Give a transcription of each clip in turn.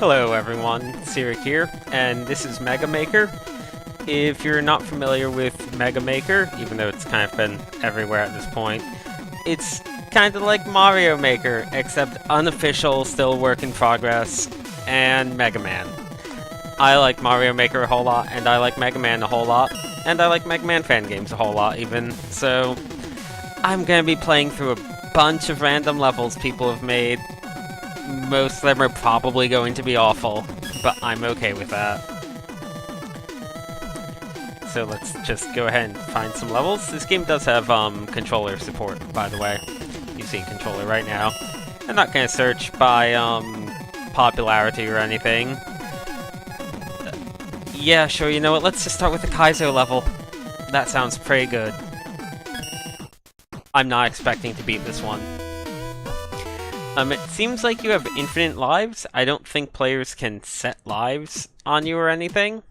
Hello everyone, Sirik here, and this is Mega Maker. If you're not familiar with Mega Maker, even though it's kind of been everywhere at this point, it's kind of like Mario Maker, except unofficial, still work in progress, and Mega Man. I like Mario Maker a whole lot, and I like Mega Man a whole lot, and I like Mega Man fan games a whole lot even, so I'm gonna be playing through a bunch of random levels people have made. Most of them are probably going to be awful, but I'm okay with that. So let's just go ahead and find some levels. This game does have controller support, by the way. You see controller right now. I'm not going to search by popularity or anything. Yeah, sure, you know what? Let's just start with the Kaizo level. That sounds pretty good. I'm not expecting to beat this one. It seems like you have infinite lives. I don't think players can set lives on you or anything.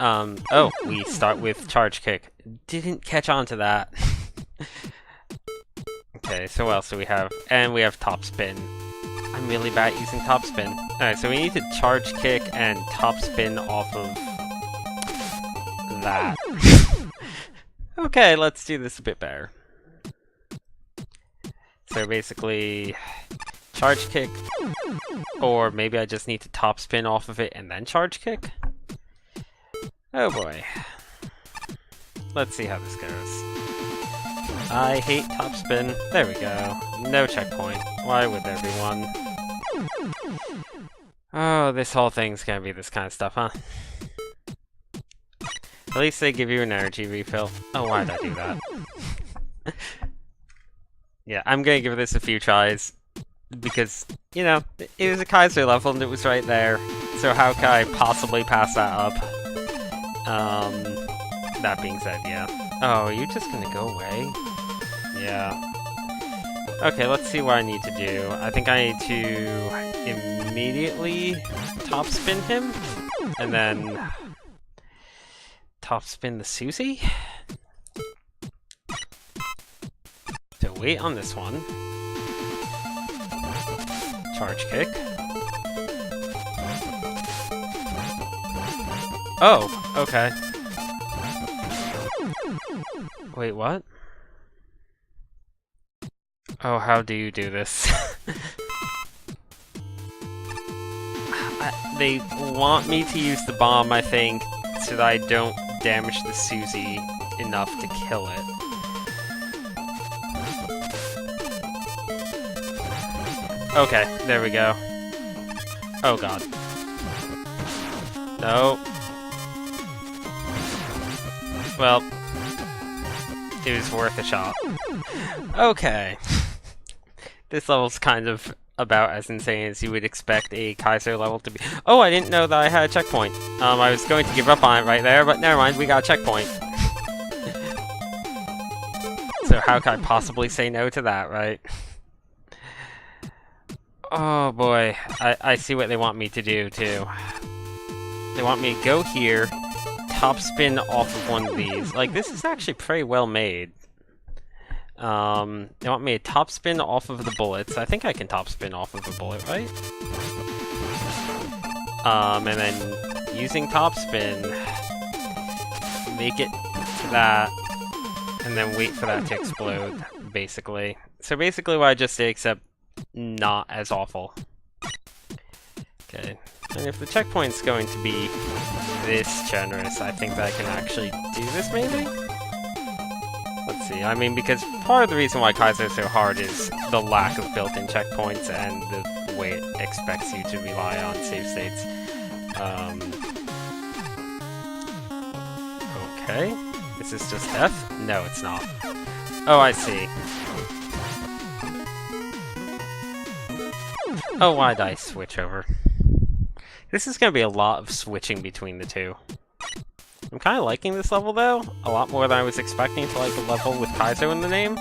Oh, we start with charge kick. Didn't catch on to that. Okay, so what else do we have? And we have top spin. I'm really bad at using top spin. Alright, so we need to charge kick and top spin off of that. Okay, let's do this a bit better. So basically, charge kick, or maybe I just need to top spin off of it and then charge kick? Oh boy. Let's see how this goes. I hate top spin. There we go. No checkpoint. Why would there be one? Oh, this whole thing's gonna be this kind of stuff, huh? At least they give you an energy refill. Oh, why did I do that? Yeah, I'm gonna give this a few tries, because, you know, it was a Kaiser level and it was right there, so how can I possibly pass that up? That being said, yeah. Oh, are you just gonna go away? Yeah. Okay, let's see what I need to do. I think I need to immediately top spin him, and then top spin the Susie? So wait on this one. Charge kick. Oh, okay. Wait, what? Oh, how do you do this? They want me to use the bomb, I think, so that I don't damage the Susie enough to kill it. Okay, there we go. Oh god. No. Well, it was worth a shot. Okay. This level's kind of about as insane as you would expect a Kaiser level to be. Oh, I didn't know that I had a checkpoint. I was going to give up on it right there, but never mind, we got a checkpoint. So how could I possibly say no to that, right? Oh boy, I see what they want me to do too. They want me to go here, top spin off of one of these. Like, this is actually pretty well made. They want me to top spin off of the bullets. I think I can top spin off of a bullet, right? And then using top spin, make it to that, and then wait for that to explode, basically. So basically what I just did, except not as awful. Okay, and if the checkpoint's going to be this generous, I think that I can actually do this, maybe? Let's see, I mean, because part of the reason why Kaizo is so hard is the lack of built-in checkpoints and the way it expects you to rely on save states. Okay, this is just F? No, it's not. Oh, I see. Oh, why did I switch over? This is going to be a lot of switching between the two. I'm kind of liking this level, though. A lot more than I was expecting to like a level with Kaizo in the name.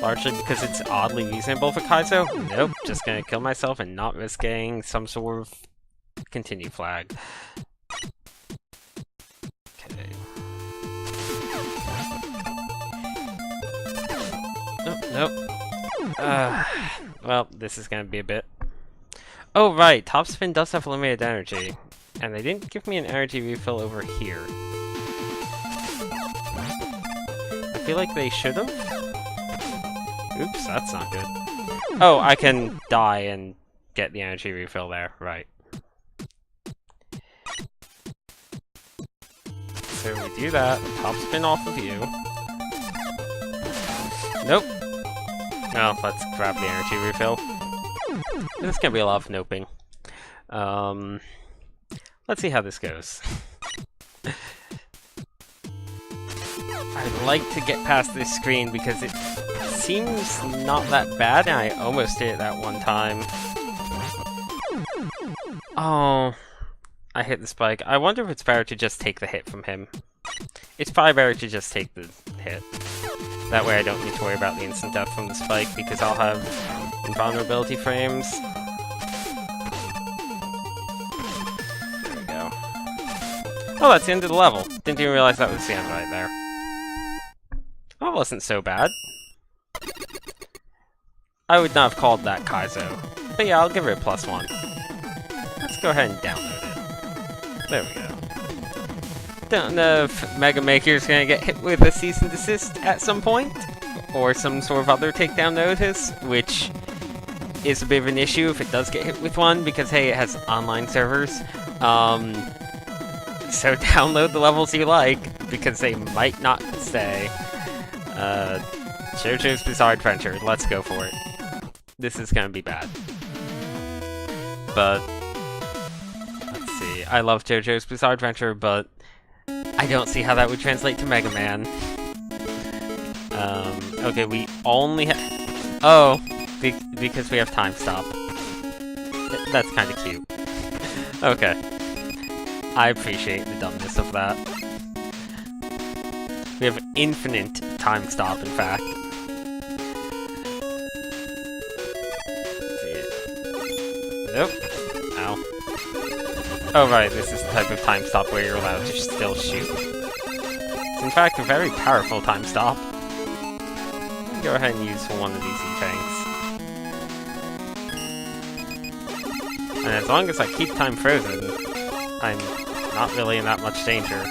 Largely because it's oddly reasonable for Kaizo. Nope, just going to kill myself and not risk getting some sort of continue flag. Okay. Nope, nope. Well, this is gonna be a bit... Oh, right. Top spin does have limited energy. And they didn't give me an energy refill over here. I feel like they should have. Oops, that's not good. Oh, I can die and get the energy refill there. Right. So we do that. Top spin off of you. Nope. No, let's grab the energy refill. This is gonna be a lot of noping. Let's see how this goes. I'd like to get past this screen because it seems not that bad, and I almost did it that one time. Oh, I hit the spike. I wonder if it's better to just take the hit from him. It's probably better to just take the hit. That way I don't need to worry about the instant death from the spike, because I'll have invulnerability frames. There we go. Oh, that's the end of the level. Didn't even realize that was the end right there. That wasn't so bad. I would not have called that Kaizo. But yeah, I'll give it a +1. Let's go ahead and download it. There we go. Don't know if Mega Maker's gonna get hit with a cease and desist at some point, or some sort of other takedown notice, which is a bit of an issue if it does get hit with one, because hey, it has online servers. So download the levels you like, because they might not stay. JoJo's Bizarre Adventure, let's go for it. This is gonna be bad. But, let's see, I love JoJo's Bizarre Adventure, but I don't see how that would translate to Mega Man. Okay, we only have... Oh, because we have time stop. That's kind of cute. Okay. I appreciate the dumbness of that. We have infinite time stop, in fact. Nope. Ow. Oh right, this is the type of time stop where you're allowed to still shoot. It's in fact a very powerful time stop. Go ahead and use one of these E-Tanks. And as long as I keep time frozen, I'm not really in that much danger.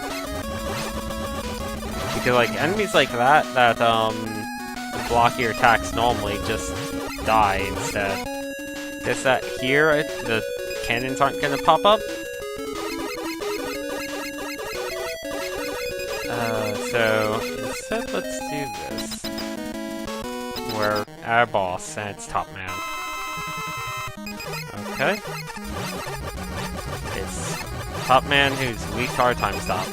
Because like enemies like that block your attacks normally just die instead. Guess that here the cannons aren't gonna pop up. So instead let's do this. We're our boss and it's Top Man. Okay. It's Top Man who's weak to our time stop.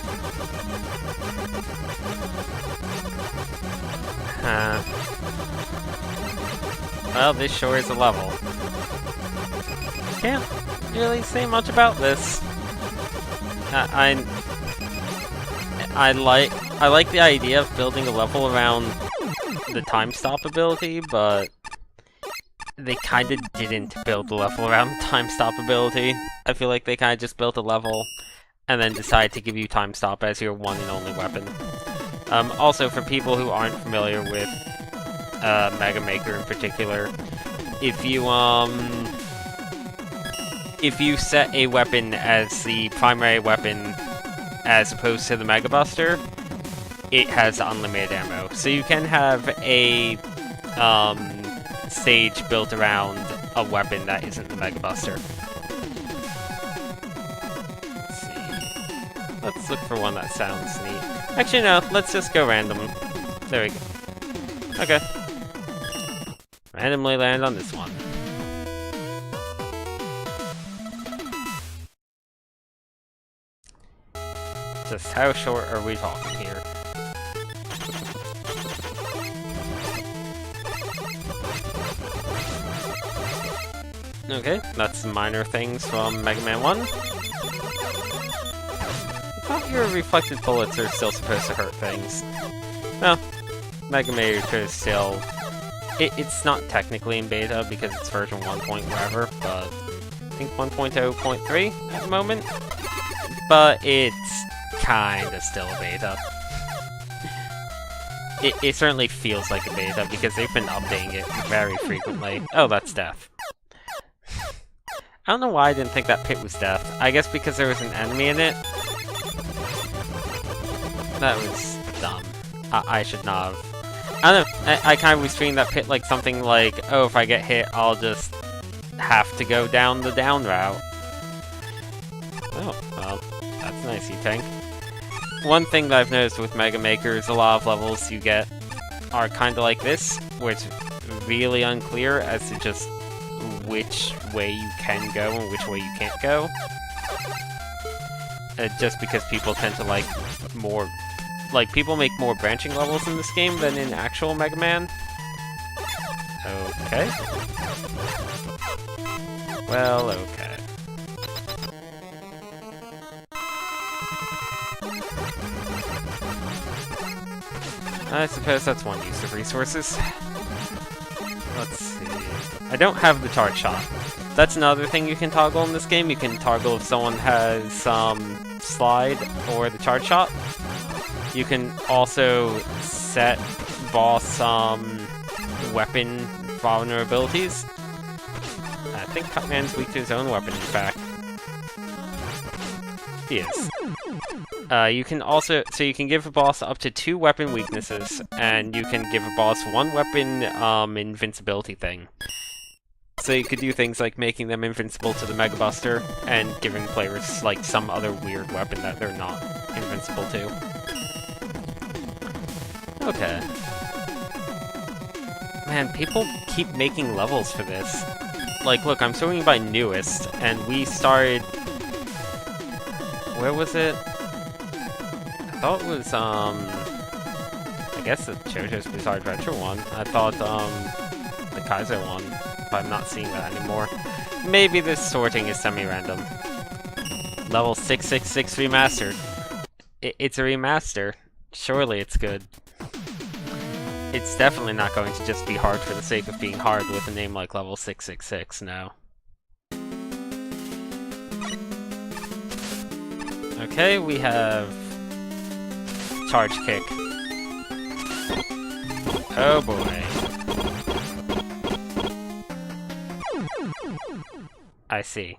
Well, this sure is a level. Can't really say much about this. I like the idea of building a level around the time stop ability, but they kind of didn't build a level around the time stop ability. I feel like they kind of just built a level and then decided to give you time stop as your one and only weapon. Also, for people who aren't familiar with Mega Maker in particular, if you set a weapon as the primary weapon as opposed to the Mega Buster, it has unlimited ammo. So you can have a stage built around a weapon that isn't the Mega Buster. Let's see. Let's look for one that sounds neat. Actually, no, let's just go random. There we go. Okay. Randomly land on this one. Just how short are we talking here? Okay, that's some minor things from Mega Man 1. I thought your reflected bullets are still supposed to hurt things. No, Mega Maker is still... It's not technically in beta because it's version 1. Whatever, but I think 1.0.3 at the moment. But it's kinda still a beta. It certainly feels like a beta because they've been updating it very frequently. Oh, that's death. I don't know why I didn't think that pit was death. I guess because there was an enemy in it. That was dumb. I should not have. I don't know, I kind of was treating that pit like something like, oh, if I get hit, I'll just have to go down the down route. Oh, well, that's nice, E-Tank. One thing that I've noticed with Mega Maker is a lot of levels you get are kind of like this, where it's really unclear as to just which way you can go and which way you can't go. Just because people tend to like more... Like, people make more branching levels in this game than in actual Mega Man. Okay. Well, okay. I suppose that's one use of resources. Let's see... I don't have the charge shot. That's another thing you can toggle in this game. You can toggle if someone has some slide or the charge shot. You can also set boss weapon vulnerabilities. I think Cutman's weak to his own weapon, in fact. He is. You can also, so you can give a boss up to 2 weapon weaknesses, and you can give a boss 1 weapon invincibility thing. So you could do things like making them invincible to the Mega Buster, and giving players like some other weird weapon that they're not invincible to. Okay. Man, people keep making levels for this. Like, look, I'm sorting by newest, and we started... Where was it? I thought it was, I guess the JoJo's Bizarre Adventure one. I thought, the Kaizo one, but I'm not seeing that anymore. Maybe this sorting is semi-random. Level 666 remastered. It's a remaster. Surely it's good. It's definitely not going to just be hard for the sake of being hard with a name like Level 666, no. Okay, we have... Charge Kick. Oh boy. I see.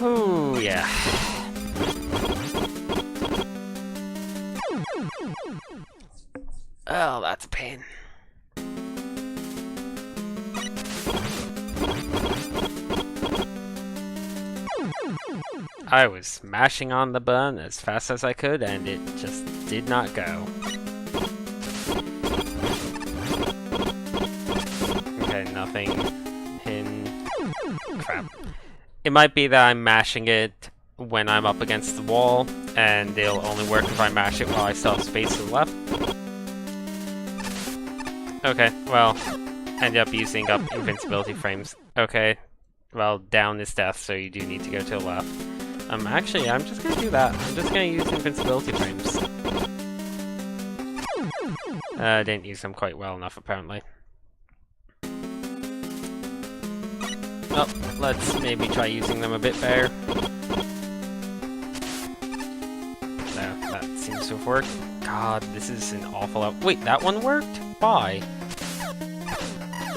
Ooh, yeah. Oh, that's a pain. I was mashing on the button as fast as I could, and it just did not go. Okay, nothing. Crap. It might be that I'm mashing it when I'm up against the wall, and it'll only work if I mash it while I still have space to the left. Okay, well, ended up using up invincibility frames. Okay, well, down is death, so you do need to go to the left. Actually, I'm just gonna do that. I'm just gonna use invincibility frames. I didn't use them quite well enough, apparently. Oh, let's maybe try using them a bit better. No, that seems to have worked. God, this is an awful out. Wait, that one worked? Why?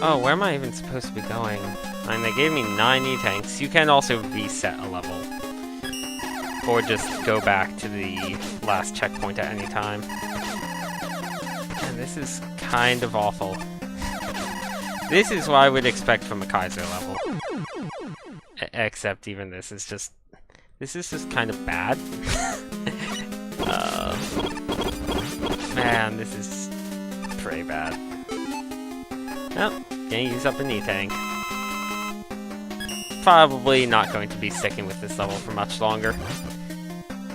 Oh, where am I even supposed to be going? And they gave me 9 E-Tanks. You can also reset a level. Or just go back to the last checkpoint at any time. And this is kind of awful. This is what I would expect from a Kaizo level. Except even this is just kind of bad. Man, this is pretty bad. Well, gonna use up an E-Tank. Probably not going to be sticking with this level for much longer.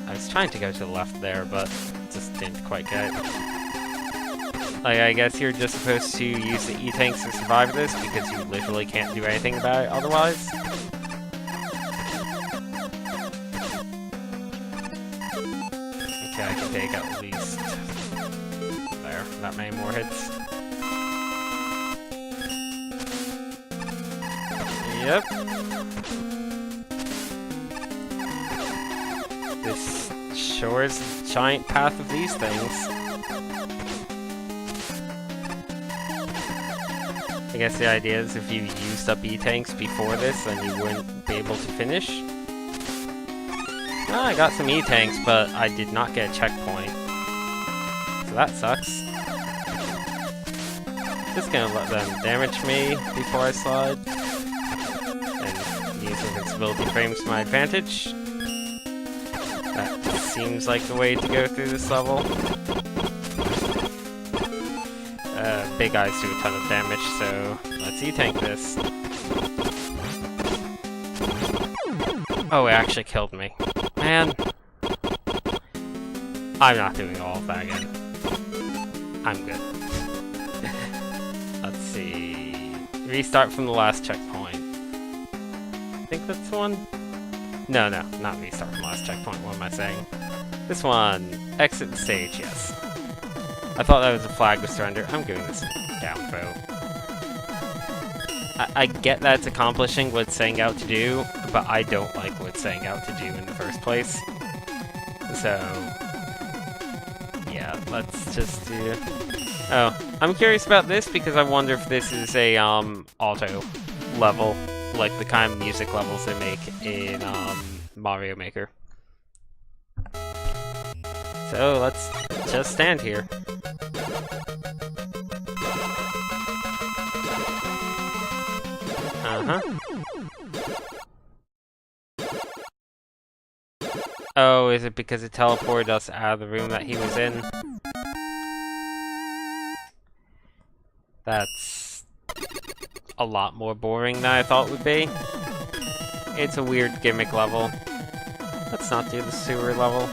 I was trying to go to the left there, but just didn't quite get it. Like, I guess you're just supposed to use the E-Tanks to survive this, because you literally can't do anything about it otherwise. Okay, I can take at least... there, that many more hits. Yep. This sure is a giant path of these things. I guess the idea is if you used up E-tanks before this, then you wouldn't be able to finish. Well, I got some E-tanks, but I did not get a checkpoint. So that sucks. Just gonna let them damage me before I slide. And use invincibility frames to my advantage. That seems like the way to go through this level. Big eyes do a ton of damage, so let's E-tank this. Oh, it actually killed me. Man. I'm not doing all of that again. I'm good. Let's see. Restart from the last checkpoint. I think that's the one? No, not restart from the last checkpoint. What am I saying? This one. Exit the stage, yes. I thought that was a flag with surrender. I'm giving this a down vote. I get that it's accomplishing what it's setting out to do, but I don't like what it's setting out to do in the first place. So, yeah, let's just do... Oh, I'm curious about this because I wonder if this is a, auto level, like the kind of music levels they make in, Mario Maker. So, let's just stand here. Uh-huh. Oh, is it because it teleported us out of the room that he was in? That's a lot more boring than I thought it would be. It's a weird gimmick level. Let's not do the sewer level.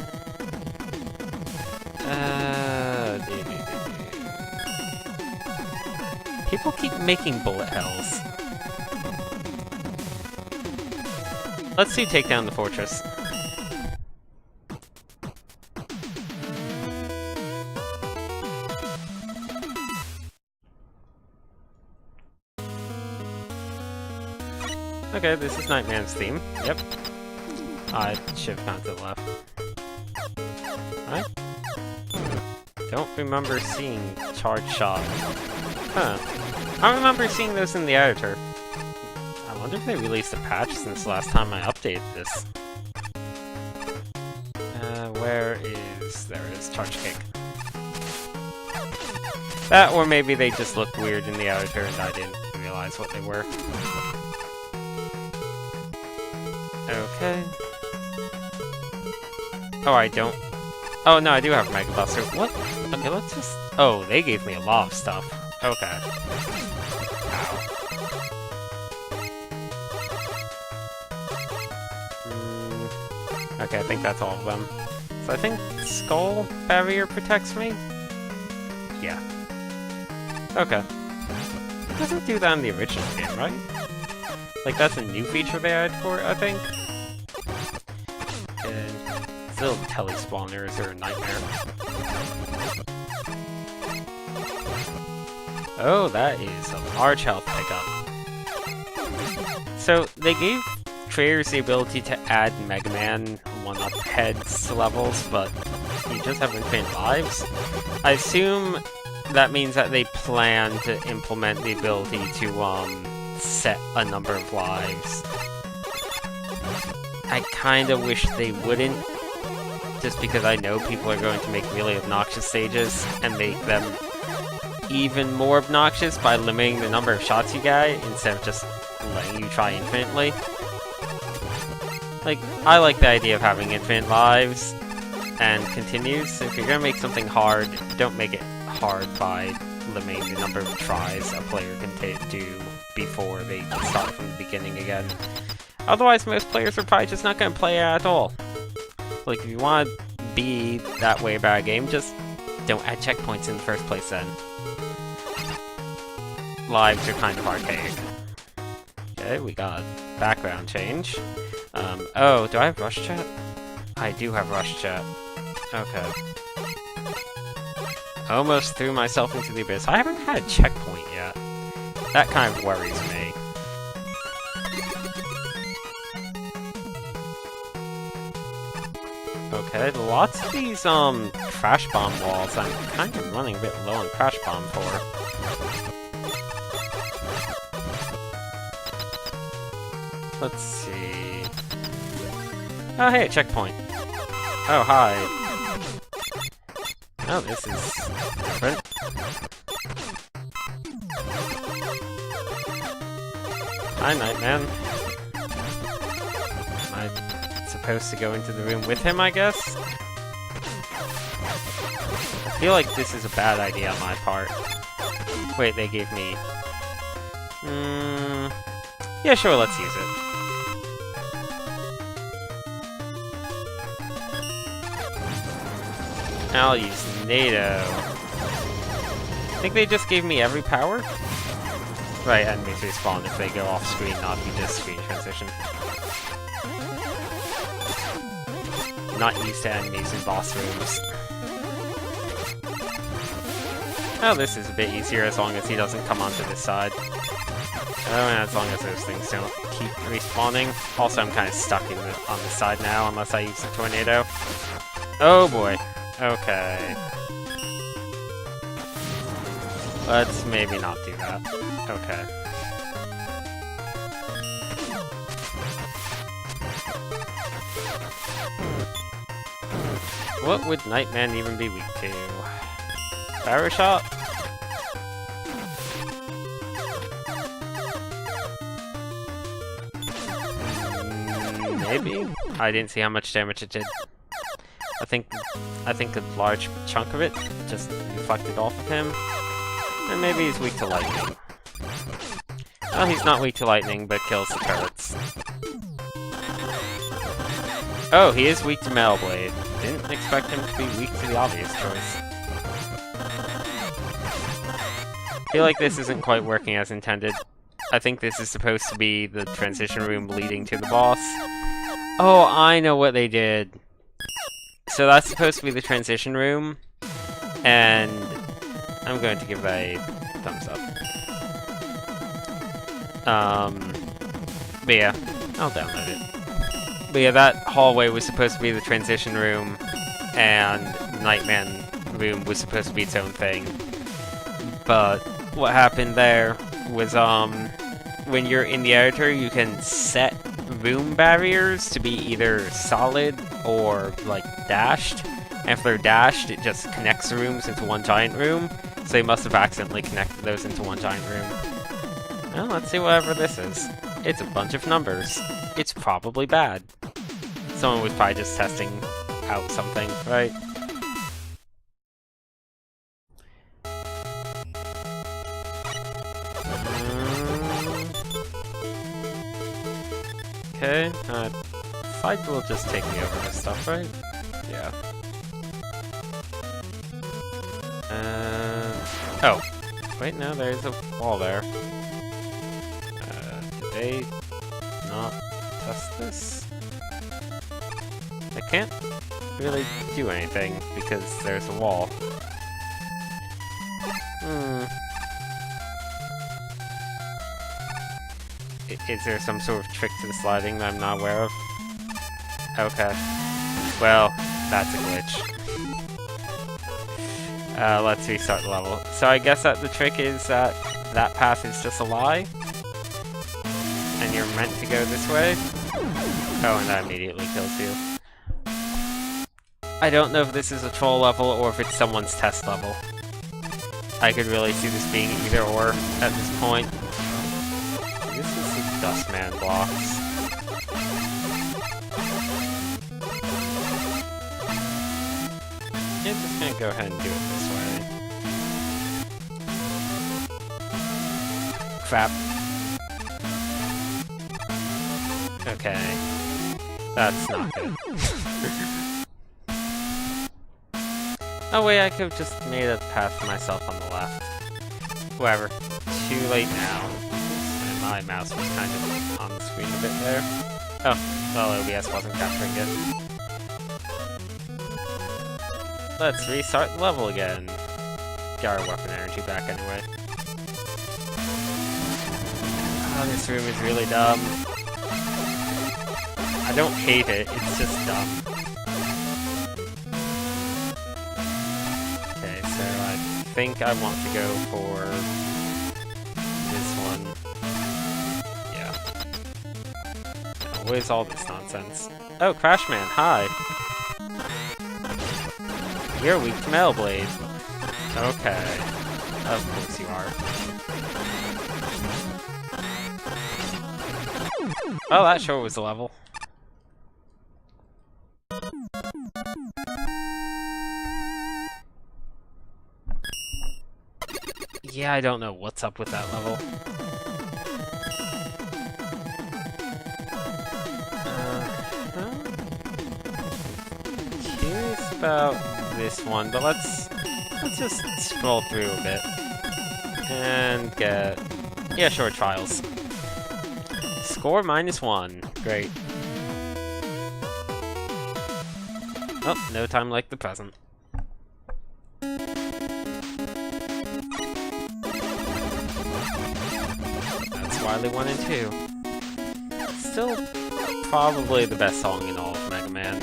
People keep making bullet hells. Let's see take down the fortress. Okay, this is Nightman's theme. Yep. I should have gone to the left. I don't remember seeing charge shot. Huh. I remember seeing those in the editor. I wonder if they released a patch since last time I updated this. Where is... There it is, charge kick. That, or maybe they just looked weird in the editor and I didn't realize what they were. Okay. Oh, I don't... Oh, no, I do have Mega Buster. What? Okay, let's just... Oh, they gave me a lot of stuff. Okay. Ow. Okay, I think that's all of them. So I think Skull Barrier protects me? Yeah. Okay. It doesn't do that in the original game, right? Like, that's a new feature they added for it, I think? And still, tele-spawners are a nightmare. Oh, that is a large health pickup. So, they gave creators the ability to add Mega Man 1-up heads to levels, but you just have infinite lives. I assume that means that they plan to implement the ability to, set a number of lives. I kinda wish they wouldn't, just because I know people are going to make really obnoxious stages and make them even more obnoxious by limiting the number of shots you get instead of just letting you try infinitely. Like, I like the idea of having infinite lives and continues. So if you're gonna make something hard, don't make it hard by limiting the number of tries a player can do before they start from the beginning again. Otherwise, most players are probably just not gonna play it at all. Like, if you want to be that way about a game, just don't add checkpoints in the first place then. Lives are kind of archaic. Okay, we got background change. Oh, do I have rush chat? I do have rush chat. Okay. Almost threw myself into the abyss. I haven't had a checkpoint yet. That kind of worries me. Okay, lots of these, crash bomb walls I'm kind of running a bit low on crash bomb for. Let's see. Oh, hey, checkpoint. Oh, hi. Oh, this is different. Hi, Nightman. Am I supposed to go into the room with him, I guess? I feel like this is a bad idea on my part. Wait, they gave me... yeah, sure, let's use it. I'll use NATO. I think they just gave me every power? Right, enemies respawn if they go off screen, not if you just screen transition. Not used to enemies in boss rooms. Oh, this is a bit easier as long as he doesn't come onto this side. Oh, and as long as those things don't keep respawning. Also, I'm kind of stuck on the side now, unless I use the tornado. Oh boy. Okay. Let's maybe not do that. Okay. What would Nightman even be weak to? Barrow shot? Maybe? I didn't see how much damage it did. I think a large chunk of it just reflected off of him. And maybe he's weak to lightning. Oh, he's not weak to lightning, but kills the turrets. Oh, he is weak to Metal Blade. Didn't expect him to be weak to the obvious choice. I feel like this isn't quite working as intended. I think this is supposed to be the transition room leading to the boss. Oh, I know what they did. So that's supposed to be the transition room, and I'm going to give that a thumbs up. But yeah, I'll download it. But yeah, that hallway was supposed to be the transition room, and the Nightman room was supposed to be its own thing. But what happened there was, when you're in the editor, you can set room barriers to be either solid or, like, dashed. And if they're dashed, it just connects the rooms into one giant room. So they must have accidentally connected those into one giant room. Well, let's see whatever this is. It's a bunch of numbers. It's probably bad. Someone was probably just testing out something, right? Okay, side will just take me over this stuff, right? Yeah. Oh. Wait, no, there's a wall there. Did they not test this? I can't really do anything because there's a wall. Is there some sort of trick to the sliding that I'm not aware of? Okay. Well, that's a glitch. Let's restart the level. So I guess that the trick is that that path is just a lie? And you're meant to go this way? Oh, and that immediately kills you. I don't know if this is a troll level or if it's someone's test level. I could really see this being either or at this point. This is the Dustman blocks. I'm just gonna go ahead and do it this way. Crap. Okay. That's not good. Oh wait, I could have just made a path for myself on the left. Whatever. Too late now. And my mouse was kind of on the screen a bit there. Oh, well, OBS wasn't capturing it. Let's restart the level again. Get our weapon energy back anyway. Oh, this room is really dumb. I don't hate it, it's just dumb. Okay, so I think I want to go for this one. Yeah. what is all this nonsense? Oh, Crashman, hi! You're weak to Metal Blade. Okay. Of course you are. Oh, that sure was a level. Yeah, I don't know what's up with that level. Curious about this one, but let's just scroll through a bit and get, yeah, sure, trials. Score -1. Great. Oh, no time like the present. That's Wily 1 and 2. Still probably the best song in all of Mega Man.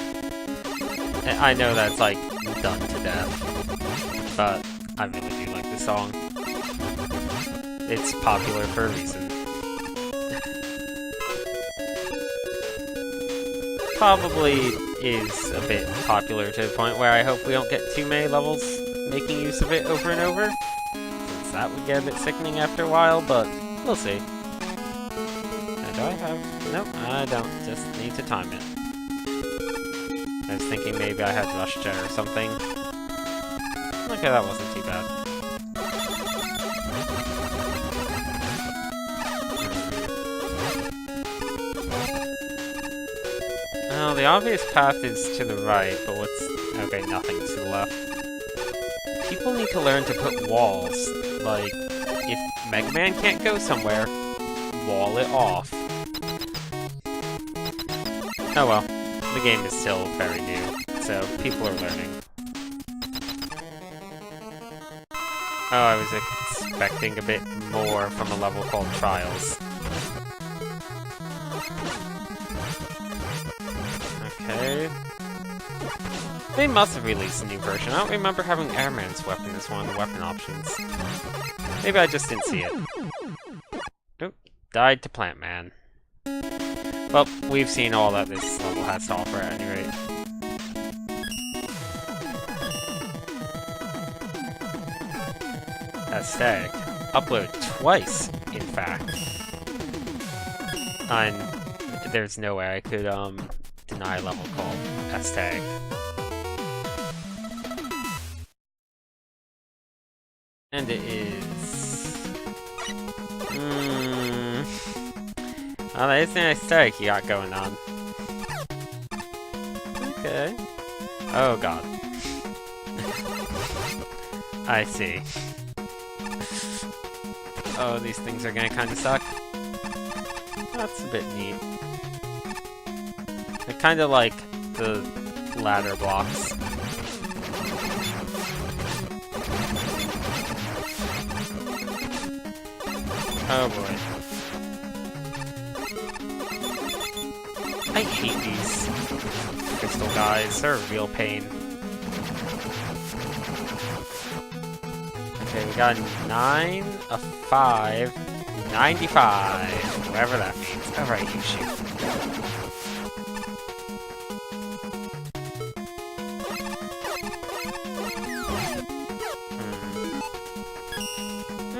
I know that's like done to death, but I really do like this song. It's popular for a reason. Probably is a bit popular to the point where I hope we don't get too many levels making use of it over and over, since that would get a bit sickening after a while, but we'll see. Do I have... Nope, I don't. Just need to time it. I was thinking maybe I had Rush Jet or something. Okay, that wasn't too bad. Well, the obvious path is to the right, but what's... Okay, nothing's to the left. People need to learn to put walls. Like, if Mega Man can't go somewhere, wall it off. Oh well, the game is still very new, so people are learning. Oh, I was expecting a bit more from a level called Trials. Okay. They must have released a new version. I don't remember having Airman's weapon as one of the weapon options. Maybe I just didn't see it. Oop, died to Plant Man. Well, we've seen all that this level has to offer at any rate. Hashtag. Upload twice, in fact. And there's no way I could, deny a level called hashtag. And it is... Oh, that is an aesthetic you got going on. Okay. Oh god. I see. Oh, these things are gonna kinda suck. That's a bit neat. They're kinda like the ladder blocks. Oh boy. I hate these crystal guys, they're a real pain. Okay, we got 9, a 5, 95, whatever that means. Alright, you shoot.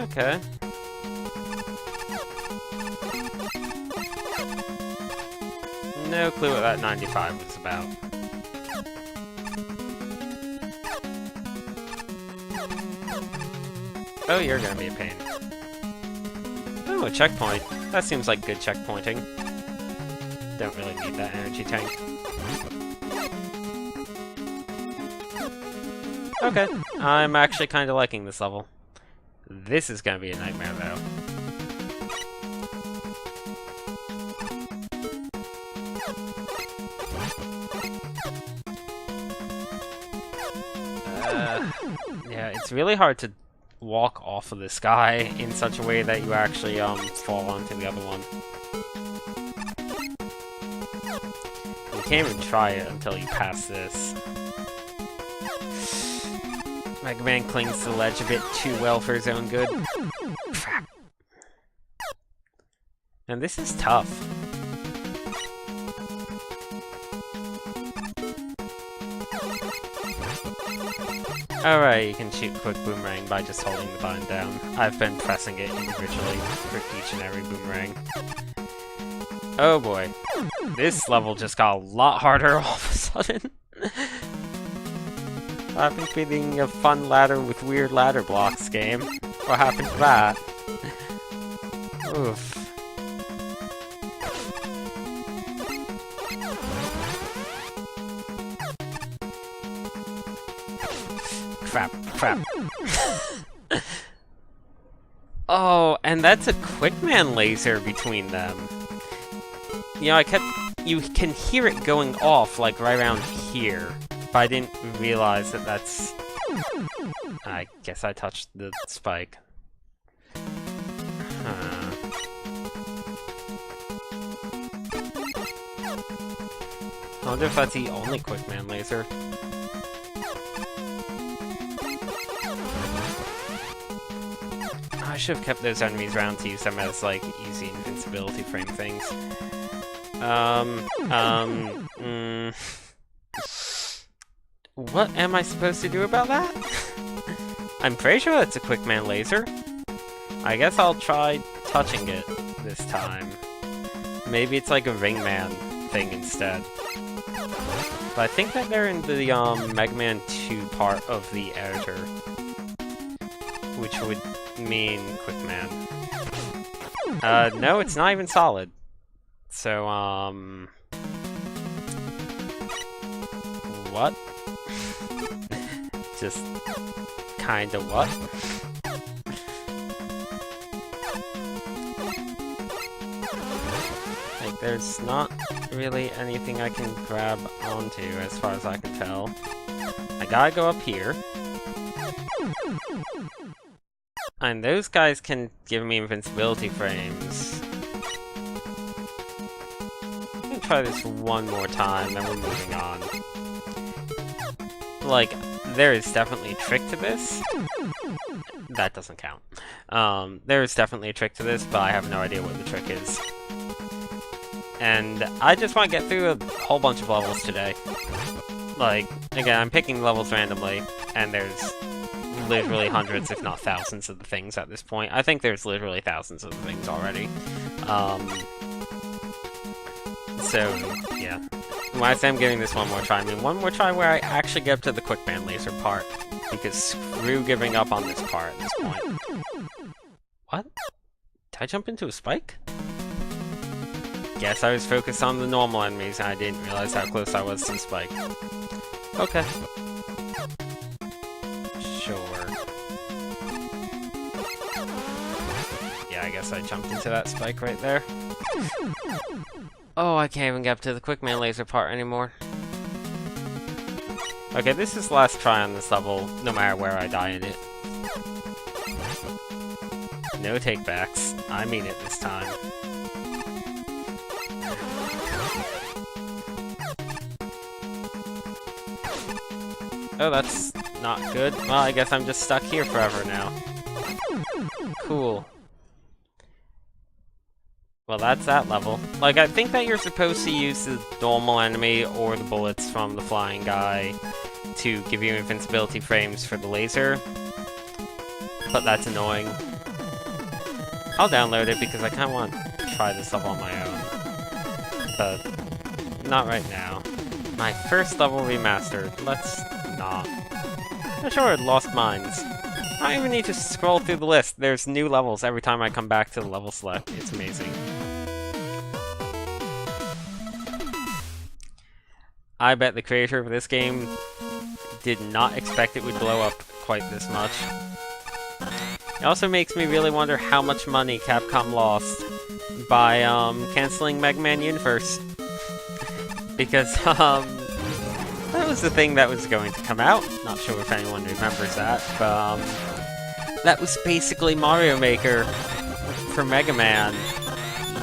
Okay. No clue what that 95 was about. Oh, you're gonna be a pain. Oh, a checkpoint. That seems like good checkpointing. Don't really need that energy tank. Okay, I'm actually kind of liking this level. This is gonna be a nightmare, though. Yeah, it's really hard to walk off of this guy in such a way that you actually fall onto the other one. You can't even try it until you pass this. Mega Man clings to the ledge a bit too well for his own good. Crap. And this is tough. Alright, you can shoot quick boomerang by just holding the button down. I've been pressing it individually for each and every boomerang. Oh boy. This level just got a lot harder all of a sudden. What happened to being a fun ladder with weird ladder blocks game? What happened to that? Oof. Crap. Oh, and that's a Quickman laser between them. You know, you can hear it going off, like, right around here. But I didn't realize that that's... I guess I touched the spike. Huh. I wonder if that's the only Quickman laser. I should have kept those enemies around to use them as, like, easy invincibility frame things. What am I supposed to do about that? I'm pretty sure that's a Quickman laser. I guess I'll try touching it this time. Maybe it's like a Ringman thing instead. But I think that they're in the Mega Man 2 part of the editor, which would mean Quickman. No, it's not even solid. So, what? Just kinda what? Like, there's not really anything I can grab onto as far as I can tell. I gotta go up here. And those guys can give me invincibility frames. I'm gonna try this one more time, then we're moving on. Like, there is definitely a trick to this. That doesn't count. There is definitely a trick to this, but I have no idea what the trick is. And I just want to get through a whole bunch of levels today. Like, again, I'm picking levels randomly, and there's literally hundreds, if not thousands, of the things at this point. I think there's literally thousands of the things already. So, yeah. When I say I'm giving this one more try, I mean one more try where I actually get up to the Quickman laser part. Because screw giving up on this part at this point. What? Did I jump into a spike? Guess I was focused on the normal enemies and I didn't realize how close I was to the spike. Okay. Sure. Yeah, I guess I jumped into that spike right there. Oh, I can't even get up to the Quickman laser part anymore. Okay, this is the last try on this level, no matter where I die in it. No takebacks. I mean it this time. Oh, that's not good. Well, I guess I'm just stuck here forever now. Cool. Well, that's that level. Like, I think that you're supposed to use the normal enemy or the bullets from the flying guy to give you invincibility frames for the laser. But that's annoying. I'll download it because I kind of want to try this level on my own. But not right now. My first level remastered. Let's not. I'm sure, Lost Mines. I don't even need to scroll through the list. There's new levels every time I come back to the level select. It's amazing. I bet the creator of this game did not expect it would blow up quite this much. It also makes me really wonder how much money Capcom lost by canceling Mega Man Universe. Because that was the thing that was going to come out. Not sure if anyone remembers that, but that was basically Mario Maker for Mega Man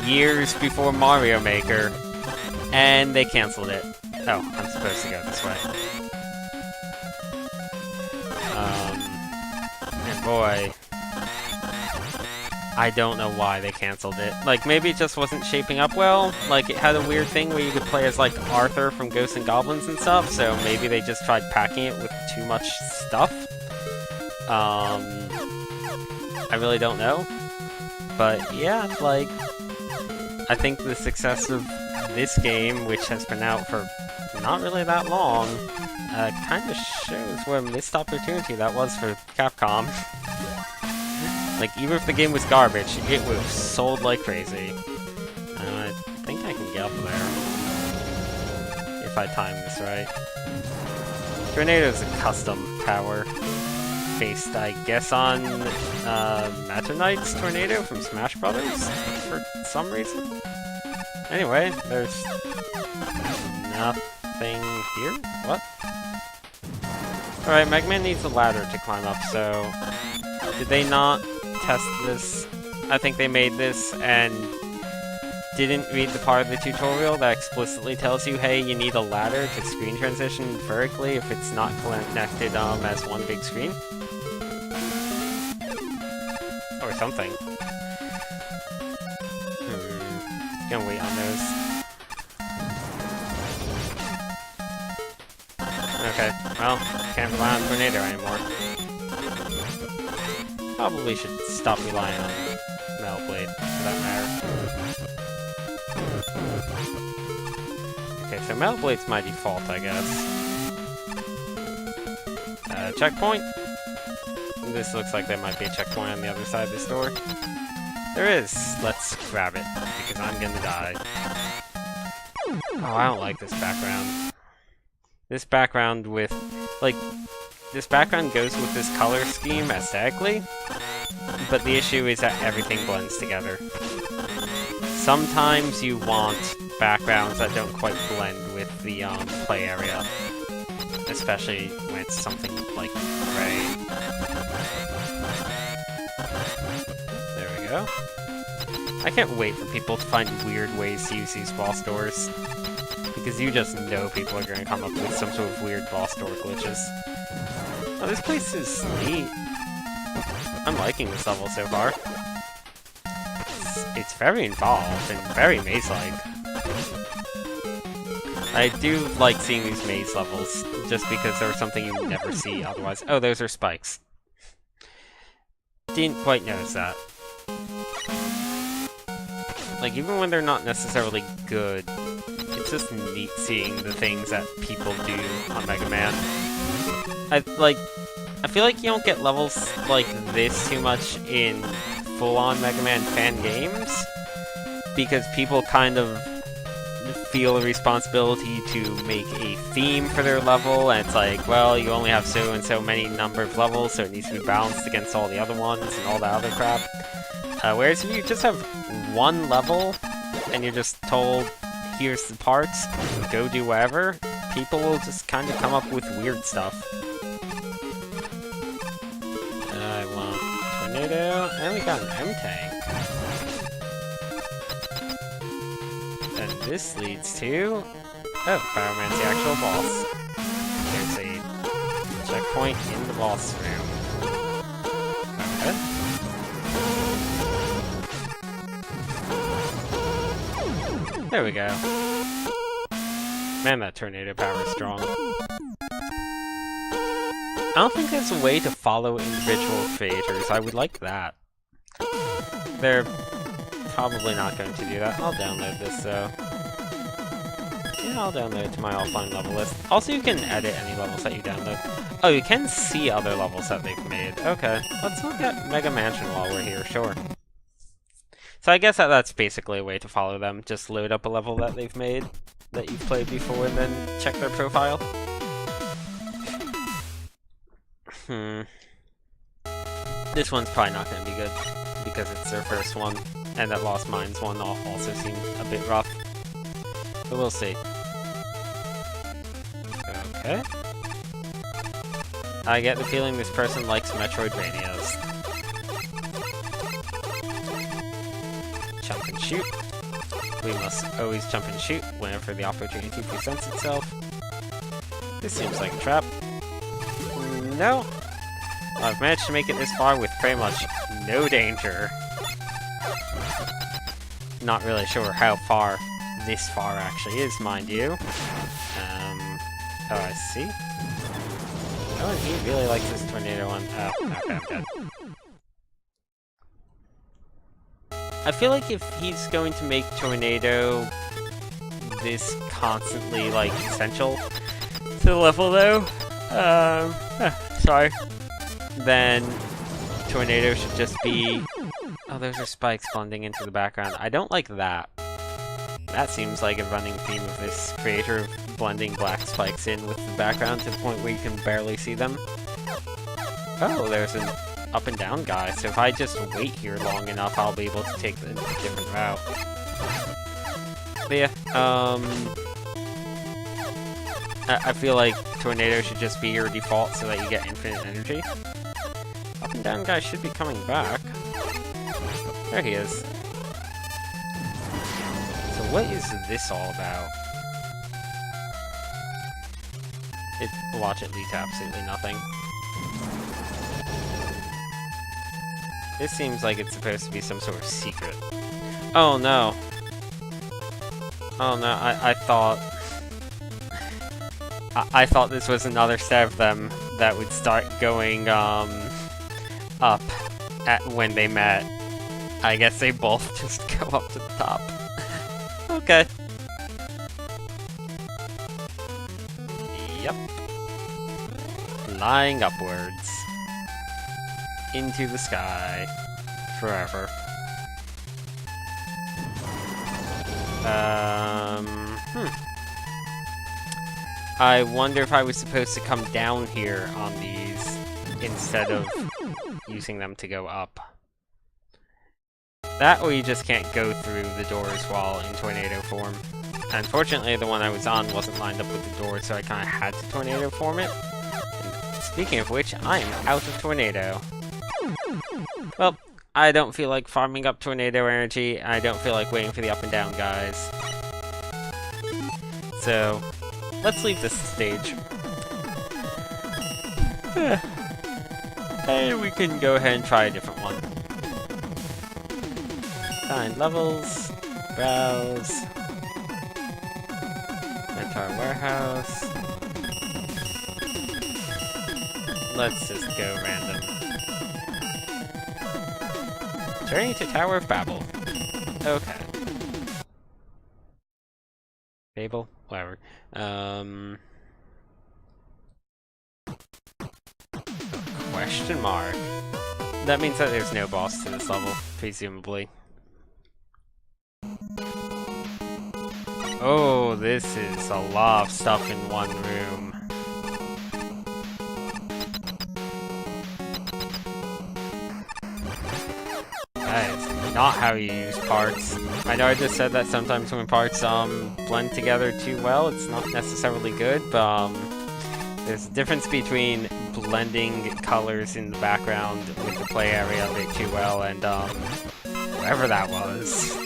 years before Mario Maker, and they canceled it. Oh, I'm supposed to go this way. And boy, I don't know why they canceled it. Like, maybe it just wasn't shaping up well. Like, it had a weird thing where you could play as, like, Arthur from Ghosts and Goblins and stuff, so maybe they just tried packing it with too much stuff. I really don't know. But, yeah, like, I think the success of this game, which has been out for not really that long, kind of shows what a missed opportunity that was for Capcom. Like, even if the game was garbage, it would have sold like crazy. I think I can get up there. If I time this right. Tornado's a custom power. Based, I guess, on Meta Knight's Tornado from Smash Brothers, for some reason. Anyway, there's nothing here? What? Alright, Mega Man needs a ladder to climb up, so... Did they not test this? I think they made this and didn't read the part of the tutorial that explicitly tells you, hey, you need a ladder to screen transition vertically if it's not connected as one big screen. Or something. Gonna wait on those. Okay, well, can't rely on Tornado anymore. Probably should stop relying on Metal Blade, for that matter. Okay, so Metal Blade's my default, I guess. Checkpoint? This looks like there might be a checkpoint on the other side of this door. There is! Let's grab it, because I'm gonna die. Oh, I don't like this background. This background with... like... This background goes with this color scheme aesthetically, but the issue is that everything blends together. Sometimes you want backgrounds that don't quite blend with the play area, especially when it's something like gray. There we go. I can't wait for people to find weird ways to use these boss doors, because you just know people are going to come up with some sort of weird boss door glitches. Oh, this place is neat. I'm liking this level so far. It's very involved and very maze-like. I do like seeing these maze levels, just because they're something you never see otherwise. Oh, those are spikes. Didn't quite notice that. Like, even when they're not necessarily good, it's just neat seeing the things that people do on Mega Man. I feel like you don't get levels like this too much in full-on Mega Man fan games, because people kind of feel a responsibility to make a theme for their level, and it's like, well, you only have so and so many number of levels, so it needs to be balanced against all the other ones and all that other crap. Whereas if you just have one level, and you're just told, here's the parts, go do whatever, people will just kind of come up with weird stuff. I want Tornado, and we got an M-Tank. And this leads to... oh, Fireman's the actual boss. There's a checkpoint in the boss room. Okay. There we go. Man, that tornado power is strong. I don't think there's a way to follow individual creators. I would like that. They're probably not going to do that. I'll download this, though. Yeah, I'll download it to my offline level list. Also, you can edit any levels that you download. Oh, you can see other levels that they've made. Okay, let's look at Mega Mansion while we're here, sure. So I guess that's basically a way to follow them. Just load up a level that they've made, that you've played before, and then check their profile. This one's probably not going to be good, because it's their first one, and that Lost Mines one also seemed a bit rough. But we'll see. Okay. I get the feeling this person likes Metroidvanias. Jump and shoot. We must always jump and shoot whenever the opportunity presents itself. This seems like a trap. No! I've managed to make it this far with pretty much no danger. Not really sure how far this far actually is, mind you. Oh, I see. Oh, and he really likes this tornado one. Oh, okay, I'm dead. I feel like if he's going to make tornado this constantly, like, essential to the level, though, sorry, then tornado should just be... Oh, those are spikes blending into the background. I don't like that. That seems like a running theme of this creator of blending black spikes in with the background to the point where you can barely see them. Oh, there's an up and down guy, so if I just wait here long enough, I'll be able to take a different route. But yeah, I feel like tornado should just be your default so that you get infinite energy. Up and down guy should be coming back. There he is. So what is this all about? Watch it lead to absolutely nothing. This seems like it's supposed to be some sort of secret. Oh no. Oh no, I thought... I thought this was another set of them that would start going, up when they met. I guess they both just go up to the top. Okay. Yep. Flying upwards. Into the sky. Forever. I wonder if I was supposed to come down here on these instead of using them to go up. That or you just can't go through the doors while in tornado form. Unfortunately, the one I was on wasn't lined up with the door, so I kind of had to tornado form it. And speaking of which, I am out of tornado. Well, I don't feel like farming up tornado energy. I don't feel like waiting for the up and down guys. So, let's leave this stage. And we can go ahead and try a different one. Find levels, browse, enter our warehouse. Let's just go random. Journey to Tower of Babel. Okay. Babel? Whatever. Question mark. That means that there's no boss to this level, presumably. Oh, this is a lot of stuff in one room. That is not how you use parts. I know I just said that sometimes when parts blend together too well, it's not necessarily good, but there's a difference between blending colors in the background with the play area a bit too well and whatever that was.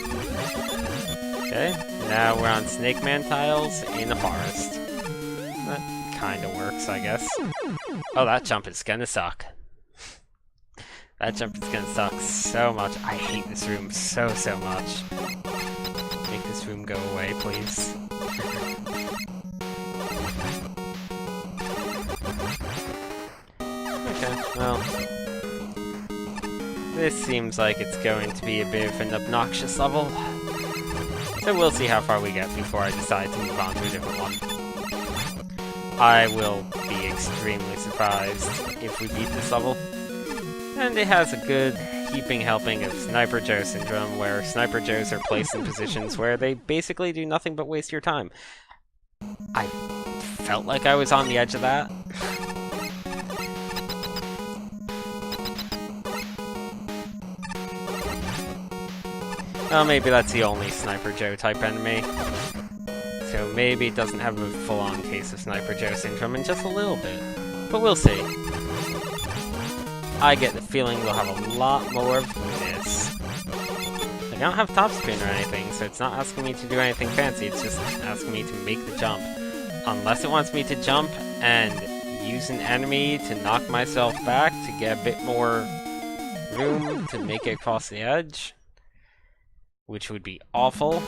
Okay, now we're on Snake Man tiles in a forest. That kinda works, I guess. Oh, that jump is gonna suck. That jump is gonna suck so much. I hate this room so much. Make this room go away, please. Okay, well... this seems like it's going to be a bit of an obnoxious level. So we'll see how far we get before I decide to move on to a different one. I will be extremely surprised if we beat this level. And it has a good heaping helping of Sniper Joe syndrome, where Sniper Joes are placed in positions where they basically do nothing but waste your time. I felt like I was on the edge of that. Well, maybe that's the only Sniper Joe type enemy. So maybe it doesn't have a full-on case of Sniper Joe syndrome in just a little bit. But we'll see. I get the feeling we'll have a lot more of this. I don't have top spin or anything, so it's not asking me to do anything fancy, it's just asking me to make the jump. Unless it wants me to jump and use an enemy to knock myself back to get a bit more room to make it across the edge. which would be awful.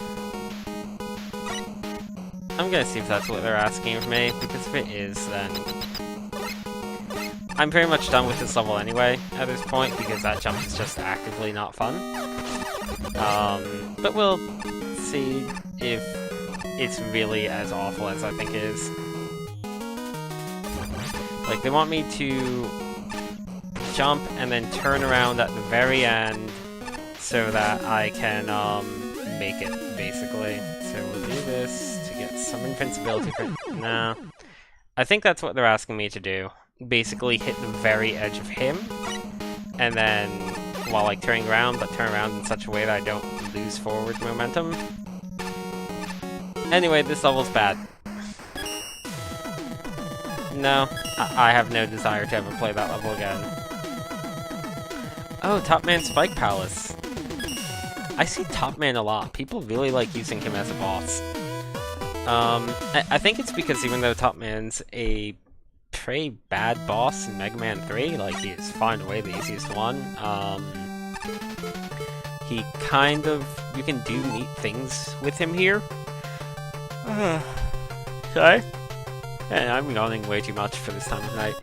I'm gonna see if that's what they're asking of me, because if it is, then I'm pretty much done with this level anyway at this point, because that jump is just actively not fun. But we'll see if it's really as awful as I think it is. Like, they want me to jump and then turn around at the very end so that I can make it, basically. So we'll do this to get some invincibility for... No. I think that's what they're asking me to do. Basically hit the very edge of him, and then, while like turning around, but turn around in such a way that I don't lose forward momentum. Anyway, this level's bad. No, I have no desire to ever play that level again. Oh, Top Man Spike Palace. I see Top Man a lot. People really like using him as a boss. I think it's because even though Top Man's a pretty bad boss in Mega Man 3, like, he is far and away the easiest one, he kind of... you can do neat things with him here. Sorry? And I'm yawning way too much for this time of night.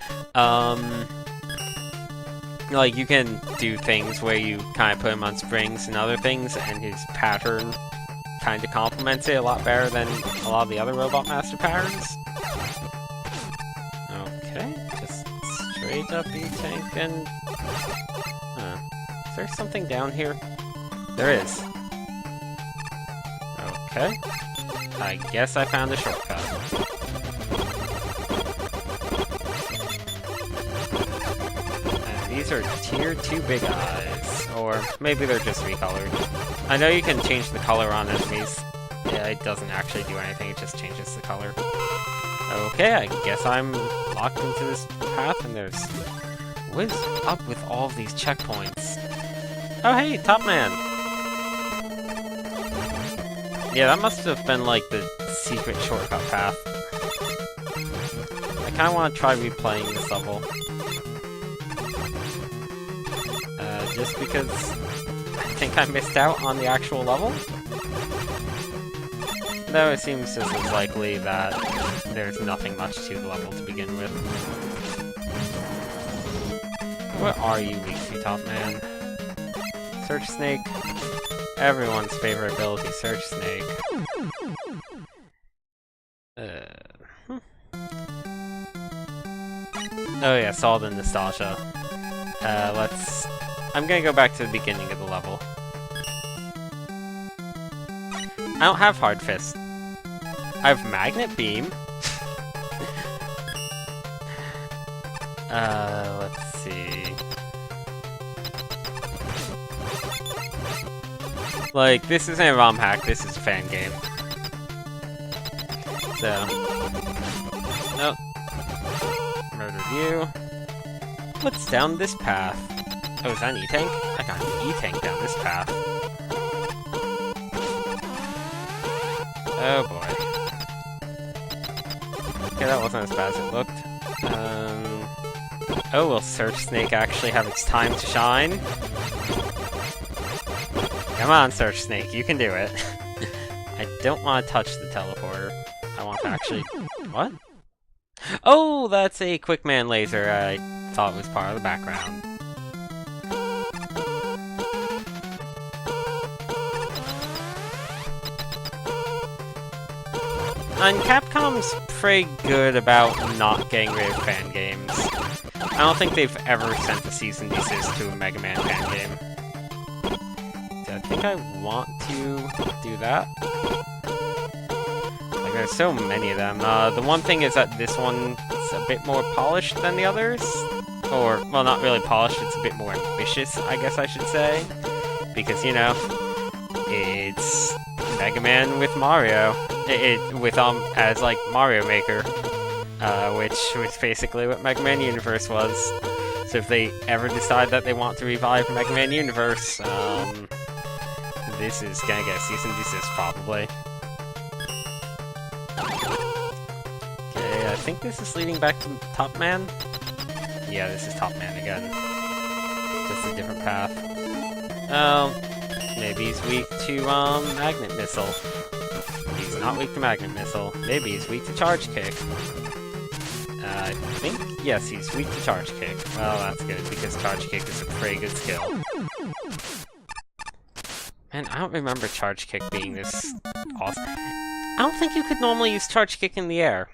Like, you can do things where you kind of put him on springs and other things, and his pattern kind of complements it a lot better than a lot of the other Robot Master patterns. Okay, just straight up E-Tank and... Is there something down here? There is. Okay. I guess I found a shortcut. And these are tier 2 big eyes. Or maybe they're just recolored. I know you can change the color on enemies. Yeah, it doesn't actually do anything, it just changes the color. Okay, I guess I'm locked into this path, and there's... what is up with all of these checkpoints? Oh hey, Top Man! Yeah, that must have been like the secret shortcut path. I kinda wanna try replaying this level. Just because I think I missed out on the actual level? Though it seems just as likely that there's nothing much to the level to begin with. What are you weak to, Top Man? Search Snake. Everyone's favorite ability, Search Snake. Oh yeah, saw the nostalgia. I'm gonna go back to the beginning of the level. I don't have Hard Fist. I have Magnet Beam. Let's see. Like, this isn't a ROM hack, this is a fan game. So... oh. Murdered you. What's down this path? Oh, is that an E-Tank? I got an E-Tank down this path. Oh boy. Okay, that wasn't as bad as it looked. Oh, will Search Snake actually have its time to shine? Come on, Search Snake, you can do it. I don't want to touch the teleporter. I want to actually... what? Oh, that's a Quick Man laser. I thought it was part of the background. And Capcom's pretty good about not getting rid of fan games. I don't think they've ever sent a cease and desist to a Mega Man fan game. So I think I want to do that. Like, there's so many of them. The one thing is that this one's a bit more polished than the others. Or, well, not really polished, it's a bit more ambitious, I guess I should say. Because, you know, it's Mega Man with Mario. As like Mario Maker, which was basically what Mega Man Universe was. So if they ever decide that they want to revive Mega Man Universe, this is gonna get cease and desist probably. Okay, I think this is leading back to Top Man. Yeah, this is Top Man again. Just a different path. Oh, Maybe he's weak to, Magnet Missile. He's not weak to Magnet Missile. Maybe he's weak to Charge Kick. I think, yes, he's weak to Charge Kick. Well, that's good, because Charge Kick is a pretty good skill. Man, I don't remember Charge Kick being this awesome. I don't think you could normally use Charge Kick in the air.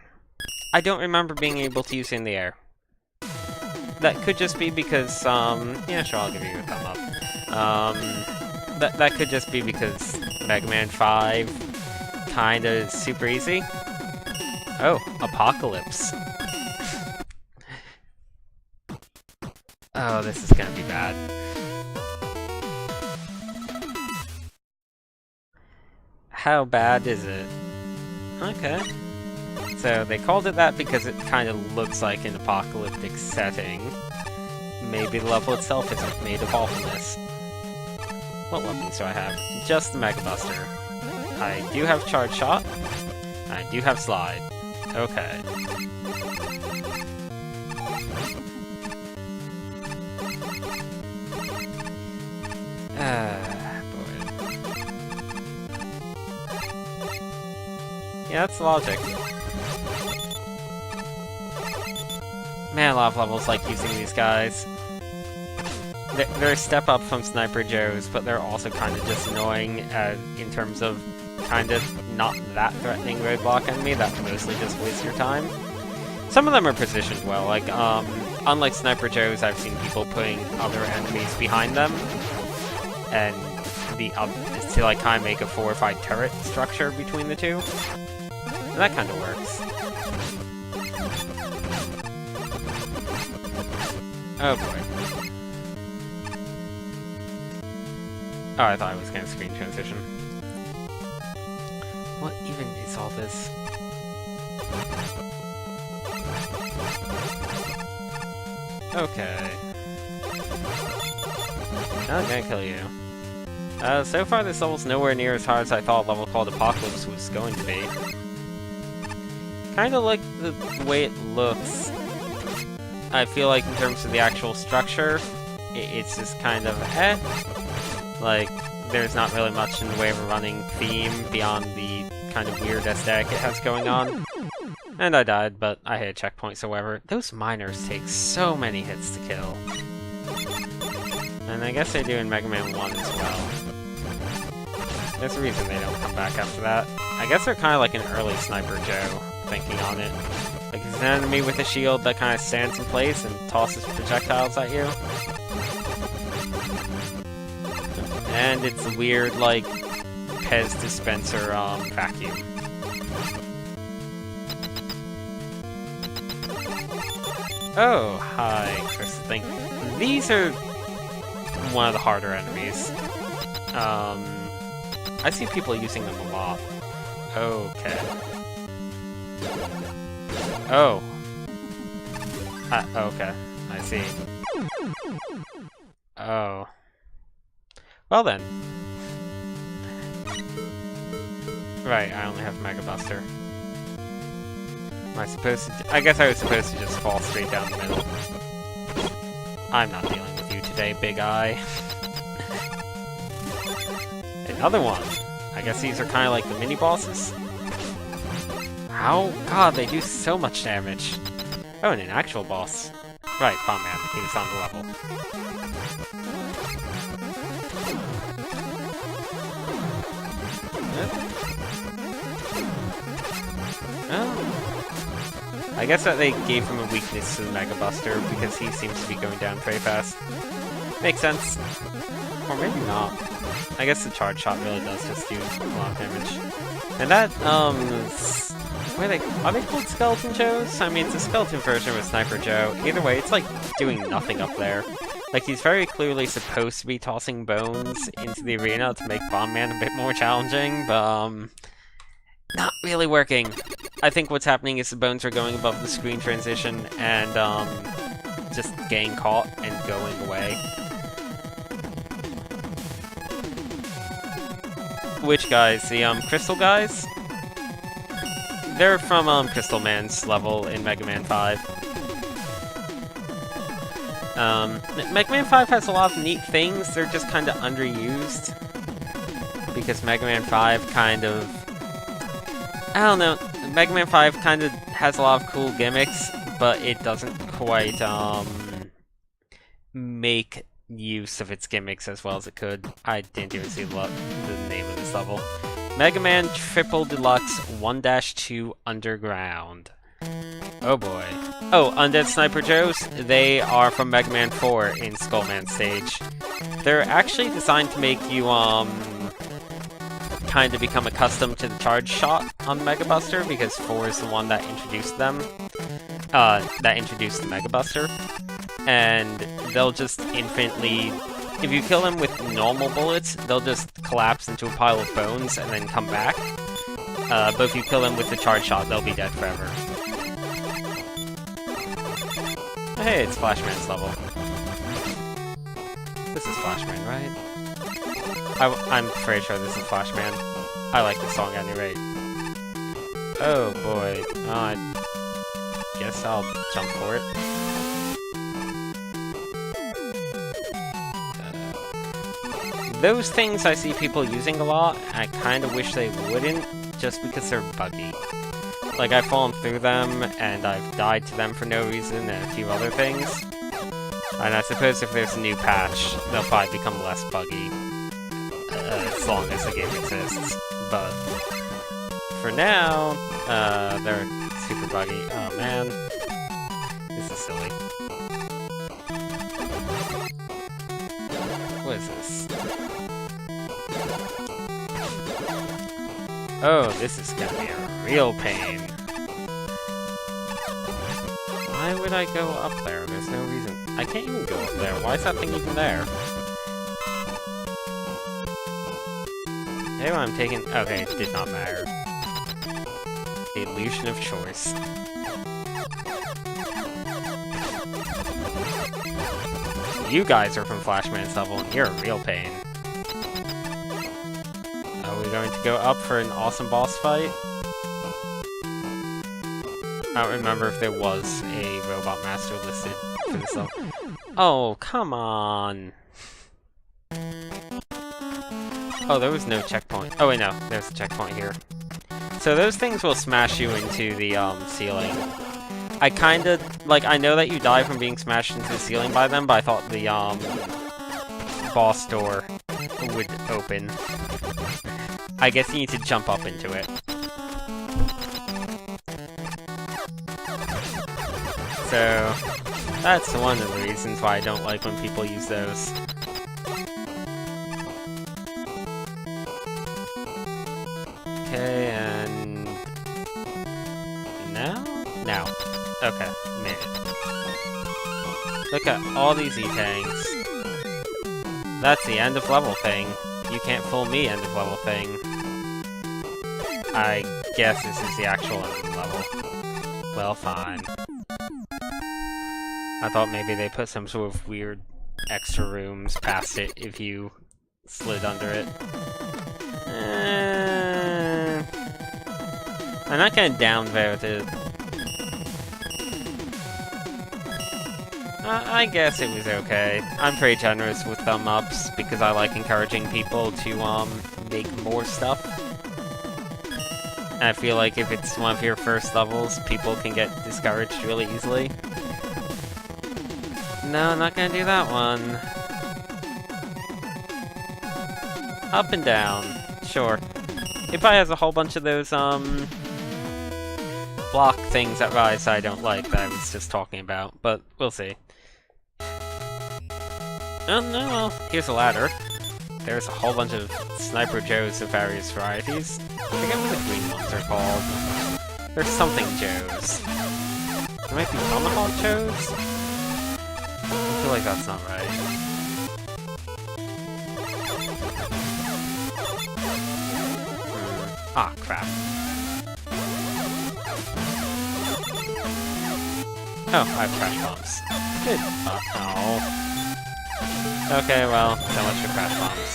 I don't remember being able to use it in the air. That could just be because, yeah, sure, I'll give you a thumb up. That could just be because Mega Man 5 kinda is super easy. Oh, Apocalypse. Oh, this is gonna be bad. How bad is it? Okay. So they called it that because it kind of looks like an apocalyptic setting. Maybe the level itself isn't made of awfulness. What weapons do I have? Just the Mega Buster. I do have Charge Shot. I do have Slide. Okay. Boy. Yeah, that's logic. Man, a lot of levels like using these guys. They're a step up from Sniper Joe's, but they're also kind of just annoying in terms of kind of not that threatening roadblock enemy that mostly just wastes your time. Some of them are positioned well, like, unlike Sniper Joe's, I've seen people putting other enemies behind them, and to like kind of make a fortified turret structure between the two. And that kind of works. Oh boy. Oh, I thought I was going to screen transition. What even is all this? Okay. I'm gonna kill you. So far this level's nowhere near as hard as I thought a level called Apocalypse was going to be. Kinda like the way it looks. I feel like in terms of the actual structure, it's just kind of like, there's not really much in the way of a running theme beyond the kind of weird aesthetic it has going on. And I died, but I hit a checkpoint, so whatever. Those miners take so many hits to kill. And I guess they do in Mega Man 1 as well. There's a reason they don't come back after that. I guess they're kind of like an early Sniper Joe, thinking on it. Like, it's an enemy with a shield that kind of stands in place and tosses projectiles at you. And it's a weird, like, Pez dispenser, vacuum. Oh, hi, Crystal Thing. These are one of the harder enemies. I see people using them a lot. Okay. Oh. Okay. I see. Oh. Well then. Right, I only have Mega Buster. Am I supposed to... I guess I was supposed to just fall straight down the middle. I'm not dealing with you today, Big Eye. Another one! I guess these are kind of like the mini-bosses? How? God, they do so much damage. Oh, and an actual boss. Right, Bomb Man, he was on the level. Oh. I guess that they gave him a weakness to the Mega Buster because he seems to be going down very fast. Makes sense. Or maybe not. I guess the Charge Shot really does just do a lot of damage. And that, are they called Skeleton Joes? I mean, it's a skeleton version with Sniper Joe. Either way, it's like doing nothing up there. Like, he's very clearly supposed to be tossing bones into the arena to make Bomb Man a bit more challenging, but, not really working. I think what's happening is the bones are going above the screen transition and, just getting caught and going away. Which guys? The, Crystal guys? They're from, Crystal Man's level in Mega Man 5. Mega Man 5 has a lot of neat things, they're just kinda underused. because Mega Man 5 kind of... I don't know, Mega Man 5 kind of has a lot of cool gimmicks, but it doesn't quite, make use of its gimmicks as well as it could. I didn't even see the name of this level. Mega Man Triple Deluxe 1-2 Underground. Oh boy. Oh, Undead Sniper Joes, they are from Mega Man 4 in Skullman stage. They're actually designed to make you, kind of become accustomed to the charge shot on Mega Buster, because 4 is the one that introduced them. That introduced the Mega Buster. And they'll just infinitely... If you kill them with normal bullets, they'll just collapse into a pile of bones and then come back. But if you kill them with the charge shot, they'll be dead forever. Hey, it's Flashman's level. This is Flashman, right? I'm pretty sure this is Flashman. I like this song at any rate. Oh boy. I guess I'll jump for it. Those things I see people using a lot, I kind of wish they wouldn't, just because they're buggy. Like, I've fallen through them, and I've died to them for no reason, and a few other things. And I suppose if there's a new patch, they'll probably become less buggy. As long as the game exists. But for now, they're super buggy. Oh man. This is silly. What is this? Oh, this is gonna be a real pain. Why would I go up there? There's no reason. I can't even go up there. Why is that thing even there? Maybe I'm taking... Okay, it did not matter. The illusion of choice. You guys are from Flashman's level, and you're a real pain. Are we going to go up for an awesome boss fight? I don't remember if there was a Robot Master listed for this level. Oh, come on! Oh, there was no checkpoint. Oh wait, no, there's a checkpoint here. So those things will smash you into the ceiling. I kinda, like, I know that you die from being smashed into the ceiling by them, but I thought the boss door would open. I guess you need to jump up into it. So, that's one of the reasons why I don't like when people use those. Okay, and... now? Now. Okay, made it. Look at all these E-tanks. That's the end of level thing. You can't fool me, end of level thing. I guess this is the actual end of the level. Well, fine. I thought maybe they put some sort of weird extra rooms past it if you slid under it. I'm not getting down there to... I guess it was okay. I'm pretty generous with thumb ups because I like encouraging people to make more stuff. And I feel like if it's one of your first levels, people can get discouraged really easily. No, I'm not gonna do that one. Up and down. Sure. It probably has a whole bunch of those, block things that Rise I don't like that I was just talking about, but we'll see. Oh, no, well, here's a ladder. There's a whole bunch of Sniper Joes of various varieties. I forget what the green ones are called. There's something Joes. There might be Tomahawk Joes? I feel like that's not right. Ah, crap. Oh, I have crash bombs. Good. Oh. Okay, well, so much for crash bombs.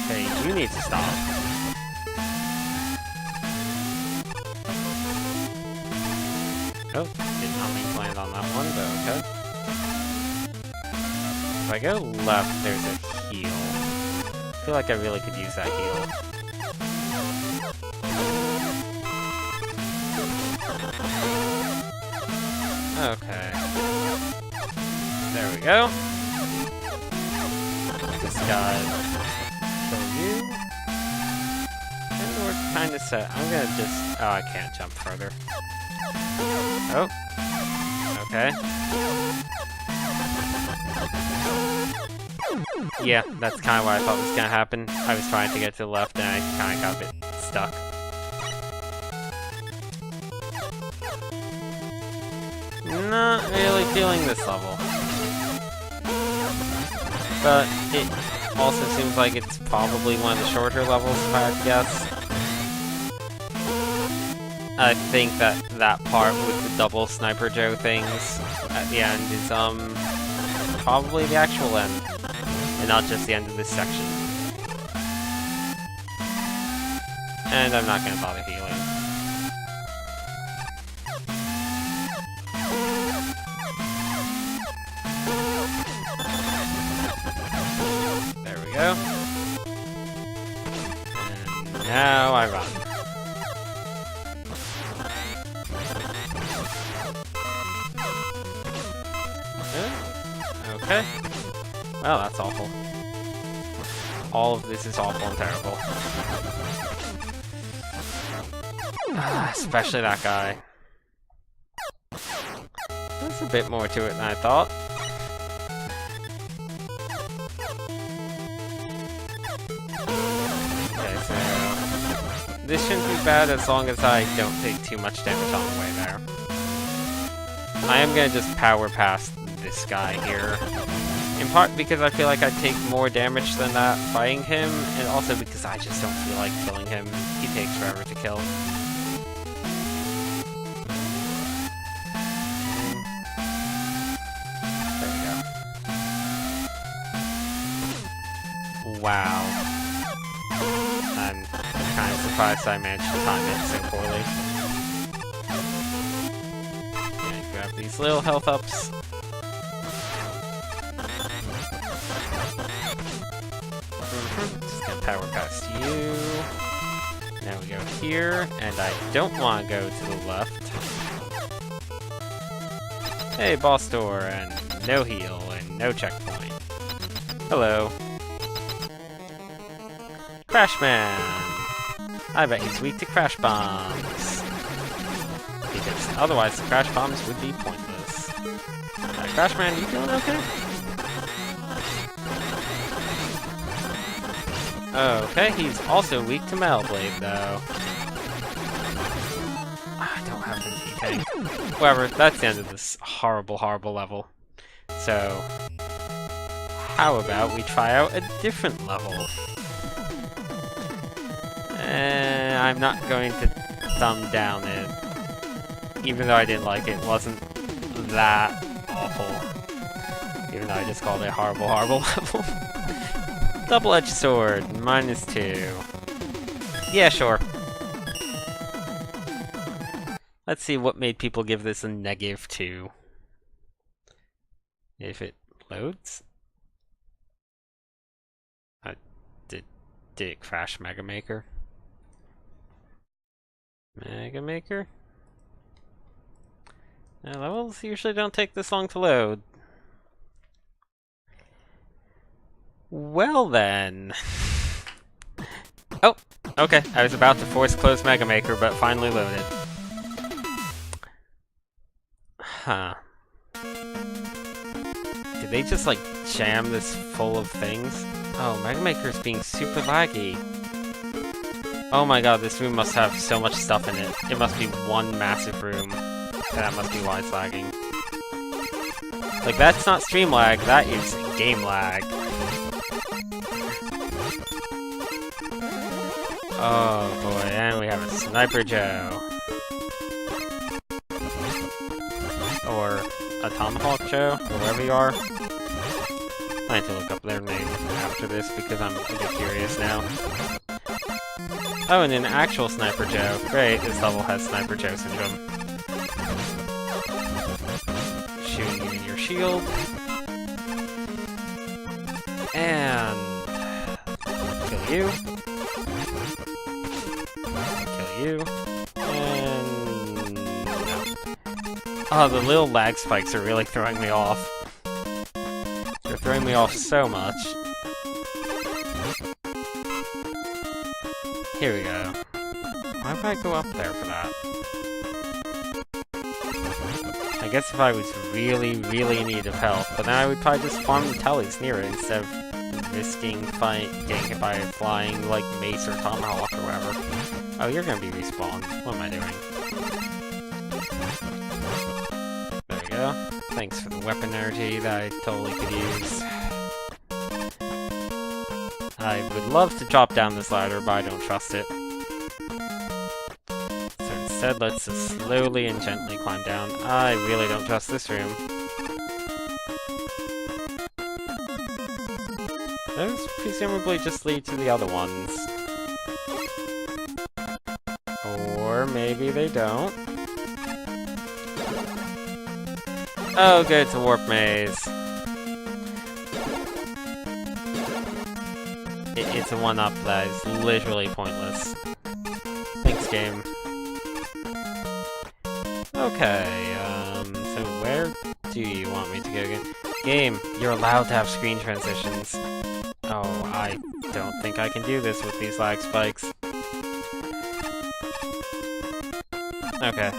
Okay, you need to stop. Oh, did not mean to land on that one, but okay. if I go left, there's a heal. I feel like I really could use that heal. Okay. There we go. This guy kill you. And we're kind of set. I'm gonna just... Oh, I can't jump further. Oh. Okay. Yeah, that's kind of what I thought was gonna happen. I was trying to get to the left and I kind of got a bit stuck. Not really feeling this level. But it also seems like it's probably one of the shorter levels, if I had to guess. I think that part with the double Sniper Joe things at the end is, probably the actual end. And not just the end of this section. And I'm not gonna bother healing. There we go. And now I run. Okay. Well, that's awful. All of this is awful and terrible. Especially that guy. There's a bit more to it than I thought. Okay, so... this shouldn't be bad as long as I don't take too much damage on the way there. I am gonna just power past this guy here. In part because I feel like I take more damage than that fighting him, and also because I just don't feel like killing him. He takes forever to kill. There we go. Wow. I'm kind of surprised I managed to time it so poorly. And grab these little health ups. Just gonna power past you. Now we go here, and I don't want to go to the left. Hey, boss door, and no heal, and no checkpoint. Hello. Crashman! I bet he's weak to crash bombs. Because otherwise the crash bombs would be pointless. Crashman, you feeling okay? Okay, he's also weak to Metal Blade, though. I don't have an E-Tank. However, that's the end of this horrible, horrible level. So, how about we try out a different level? I'm not going to thumb down it. Even though I didn't like it, it wasn't that awful. Even though I just called it a horrible, horrible level. Double-edged sword, -2. Yeah, sure. Let's see what made people give this a -2. If it loads? Did it crash Mega Maker? Mega Maker? Levels usually don't take this long to load. Well then. Oh, okay. I was about to force close Mega Maker, but finally loaded. Huh. Did they just like jam this full of things? Oh, Mega Maker is being super laggy. Oh my god, this room must have so much stuff in it. It must be one massive room. And that must be why it's lagging. Like, that's not stream lag, that is game lag. Oh boy, and we have a Sniper Joe. Or a Tomahawk Joe, or wherever you are. I need to look up their name after this because I'm a bit curious now. Oh, and an actual Sniper Joe. Great, this level has Sniper Joe syndrome. Shooting you in your shield. And kill you. Kill you. And no. Oh, the little lag spikes are really throwing me off. They're throwing me off so much. Here we go. Why would I go up there for that? I guess if I was really, really in need of help, but then I would probably just farm the tellies near it instead of risking getting hit by a flying, like, mace or tomahawk or whatever. Oh, you're gonna be respawned. What am I doing? There we go. Thanks for the weapon energy that I totally could use. I would love to drop down this ladder, but I don't trust it. So instead, let's just slowly and gently climb down. I really don't trust this room. Those presumably just lead to the other ones. Or maybe they don't. Oh good, it's a warp maze. It's a one-up that is literally pointless. Thanks, game. Okay, so where do you want me to go again? Game, you're allowed to have screen transitions. Oh, I don't think I can do this with these lag spikes. Okay.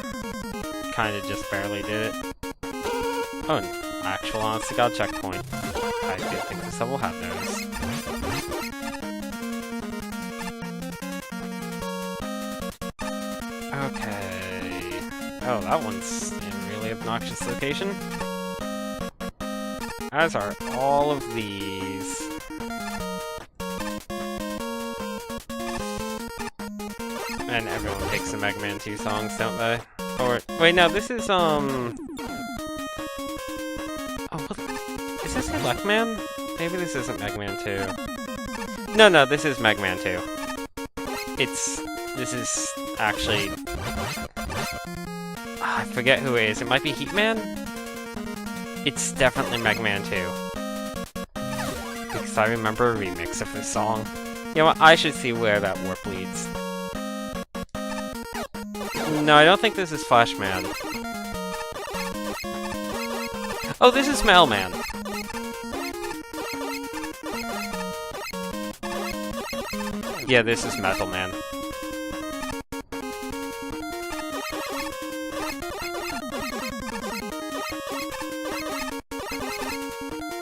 Kinda just barely did it. Oh, an actual honest-to-god checkpoint. I did think this level had those. Okay. Oh, that one's in a really obnoxious location. As are all of these. And everyone picks the Mega Man 2 songs, don't they? Or, wait, no, this is, Oh, what? Is this Elect Man? Maybe this isn't Mega Man 2. No, this is Mega Man 2. This is actually... I forget who it is. It might be Heatman? It's definitely Mega Man 2. Because I remember a remix of this song. You know what? I should see where that warp leads. No, I don't think this is Flashman. Oh, this is Mailman. Yeah, this is Metal Man.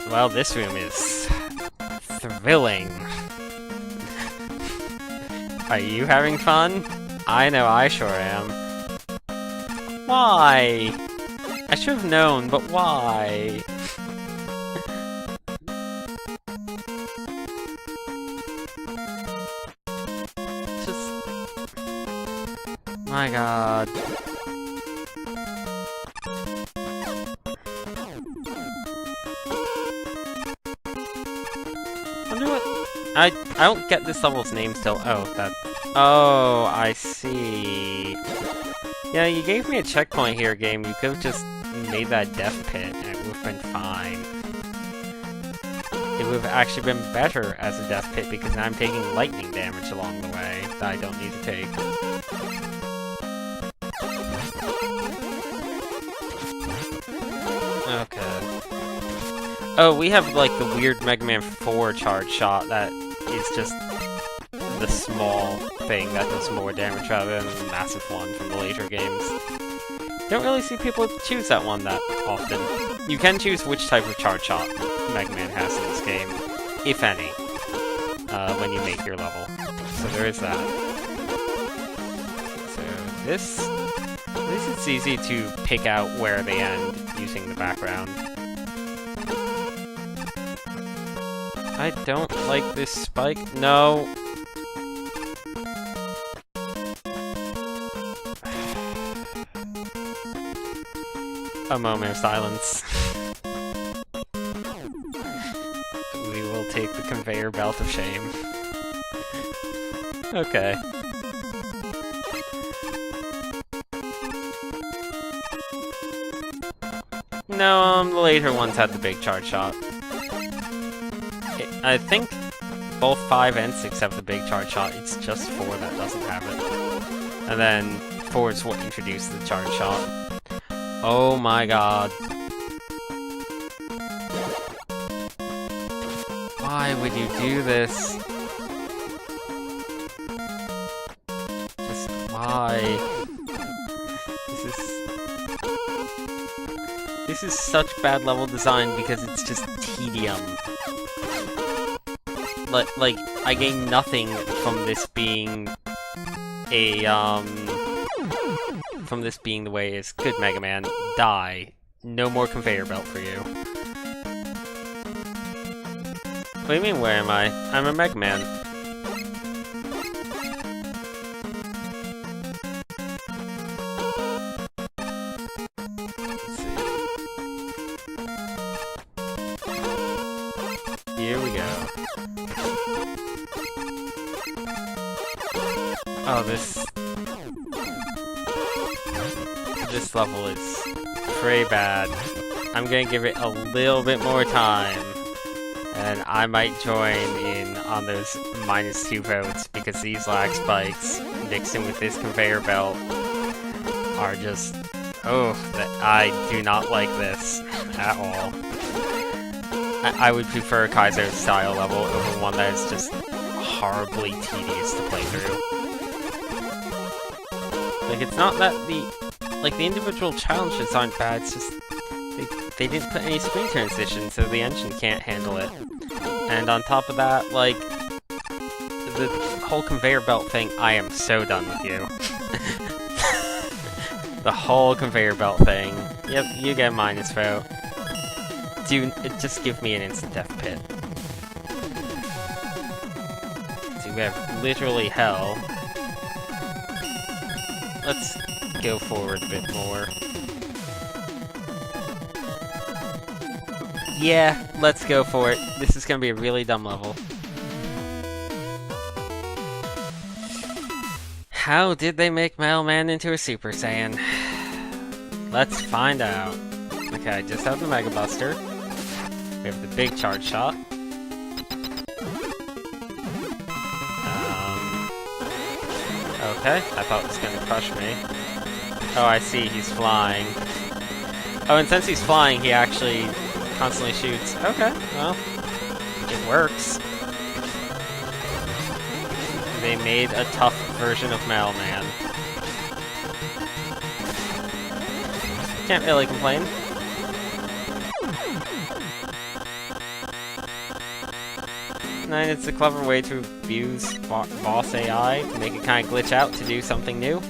Well, this room is thrilling. Are you having fun? I know I sure am. Why? I should have known, but why? Just... My god. Wonder what... I don't get this level's name still. Oh, that... Oh, I see. Yeah, you gave me a checkpoint here, game. You could have just made that death pit, and it would have been fine. It would have actually been better as a death pit, because now I'm taking lightning damage along the way that I don't need to take. Okay. Oh, we have, like, the weird Mega Man 4 charge shot that is just the small thing that does more damage rather than the massive one from the later games. You don't really see people choose that one that often. You can choose which type of charge shot Mega Man has in this game, if any, when you make your level. So there is that. So this it's easy to pick out where they end using the background. I don't like this spike. No. A moment of silence. We will take the conveyor belt of shame. Okay. No, the later ones had the big charge shot. I think both 5 and 6 have the big charge shot. It's just 4 that doesn't have it. And then 4 is what introduced the charge shot. Oh my god. Why would you do this? Just why? This is such bad level design because it's just tedium. Like, I gain nothing from this being a, from this being the way it is. Good, Mega Man. Die. No more conveyor belt for you. What do you mean, where am I? I'm a Mega Man. Let's see. Here we go. Oh, this level is pretty bad. I'm gonna give it a little bit more time, and I might join in on those -2 votes, because these lag spikes mixed in with this conveyor belt are just... oh, I do not like this at all. I would prefer Kaiser's style level over one that is just horribly tedious to play through. Like, it's not that the individual challenges aren't bad, it's just they didn't put any screen transition, so the engine can't handle it. And on top of that, like, the whole conveyor belt thing, I am so done with you. The whole conveyor belt thing. Yep, you get a minus vote. Dude, just give me an instant death pit. See, we have literally hell. Let's go forward a bit more. Yeah, let's go for it. This is gonna be a really dumb level. How did they make Mailman into a Super Saiyan? Let's find out. Okay, I just have the Mega Buster. We have the big charge shot. Okay, I thought it was gonna crush me. Oh, I see, he's flying. Oh, and since he's flying, he actually constantly shoots. Okay, well, it works. They made a tough version of Mailman. Can't really complain. And it's a clever way to abuse boss AI to make it kind of glitch out to do something new.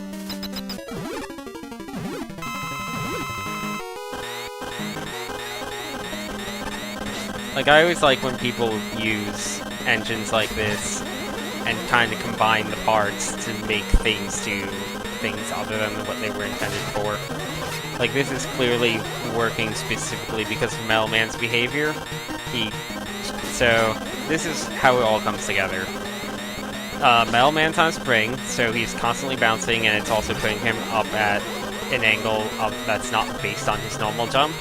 Like, I always like when people use engines like this and kind of combine the parts to make things do things other than what they were intended for. Like, this is clearly working specifically because of Mailman's behavior. So, this is how it all comes together. Mailman's on spring, so he's constantly bouncing, and it's also putting him up at an angle that's not based on his normal jump.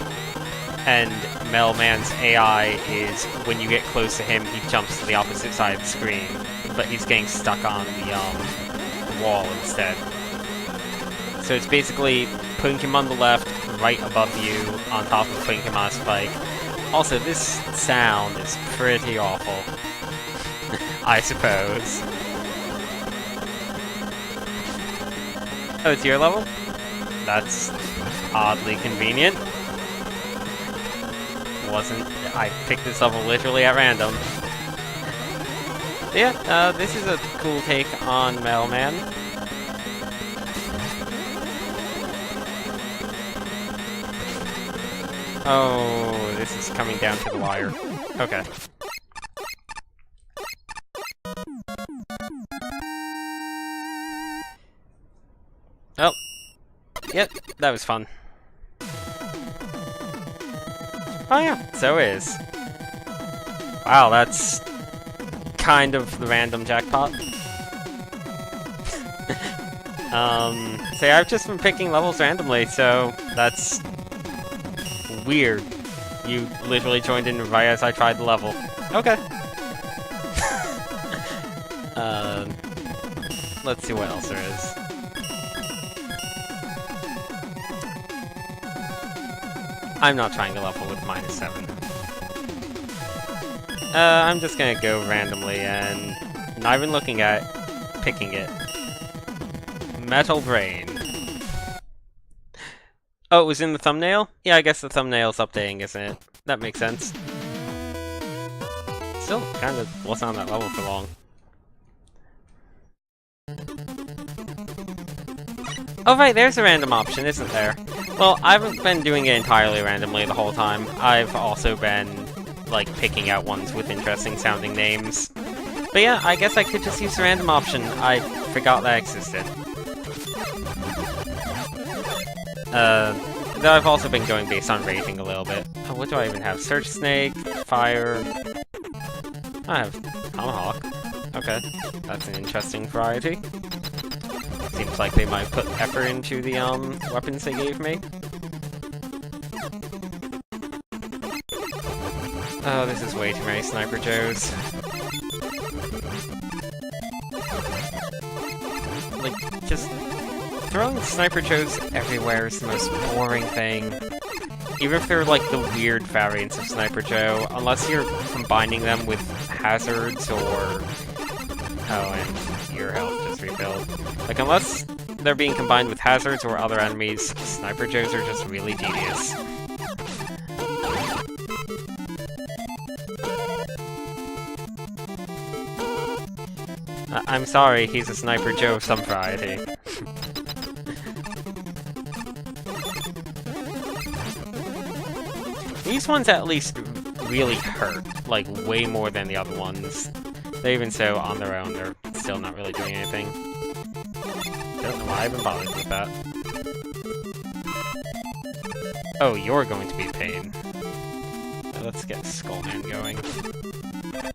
And Mailman's AI is, when you get close to him, he jumps to the opposite side of the screen, but he's getting stuck on the wall instead. So it's basically putting him on the left, right above you, on top of putting him on a spike. Also, this sound is pretty awful. I suppose. Oh, it's your level? That's oddly convenient. I picked this level literally at random. Yeah, this is a cool take on Mailman. Oh, this is coming down to the wire. Okay. Oh. Yep, that was fun. Oh yeah, so it is. Wow, that's kind of the random jackpot. So I've just been picking levels randomly, so that's weird. You literally joined in right as I tried the level. Okay. Let's see what else there is. I'm not trying to level with -7. I'm just gonna go randomly and not even looking at picking it. Metal Brain. Oh, it was in the thumbnail? Yeah, I guess the thumbnail's updating, isn't it? That makes sense. Still kind of wasn't on that level for long. Oh right, there's a random option, isn't there? Well, I haven't been doing it entirely randomly the whole time. I've also been, like, picking out ones with interesting sounding names. But yeah, I guess I could just use the random option. I forgot that existed. Though I've also been going based on rating a little bit. Oh, what do I even have? Search Snake, Fire... I have Tomahawk. Okay, that's an interesting variety. Seems like they might put effort into the, weapons they gave me. Oh, this is way too many Sniper Joes. Like, just... throwing Sniper Joes everywhere is the most boring thing. Even if they're like the weird variants of Sniper Joe, unless you're combining them with hazards or... Oh, and your health just refilled. Like, unless they're being combined with hazards or other enemies, Sniper Joes are just really tedious. I'm sorry, he's a Sniper Joe of some variety. These ones at least really hurt, like, way more than the other ones. They even so, on their own, they're still not really doing anything. Don't know why I even bothered with that. Oh, you're going to be a pain. Let's get Skullman going.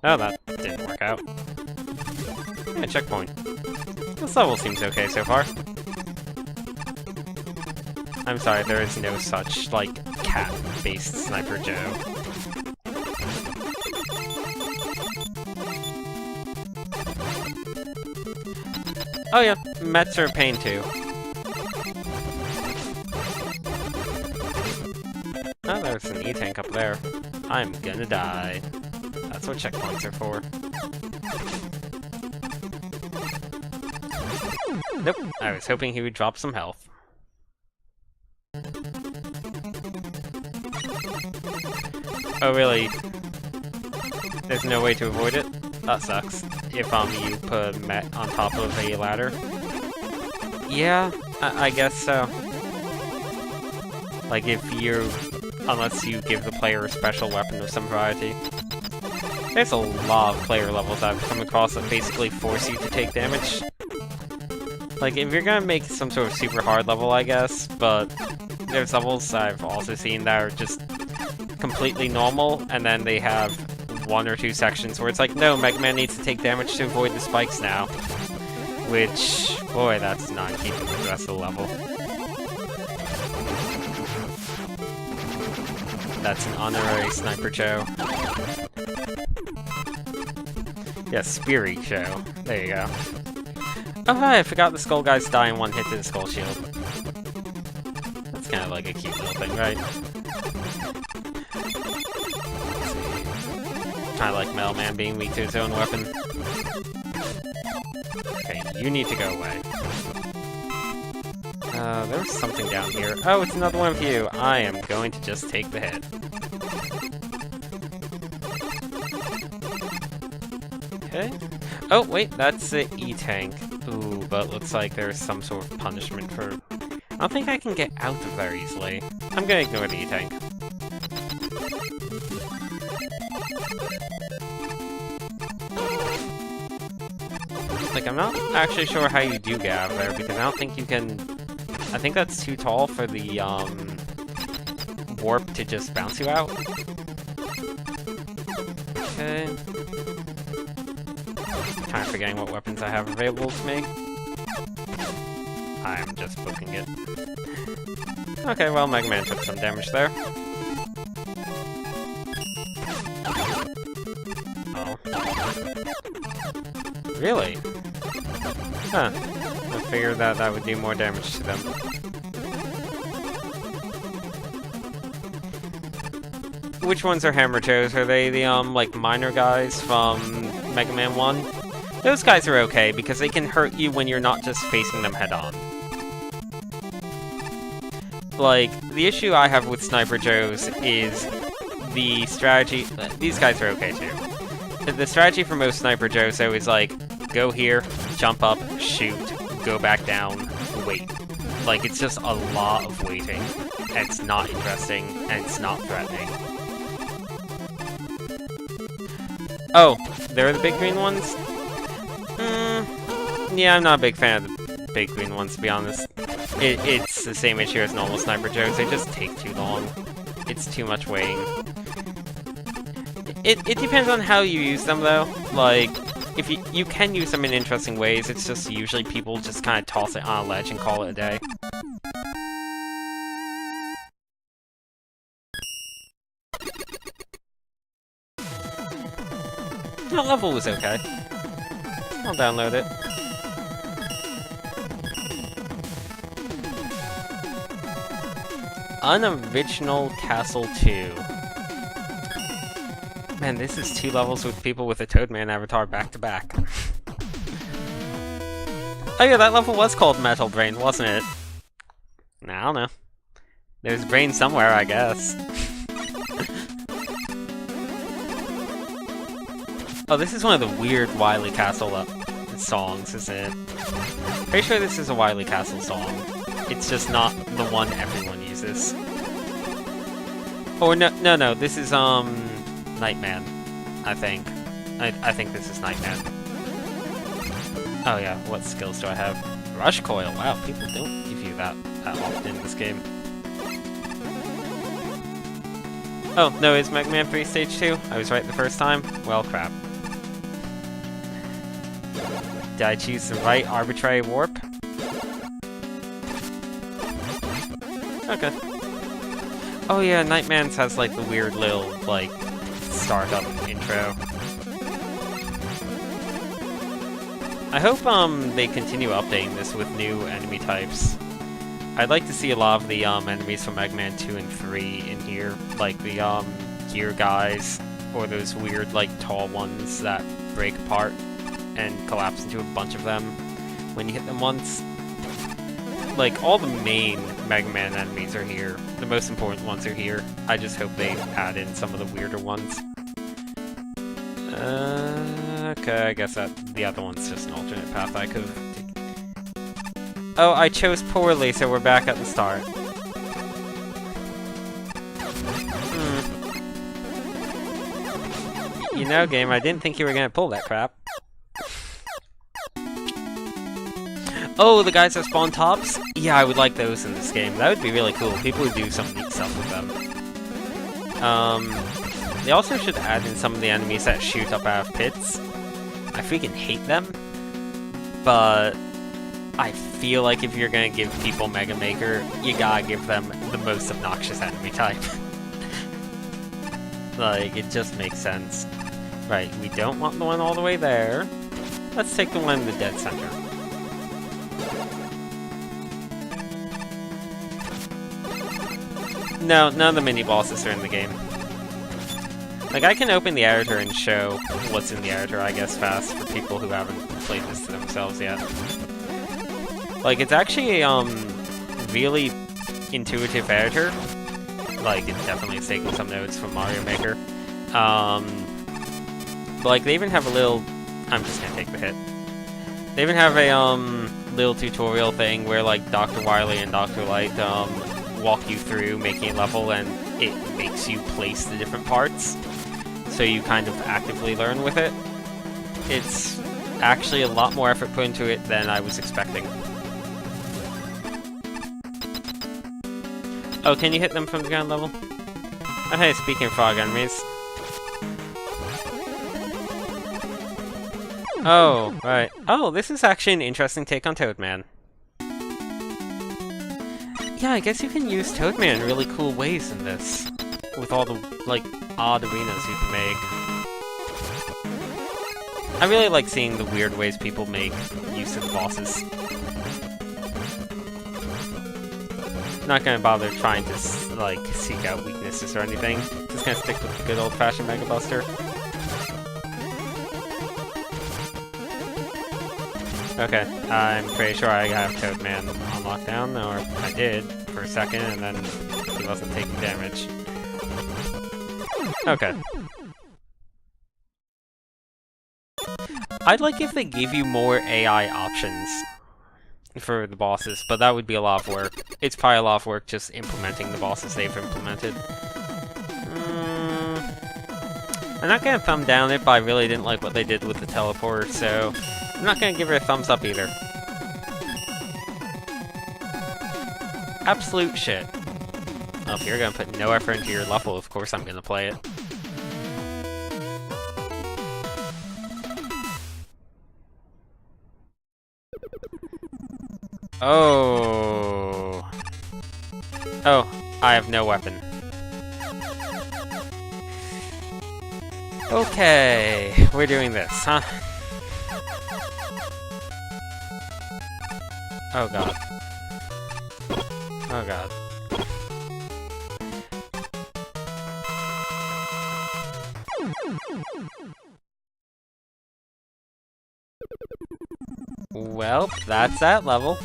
Oh, that didn't work out. Yeah, checkpoint. This level seems okay so far. I'm sorry, there is no such, like, cat-based Sniper Joe. Oh yeah, Mets are a pain too. Oh, there's an E-tank up there. I'm gonna die. That's what checkpoints are for. Nope, I was hoping he would drop some health. Oh really? There's no way to avoid it? That sucks. If you put a Met on top of a ladder. Yeah, I guess so. Like if you... unless you give the player a special weapon of some variety. There's a lot of player levels I've come across that basically force you to take damage. Like, if you're gonna make some sort of super hard level, I guess, but there's levels I've also seen that are just completely normal, and then they have 1 or 2 sections where it's like, no, Mega Man needs to take damage to avoid the spikes now. Which, boy, that's not in keeping with the rest of the level. That's an honorary Sniper Joe. Yeah, Speary Joe. There you go. Oh hi, I forgot the skull guys die in 1 hit to the skull shield. That's kind of like a cute little thing, right? Kind of like Metal Man being weak to his own weapon. Okay, you need to go away. There's something down here. Oh, it's another one of you. I am going to just take the hit. Okay. Oh, wait, that's the E-tank. Ooh, but looks like there's some sort of punishment for... I don't think I can get out of there easily. I'm gonna ignore the E-tank. Like, I'm not actually sure how you do get out of there, because I don't think you can... I think that's too tall for the, warp to just bounce you out. Okay. Kind of forgetting what weapons I have available to me. I'm just booking it. Okay, well, Mega Man took some damage there. Oh. Really? Huh. I figured that that would do more damage to them. Which ones are Hammer Joes? Are they the, like, minor guys from Mega Man 1? Those guys are okay, because they can hurt you when you're not just facing them head-on. Like, the issue I have with Sniper Joes is the strategy... These guys are okay, too. The strategy for most Sniper Joes, though, is like, go here, jump up, shoot, go back down, wait. Like, it's just a lot of waiting, and it's not interesting, and it's not threatening. Oh, they're the big green ones? Yeah, I'm not a big fan of the big green ones, to be honest. It's the same issue as normal Sniper Joes, they just take too long. It's too much waiting. It depends on how you use them, though. Like, if you can use them in interesting ways, it's just usually people just kind of toss it on a ledge and call it a day. That level was okay. I'll download it. Unoriginal Castle 2. Man, this is 2 levels with people with a Toadman avatar back to back. Oh yeah, that level was called Metal Brain, wasn't it? Nah, I don't know. There's brain somewhere, I guess. Oh, this is one of the weird Wily Castle songs, isn't it? Pretty sure this is a Wily Castle song. It's just not the one everyone uses. Or no, this is, Nightman, I think. I think this is Nightman. Oh yeah, what skills do I have? Rush Coil, wow, people don't give you that often in this game. Oh, no, is Mega Man 3 Stage 2? I was right the first time? Well, crap. Did I choose the right arbitrary warp? Okay. Oh yeah, Nightman's has like the weird little, like, startup intro. I hope, they continue updating this with new enemy types. I'd like to see a lot of the, enemies from Mega Man 2 and 3 in here, like the, gear guys, or those weird, like, tall ones that break apart and collapse into a bunch of them when you hit them once. Like, all the main Mega Man enemies are here. The most important ones are here. I just hope they add in some of the weirder ones. Okay, I guess that the other one's just an alternate path I could have taken. Oh, I chose poorly, so we're back at the start. You know, game, I didn't think you were gonna pull that crap. Oh, the guys that spawn tops? Yeah, I would like those in this game. That would be really cool. People would do some neat stuff with them. They also should add in some of the enemies that shoot up out of pits. I freaking hate them. But I feel like if you're gonna give people Mega Maker, you gotta give them the most obnoxious enemy type. Like, it just makes sense. Right, we don't want the one all the way there. Let's take the one in the dead center. No, none of the mini-bosses are in the game. Like, I can open the editor and show what's in the editor, I guess, fast for people who haven't played this to themselves yet. Like, it's actually a, really intuitive editor. Like, it definitely is taking some notes from Mario Maker. But, like, they even have a little... I'm just gonna take the hit. They even have a, little tutorial thing where, like, Dr. Wily and Dr. Light, walk you through making a level, and it makes you place the different parts, so you kind of actively learn with it. It's actually a lot more effort put into it than I was expecting. Oh, can you hit them from the ground level? Oh hey, speaking of frog enemies. Oh, right. Oh, this is actually an interesting take on Toadman. Yeah, I guess you can use Toadman in really cool ways in this. With all the, like, odd arenas you can make. I really like seeing the weird ways people make use of the bosses. Not gonna bother trying to, like, seek out weaknesses or anything. Just gonna stick with the good old-fashioned Mega Buster. Okay, I'm pretty sure I have Toadman on lockdown, or I did for a second, and then he wasn't taking damage. Okay. I'd like if they gave you more AI options for the bosses, but that would be a lot of work. It's probably a lot of work just implementing the bosses they've implemented. I'm not gonna thumb down it, but I really didn't like what they did with the teleporter, so I'm not gonna give it a thumbs up either. Absolute shit. Oh, if you're gonna put no effort into your level, of course I'm gonna play it. Oh. Oh, I have no weapon. Okay, we're doing this, huh? Oh god. Oh god. Well, that's that level.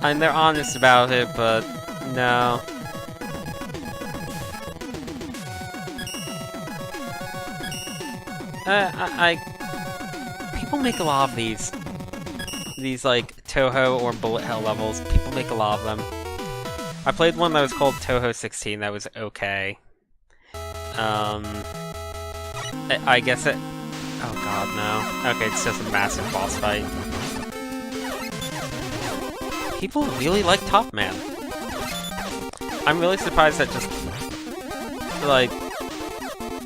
And they're honest about it, but no. People make a lot of these like Touhou or Bullet Hell levels. People make a lot of them. I played one that was called Touhou 16 that was okay. I guess it. Oh god, no. Okay, it's just a massive boss fight. People really like Top Man. I'm really surprised that just like.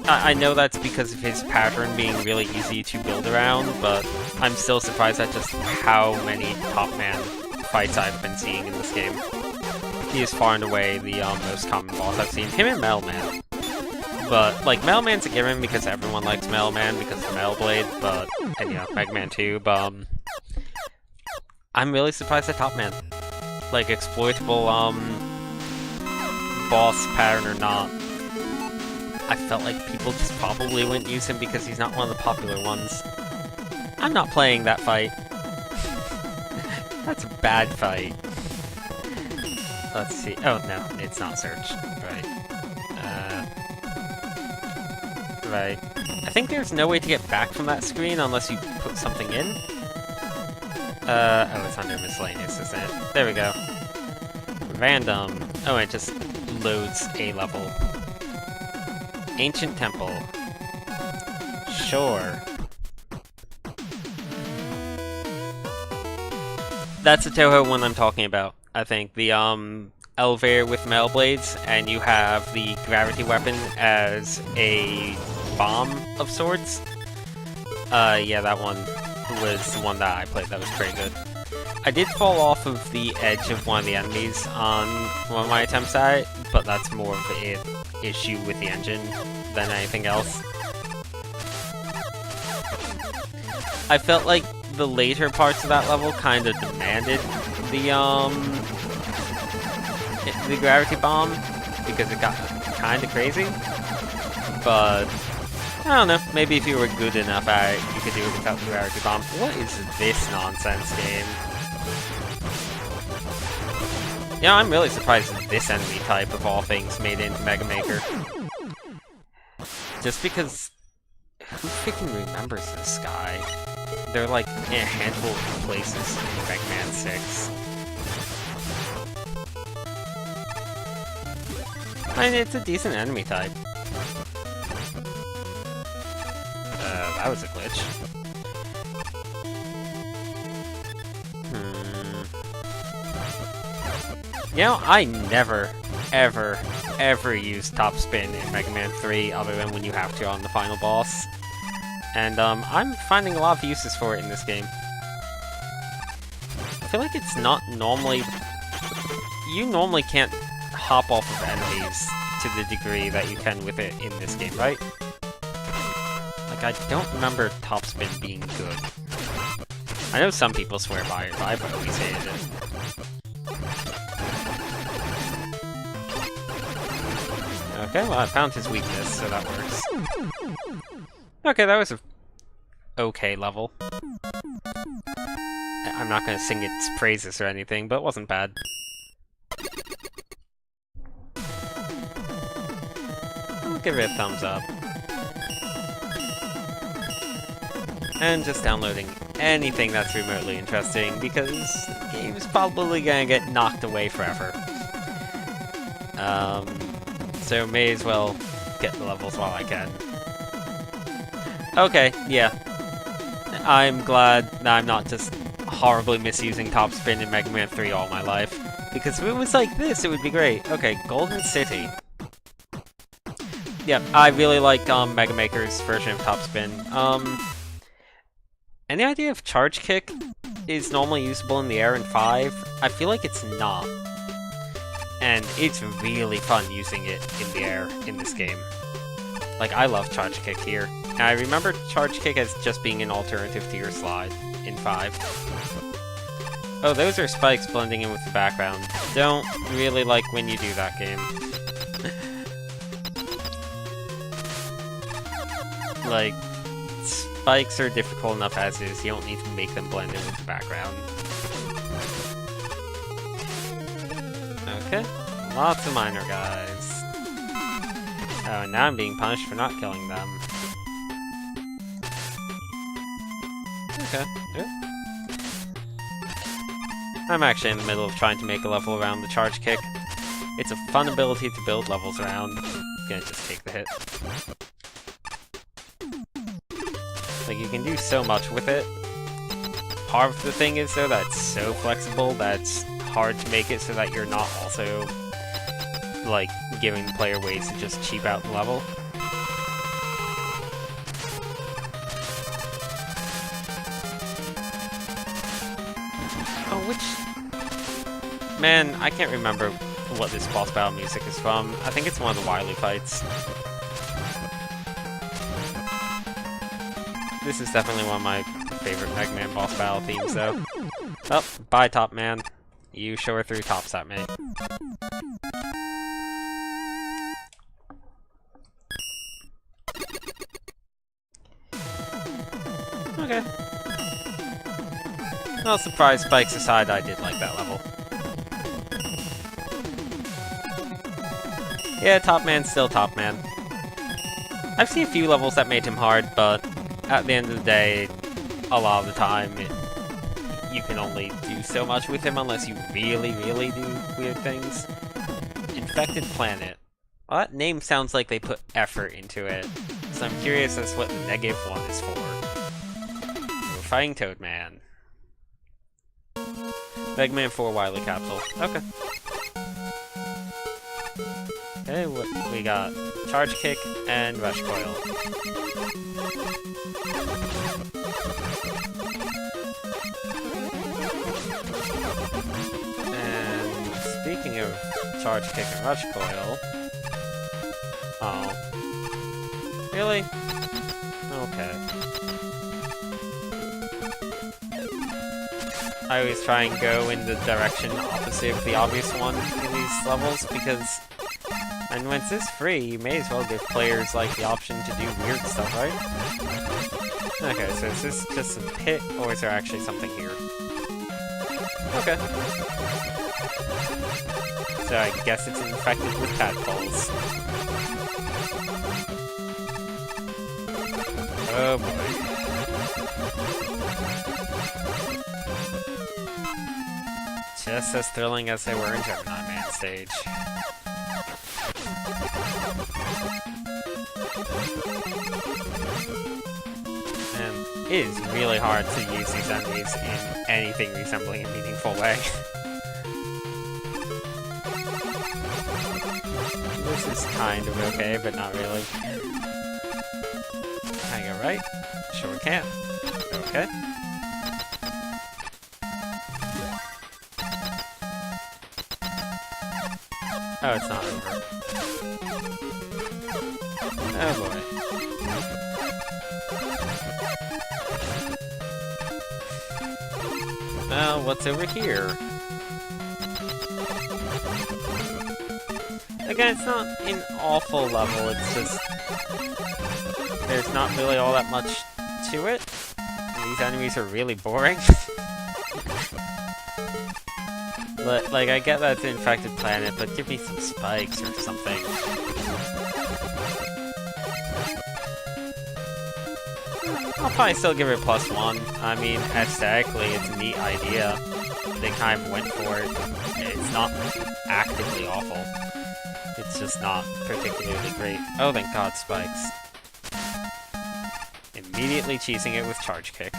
I know that's because of his pattern being really easy to build around, but I'm still surprised at just how many Top Man fights I've been seeing in this game. He is far and away the most common boss I've seen. Him and Metal Man. But, like, Metal Man's a given because everyone likes Metal Man because of Metal Blade, but, and, you know, Mega Man 2, but, I'm really surprised at Top Man. Like, exploitable, boss pattern or not. I felt like people just probably wouldn't use him because he's not one of the popular ones. I'm not playing that fight. That's a bad fight. Let's see. Oh, no, it's not search. Right. Right. I think there's no way to get back from that screen unless you put something in. Oh, it's under miscellaneous, isn't it? There we go. Random. Oh, it just loads a level. Ancient Temple. Sure. That's the Touhou one I'm talking about, I think. The, elevator with metal blades, and you have the gravity weapon as a bomb of sorts. Yeah, that one was the one that I played that was pretty good. I did fall off of the edge of one of the enemies on one of my attempts at it, but that's more of an issue with the engine than anything else. I felt like the later parts of that level kind of demanded the gravity bomb because it got kind of crazy, but I don't know, maybe if you were good enough at it, you could do it without the gravity bomb. What is this nonsense game? You know, I'm really surprised that this enemy type, of all things, made it into Mega Maker. Just because, who freaking remembers this guy? They're like in a handful of places in Mega Man 6. I mean, it's a decent enemy type. That was a glitch. You know, I never, ever use top spin in Mega Man 3 other than when you have to on the final boss. And, I'm finding a lot of uses for it in this game. I feel like it's not normally... You normally can't hop off of enemies to the degree that you can with it in this game, right? Like, I don't remember topspin being good. I know some people swear by it, but I've always hated it. Okay, well I found his weakness, so that works. Okay, that was a okay level. I'm not gonna sing its praises or anything, but it wasn't bad. I'll give it a thumbs up. And just downloading anything that's remotely interesting, because the game's probably gonna get knocked away forever. So may as well get the levels while I can. Okay, yeah. I'm glad that I'm not just horribly misusing topspin in Mega Man 3 all my life. Because if it was like this, it would be great. Okay, Golden City. Yeah, I really like Mega Maker's version of topspin. Any idea if Charge Kick is normally usable in the air in 5? I feel like it's not. And it's really fun using it in the air in this game. Like, I love Charge Kick here. And I remember Charge Kick as just being an alternative to your slide in 5. Oh, those are spikes blending in with the background. Don't really like when you do that, game. Like, spikes are difficult enough as is. You don't need to make them blend in with the background. Okay, lots of minor guys. Oh, and now I'm being punished for not killing them. Okay. Yeah. I'm actually in the middle of trying to make a level around the Charge Kick. It's a fun ability to build levels around. I'm gonna just take the hit. Like, you can do so much with it. Part of the thing is, though, that it's so flexible that it's hard to make it so that you're not also, like, giving the player ways to just cheap out the level. Oh, which... Man, I can't remember what this boss battle music is from. I think it's one of the Wily fights. This is definitely one of my favorite Mega Man boss battle themes, though. Oh, bye, Top Man. You sure threw tops at me. Okay. Well, surprise spikes aside, I did like that level. Yeah, Top Man's still Top Man. I've seen a few levels that made him hard, but at the end of the day, a lot of the time, you can only do so much with him unless you really, really do weird things. Infected Planet. Well, that name sounds like they put effort into it, so I'm curious as to what the -1 is for. We're fighting Toadman. Mega Man 4 Wily Capsule. Okay. Okay, what we got? Charge Kick and Rush Coil. And speaking of Charge Kick and Rush Coil... Oh. Really? Okay. I always try and go in the direction opposite of the obvious one in these levels, because... And when it's this free, you may as well give players, like, the option to do weird stuff, right? Okay, so is this just a pit, or is there actually something here? Okay. So I guess it's infected with tadpoles. Oh boy. Just as thrilling as they were in Gemini Man stage. And it is really hard to use these enemies in anything resembling a meaningful way. This is kind of okay, but not really. Can I go right? Sure can. Okay. Oh, it's not over. Oh boy. Well, what's over here? Again, it's not an awful level, it's just... there's not really all that much to it. These enemies are really boring. Like, I get that it's an infected planet, but give me some spikes or something. I'll probably still give it +1. I mean, aesthetically, it's a neat idea. They kind of went for it. It's not actively awful. It's just not particularly great. Oh, thank God, spikes. Immediately cheesing it with charge kick.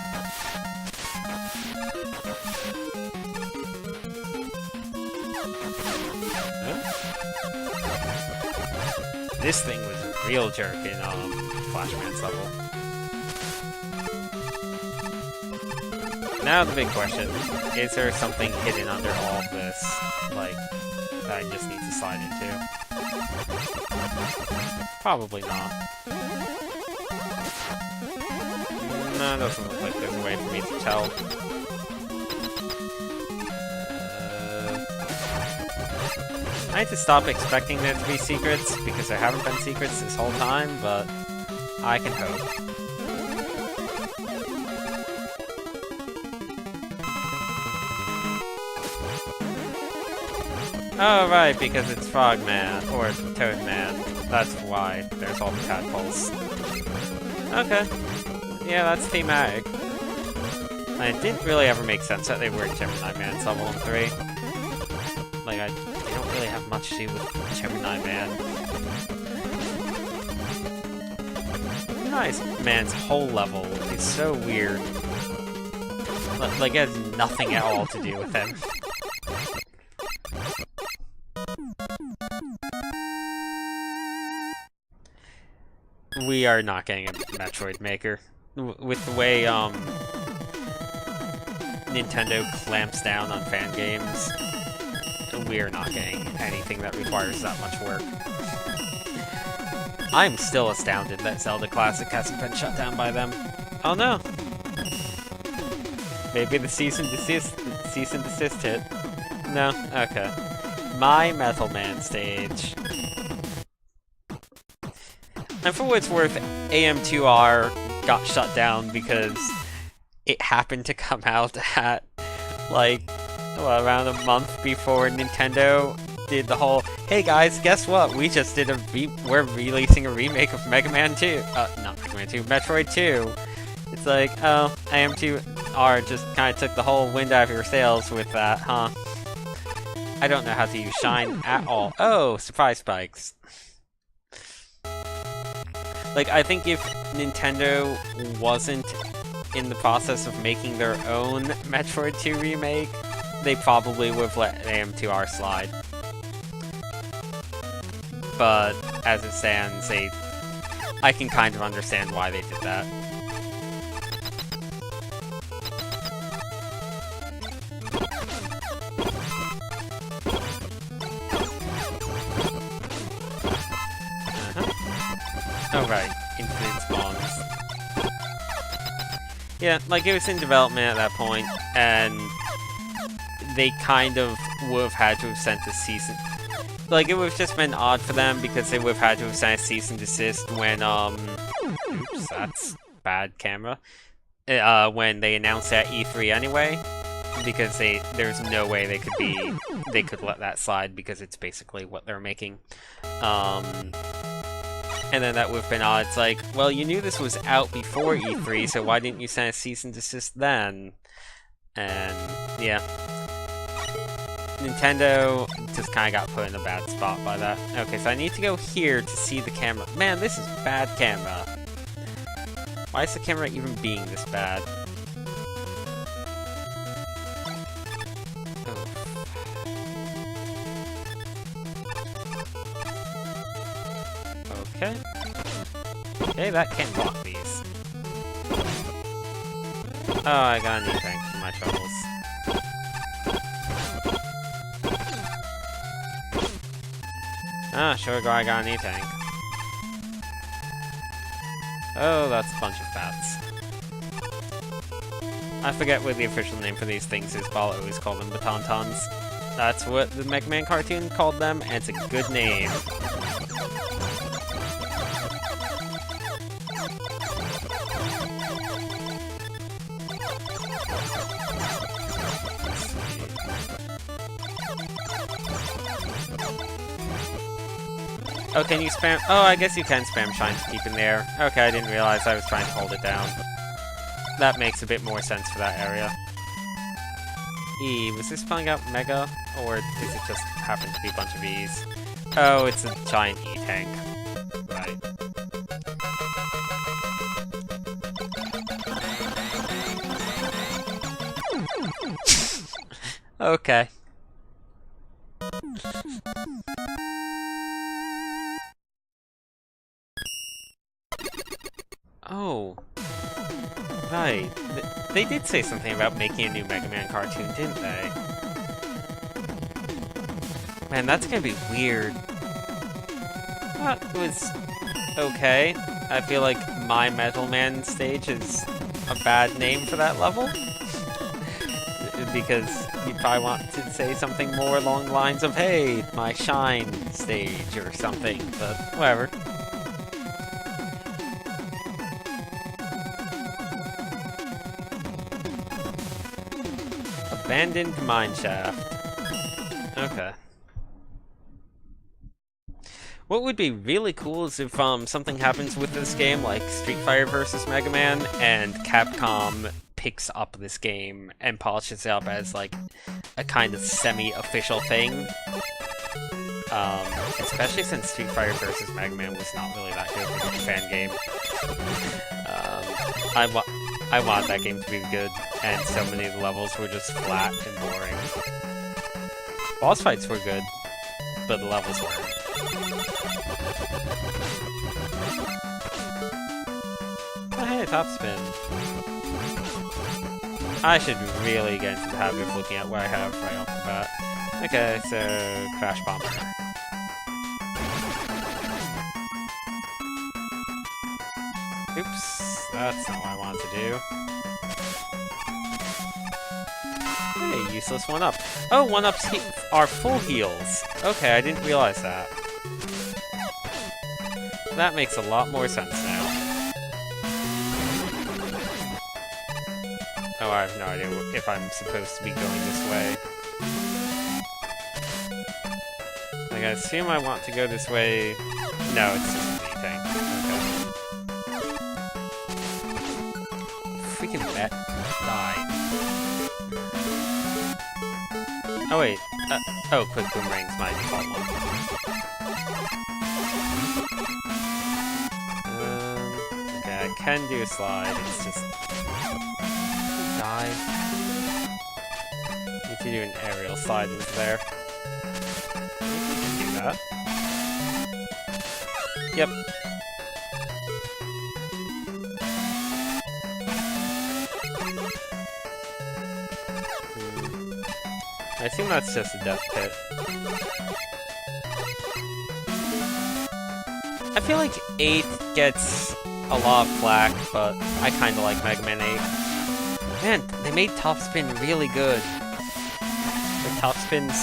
This thing was a real jerk in Flashman's level. Now the big question, is there something hidden under all of this, like, that I just need to slide into? Probably not. No, it doesn't look like there's a way for me to tell. I need to stop expecting there to be secrets, because there haven't been secrets this whole time, but I can hope. Oh, right, because it's Frogman, or Toadman. That's why there's all the tadpoles. Okay. Yeah, that's thematic. And it didn't really ever make sense that they were Gemini Man's level in 3. Like, they don't really have much to do with Gemini Man. Gemini Man's whole level is so weird. Like, it has nothing at all to do with him. We are not getting a Metroid Maker. With the way, Nintendo clamps down on fan games, we are not getting anything that requires that much work. I'm still astounded that Zelda Classic hasn't been shut down by them. Oh no! Maybe the cease and desist hit. No? Okay. My Metal Man stage. And for what it's worth, AM2R got shut down because it happened to come out at, like, well, around a month before Nintendo did the whole, hey guys, guess what? We just did we're releasing a remake of Mega Man 2. Not Mega Man 2, Metroid 2. It's like, oh, AM2R just kind of took the whole wind out of your sails with that, huh? I don't know how to use Shine at all. Oh, surprise spikes. Like, I think if Nintendo wasn't in the process of making their own Metroid 2 remake, they probably would have let AM2R slide. But, as it stands, I can kind of understand why they did that. Oh right, infinite spawns. Yeah, like it was in development at that point, and they kind of would have had to have sent a cease and... Like, it would have just been odd for them, because they would have had to have sent a cease and desist when, oops, that's bad camera. When they announced at E3 anyway, because there's no way they could let that slide, because it's basically what they're making. And then that would have been odd. It's like, well, you knew this was out before E3, so why didn't you send a cease and desist then? And, yeah. Nintendo just kind of got put in a bad spot by that. Okay, so I need to go here to see the camera. Man, this is bad camera. Why is the camera even being this bad? Okay. Okay, that can't block these. Oh, I got a new tank for my troubles. Ah, sure, I got an E-tank. Oh, that's a bunch of bats. I forget what the official name for these things is, but I'll always call them Batauntauns. That's what the Mega Man cartoon called them, and it's a good name. Oh, can you spam? Oh, I guess you can spam Shine to keep in there. Okay, I didn't realize I was trying to hold it down. That makes a bit more sense for that area. E, was this spelling out Mega? Or does it just happen to be a bunch of E's? Oh, it's a giant E-tank. Right. Okay. Oh. Right. They did say something about making a new Mega Man cartoon, didn't they? Man, that's gonna be weird. That was okay. I feel like My Metal Man stage is a bad name for that level. Because you probably want to say something more along the lines of, hey, my Shine stage or something, but whatever. Abandoned mineshaft. Okay. What would be really cool is if something happens with this game, like Street Fighter vs. Mega Man, and Capcom picks up this game and polishes it up as like a kind of semi-official thing. Especially since Street Fighter vs. Mega Man was not really that good of a fan game. I want that game to be good, and so many of the levels were just flat and boring. Boss fights were good, but the levels weren't. Oh hey, top spin. I should really get into the habit of looking at what I have right off the bat. Okay, so Crash Bomber. Oops, that's not what I wanted to do. Hey, useless 1-up. Oh, 1-ups are full heals. Okay, I didn't realize that. That makes a lot more sense now. Oh, I have no idea if I'm supposed to be going this way. Like, I assume I want to go this way. No, it's just an E-tank. Okay. Freaking bet. Die. Oh, wait. Oh, Quick Boomerang's my default one. Okay, I can do a slide. It's just... die. Need to do an aerial slide into there. Do that. Yep. I assume that's just a death pit. I feel like 8 gets a lot of flack, but I kinda like Mega Man 8. Man, they made Top Spin really good. The Top Spin's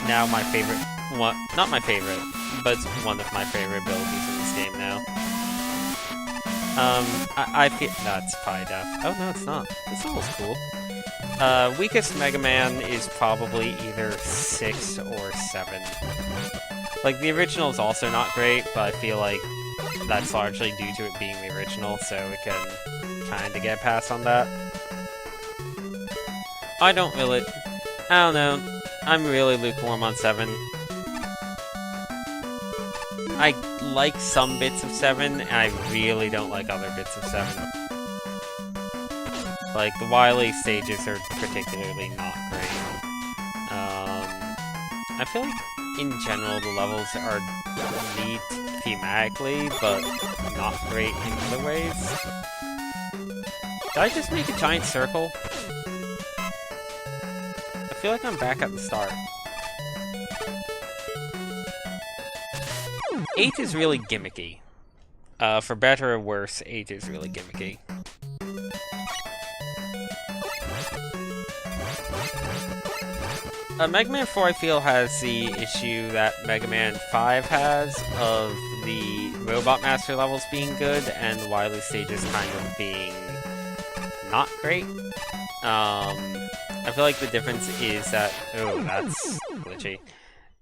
now my favorite one. Not my favorite, but it's one of my favorite abilities in this game now. I feel that's probably death. Oh no, it's not. This level's cool. Weakest Mega Man is probably either 6 or 7. Like, the original is also not great, but I feel like that's largely due to it being the original, so we can kinda get past on that. I don't know. I'm really lukewarm on 7. I like some bits of 7, and I really don't like other bits of 7. Like, the Wily stages are particularly not great. I feel like, in general, the levels are neat thematically, but not great in other ways. Did I just make a giant circle? I feel like I'm back at the start. 8 is really gimmicky. For better or worse, 8 is really gimmicky. Mega Man 4, I feel, has the issue that Mega Man 5 has of the Robot Master levels being good and the Wily stages kind of being not great. I feel like the difference is that... Oh, that's glitchy.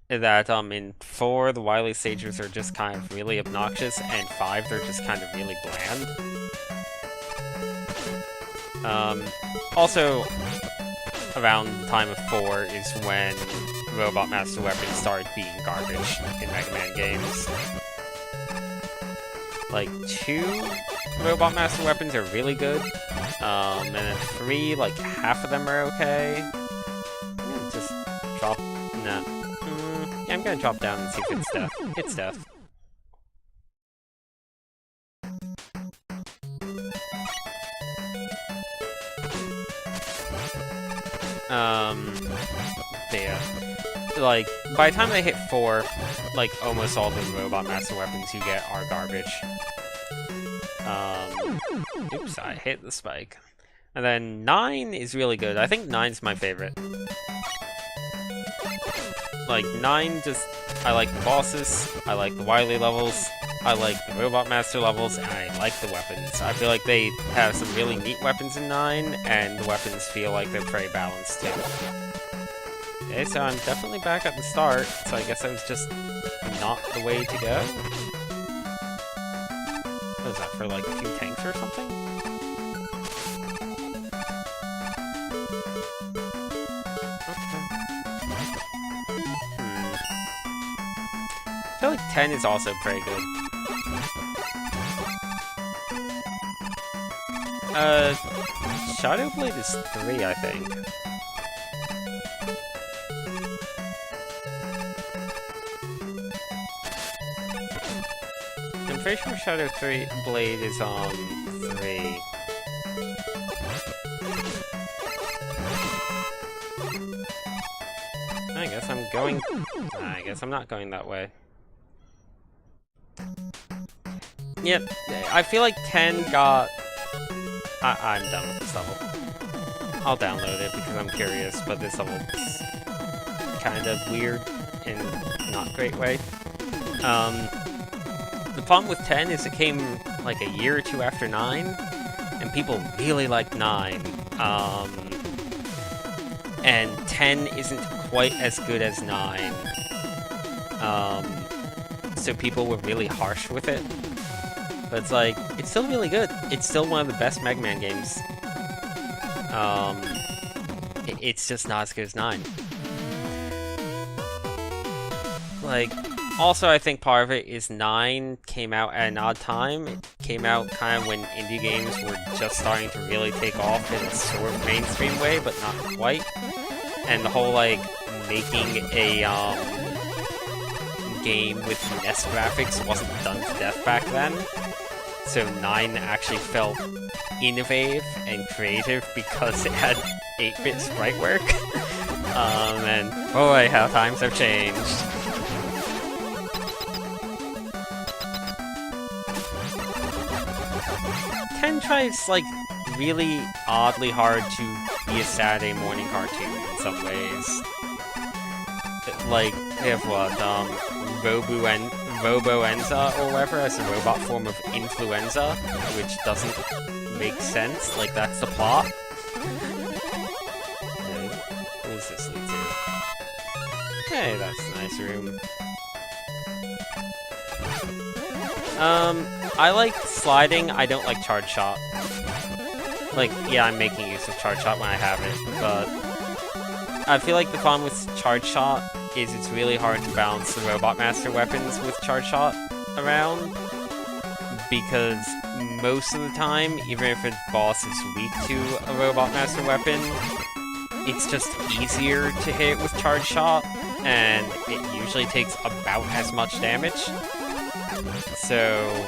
That, in 4, the Wily stages are just kind of really obnoxious, and 5, they're just kind of really bland. Also, around the time of 4 is when Robot Master weapons started being garbage in Mega Man games. Like, 2 Robot Master weapons are really good, and then 3, like, half of them are okay. I'm gonna just drop... Nah. Yeah, I'm gonna drop down and see if it's death. It's death. Yeah. Like, by the time they hit 4, like, almost all the Robot Master weapons you get are garbage. Oops, I hit the spike. And then 9 is really good. I think 9's my favorite. Like, 9 just... I like the bosses, I like the Wily levels, I like the Robot Master levels, and I like the weapons. I feel like they have some really neat weapons in 9, and the weapons feel like they're very balanced too. Okay, so I'm definitely back at the start, so I guess I was just not the way to go. What is that, for like a few tanks or something? I feel like 10 is also pretty good. Shadow Blade is 3, I think. I'm pretty sure Shadow Blade is on 3. I guess I'm going... I guess I'm not going that way. Yep, I feel like 10 got... I'm done with this level. I'll download it because I'm curious, but this level is kind of weird in a not great way. The problem with 10 is it came like a year or two after 9, and people really like 9. And 10 isn't quite as good as 9. So people were really harsh with it. But it's like, it's still really good. It's still one of the best Mega Man games. It's just not as good as 9. Like, also I think part of it is 9 came out at an odd time. It came out kind of when indie games were just starting to really take off in a sort of mainstream way, but not quite. And the whole, like, making a, game with NES graphics wasn't done to death back then. So 9 actually felt innovative and creative because it had 8-bit sprite work. And boy, how times have changed. Ten tries, like, really oddly hard to be a Saturday morning cartoon in some ways. Like, they have what, Robo-Enza or whatever as a robot form of influenza, which doesn't make sense. Like, that's the plot. Okay. What does this lead to? Hey, that's a nice room. I like sliding, I don't like charge shot. Like, yeah, I'm making use of charge shot when I have it, but I feel like the problem with charge shot is it's really hard to balance the Robot Master weapons with charge shot around, because most of the time, even if a boss is weak to a Robot Master weapon, it's just easier to hit with charge shot, and it usually takes about as much damage. So,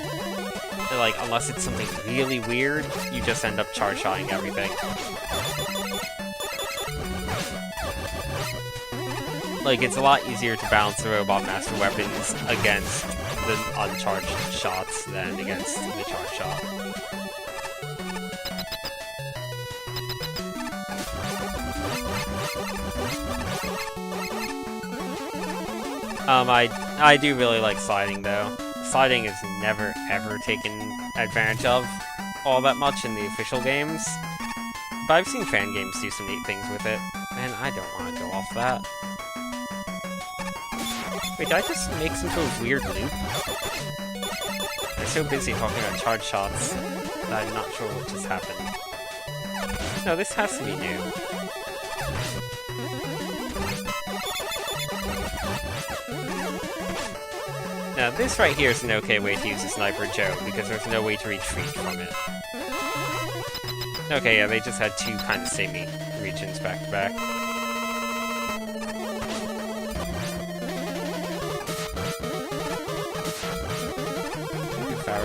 like, unless it's something really weird, you just end up charge shotting everything. Like, it's a lot easier to balance the Robot Master weapons against the uncharged shots than against the charged shot. I do really like sliding though. Sliding is never ever taken advantage of all that much in the official games, but I've seen fan games do some neat things with it, and I don't want to go off that. Wait, did I just make some sort of weird loop? I'm so busy talking about charge shots that I'm not sure what just happened. No, this has to be new. Now, this right here is an okay way to use a Sniper Joe, because there's no way to retreat from it. Okay, yeah, they just had two kind of samey regions back to back.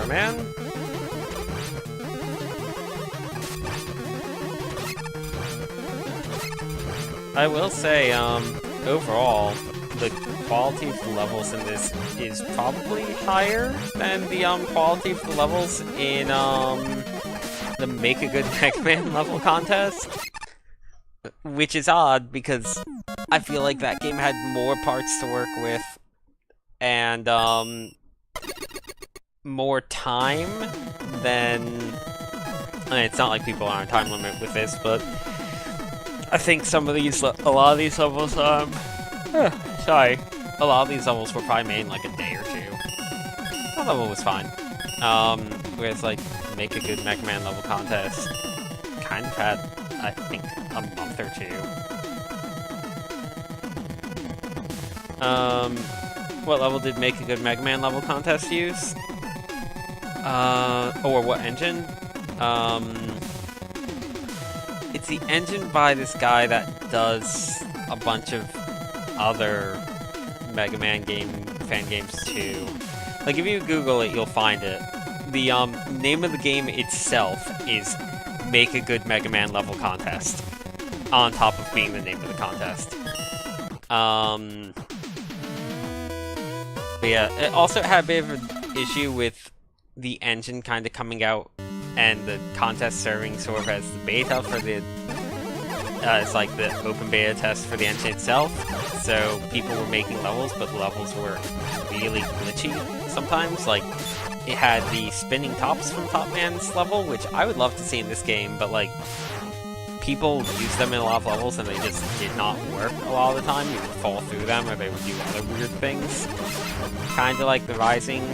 Man. I will say, overall, the quality of the levels in this is probably higher than the quality of the levels in the Make a Good Mega Man level contest, which is odd because I feel like that game had more parts to work with and more time than... I mean, it's not like people are on a time limit with this, but I think a lot of these levels, sorry, a lot of these levels were probably made in like a day or two. That level was fine. Whereas like Make a Good Mega Man level contest kind of had, I think, a month or two. What level did Make a Good Mega Man level contest use? Or what engine? It's the engine by this guy that does a bunch of other Mega Man fan games too. Like, if you Google it, you'll find it. The name of the game itself is Make a Good Mega Man level contest, on top of being the name of the contest. But yeah, it also had a bit of an issue with the engine kind of coming out and the contest serving sort of as the beta for the it's like the open beta test for the engine itself, so people were making levels, but the levels were really glitchy sometimes. Like, it had the spinning tops from Top Man's level, which I would love to see in this game, but like, people use them in a lot of levels and they just did not work a lot of the time. You would fall through them or they would do other weird things. Kinda like the rising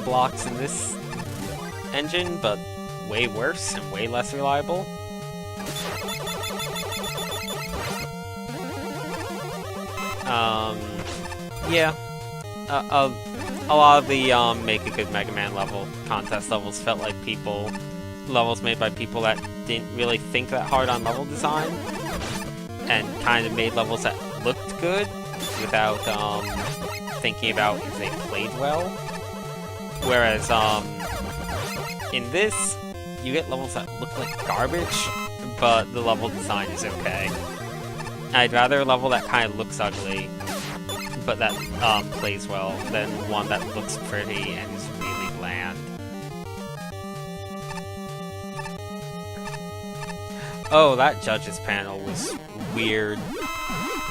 blocks in this engine, but way worse and way less reliable. Yeah. A lot of the Make a Good Mega Man level contest levels felt like levels made by people that didn't really think that hard on level design and kind of made levels that looked good without thinking about if they played well. Whereas in this, you get levels that look like garbage, but the level design is okay. I'd rather a level that kind of looks ugly, but that plays well, than one that looks pretty and is really bland. Oh, that judges panel was weird.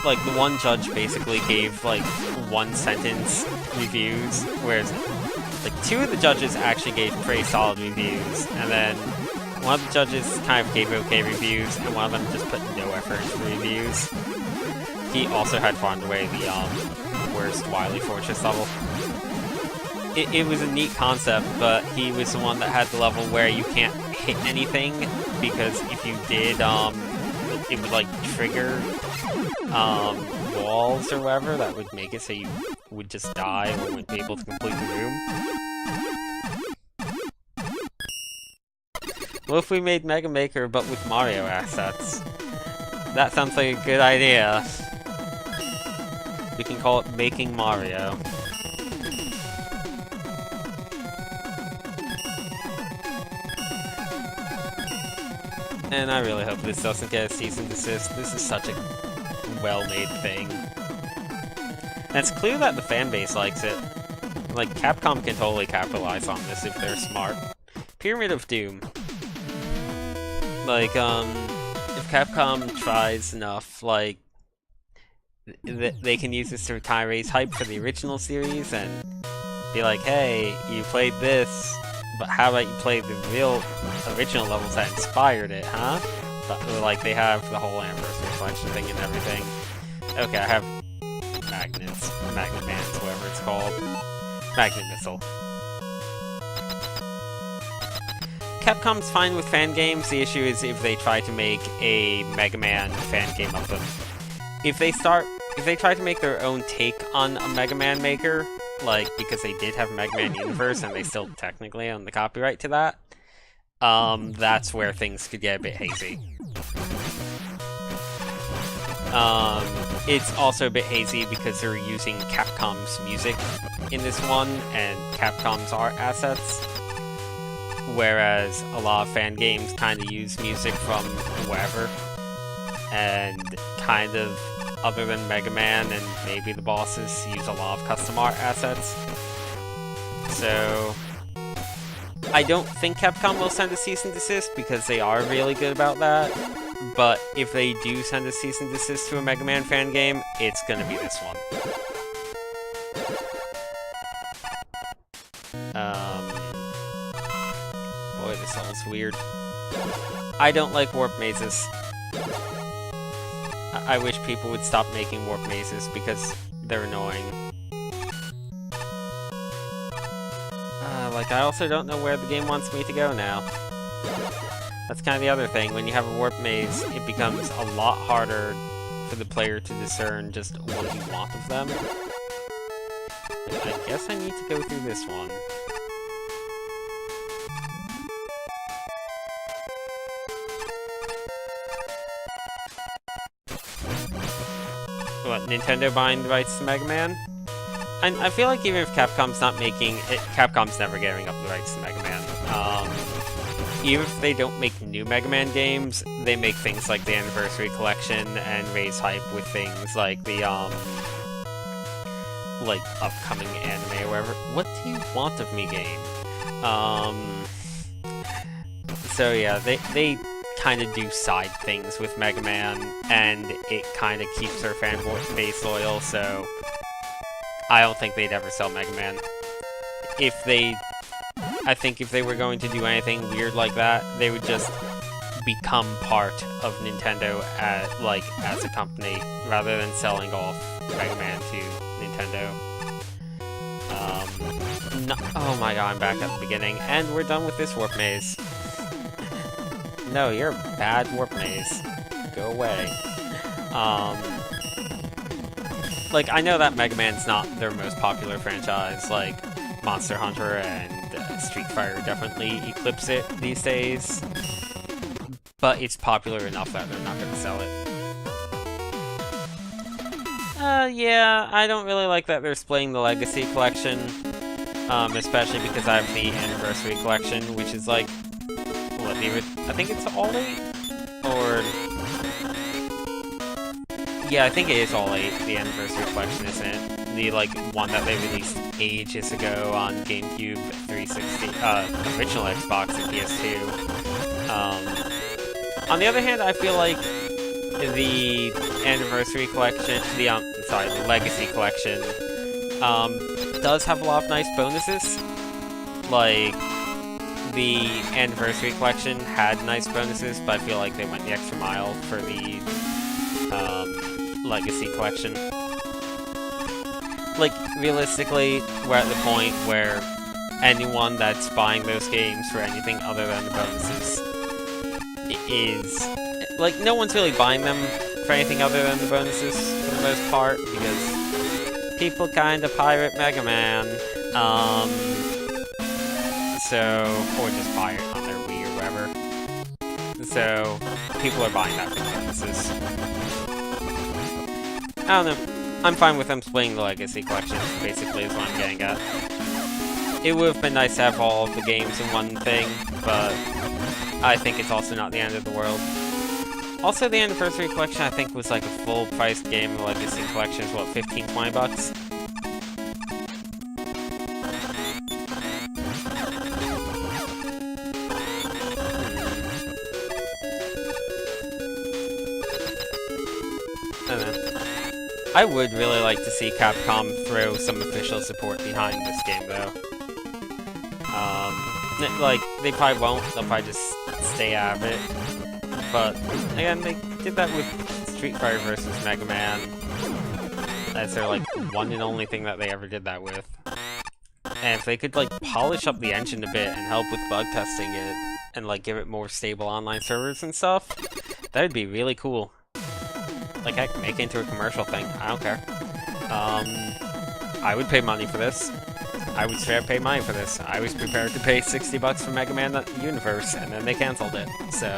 Like, the one judge basically gave, like, one-sentence reviews, whereas, like, two of the judges actually gave pretty solid reviews, and then one of the judges kind of gave okay reviews, and one of them just put no effort into the reviews. He also had farmed away the worst Wily Fortress level. It was a neat concept, but he was the one that had the level where you can't hit anything, because if you did, it would, like, trigger walls or whatever that would make it so you would just die or wouldn't be able to complete the room. What if we made Mega Maker but with Mario assets? That sounds like a good idea. We can call it Making Mario. And I really hope this doesn't get a cease and desist. This is such a well-made thing. And it's clear that the fan base likes it. Like, Capcom can totally capitalize on this if they're smart. Pyramid of Doom. Like, if Capcom tries enough, like, they can use this to kind of raise hype for the original series and be like, hey, you played this, but how about you play the real original levels that inspired it, huh? But, like, they have the whole Anniversary Collection thing and everything. Okay, I have magnets, magnet bands, whatever it's called. Magnet missile. Capcom's fine with fan games. The issue is if they try to make a Mega Man fan game of them. If they try to make their own take on a Mega Man maker, like, because they did have Mega Man Universe and they still technically own the copyright to that, that's where things could get a bit hazy. It's also a bit hazy because they're using Capcom's music in this one and Capcom's art assets, whereas a lot of fan games kind of use music from wherever, and kind of, other than Mega Man and maybe the bosses, use a lot of custom art assets. So I don't think Capcom will send a cease and desist because they are really good about that. But if they do send a cease and desist to a Mega Man fan game, it's gonna be this one. Boy, this sounds weird. I don't like warp mazes. I wish people would stop making warp mazes because they're annoying. Like, I also don't know where the game wants me to go now. That's kind of the other thing. When you have a warp maze, it becomes a lot harder for the player to discern just what you want of them. I guess I need to go through this one. What, Nintendo buying the rights to Mega Man? I feel like even if Capcom's not making it, Capcom's never giving up the rights to Mega Man. Even if they don't make new Mega Man games, they make things like the Anniversary Collection and raise hype with things like the, like, upcoming anime or whatever. What do you want of me game? So yeah, they kind of do side things with Mega Man, and it kind of keeps their fan base loyal, so I don't think they'd ever sell Mega Man. I think if they were going to do anything weird like that, they would just become part of Nintendo as a company, rather than selling off Mega Man to Nintendo. Oh my god, I'm back at the beginning, and we're done with this warp maze. No, you're a bad warp maze. Go away. Like, I know that Mega Man's not their most popular franchise, like Monster Hunter and Street Fighter definitely eclipse it these days, but it's popular enough that they're not going to sell it. Yeah, I don't really like that they're splitting the Legacy Collection, especially because I have the Anniversary Collection, which is like, what, I think it's all 8? Or... yeah, I think it is all 8, the Anniversary Collection, isn't it? The, like, one that they released ages ago on GameCube, 360, original Xbox, and PS2. On the other hand, I feel like the Anniversary Collection, the Legacy Collection, does have a lot of nice bonuses. Like, the Anniversary Collection had nice bonuses, but I feel like they went the extra mile for the, Legacy Collection. Like, realistically, we're at the point where anyone that's buying those games for anything other than the bonuses is... like, no one's really buying them for anything other than the bonuses, for the most part, because people kind of pirate Mega Man, or just buy it on their Wii or whatever. So, people are buying that for the bonuses. I don't know. I'm fine with them splitting the Legacy Collection, basically, is what I'm getting at. It would have been nice to have all of the games in one thing, but I think it's also not the end of the world. Also, the Anniversary Collection, I think, was like a full-priced game. The Legacy Collection is, what, $15-20 bucks? I would really like to see Capcom throw some official support behind this game, though. Like, they probably won't, they'll probably just stay out of it. But, again, they did that with Street Fighter vs. Mega Man. That's their, like, one and only thing that they ever did that with. And if they could, like, polish up the engine a bit and help with bug testing it, and, like, give it more stable online servers and stuff, that would be really cool. Like, heck, make it into a commercial thing. I don't care. I would pay money for this. I would straight up pay money for this. I was prepared to pay $60 for Mega Man Universe, and then they canceled it, so...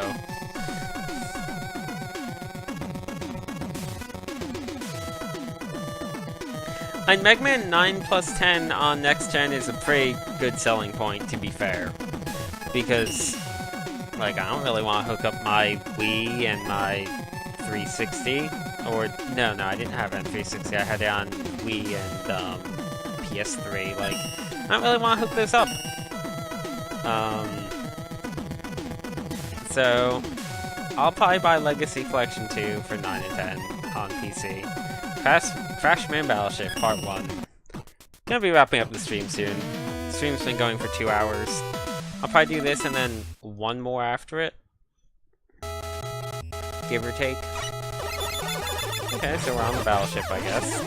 And Mega Man 9 plus 10 on next gen is a pretty good selling point, to be fair. Because, like, I don't really want to hook up my Wii and my 360. Or, no, I didn't have it on 360. I had it on Wii and, PS3. Like, I don't really want to hook this up. So, I'll probably buy Legacy Collection 2 for 9 and 10 on PC. Crashman Battleship Part 1. Gonna be wrapping up the stream soon. The stream's been going for 2 hours. I'll probably do this and then one more after it. Give or take. Okay, so we're on the battleship, I guess.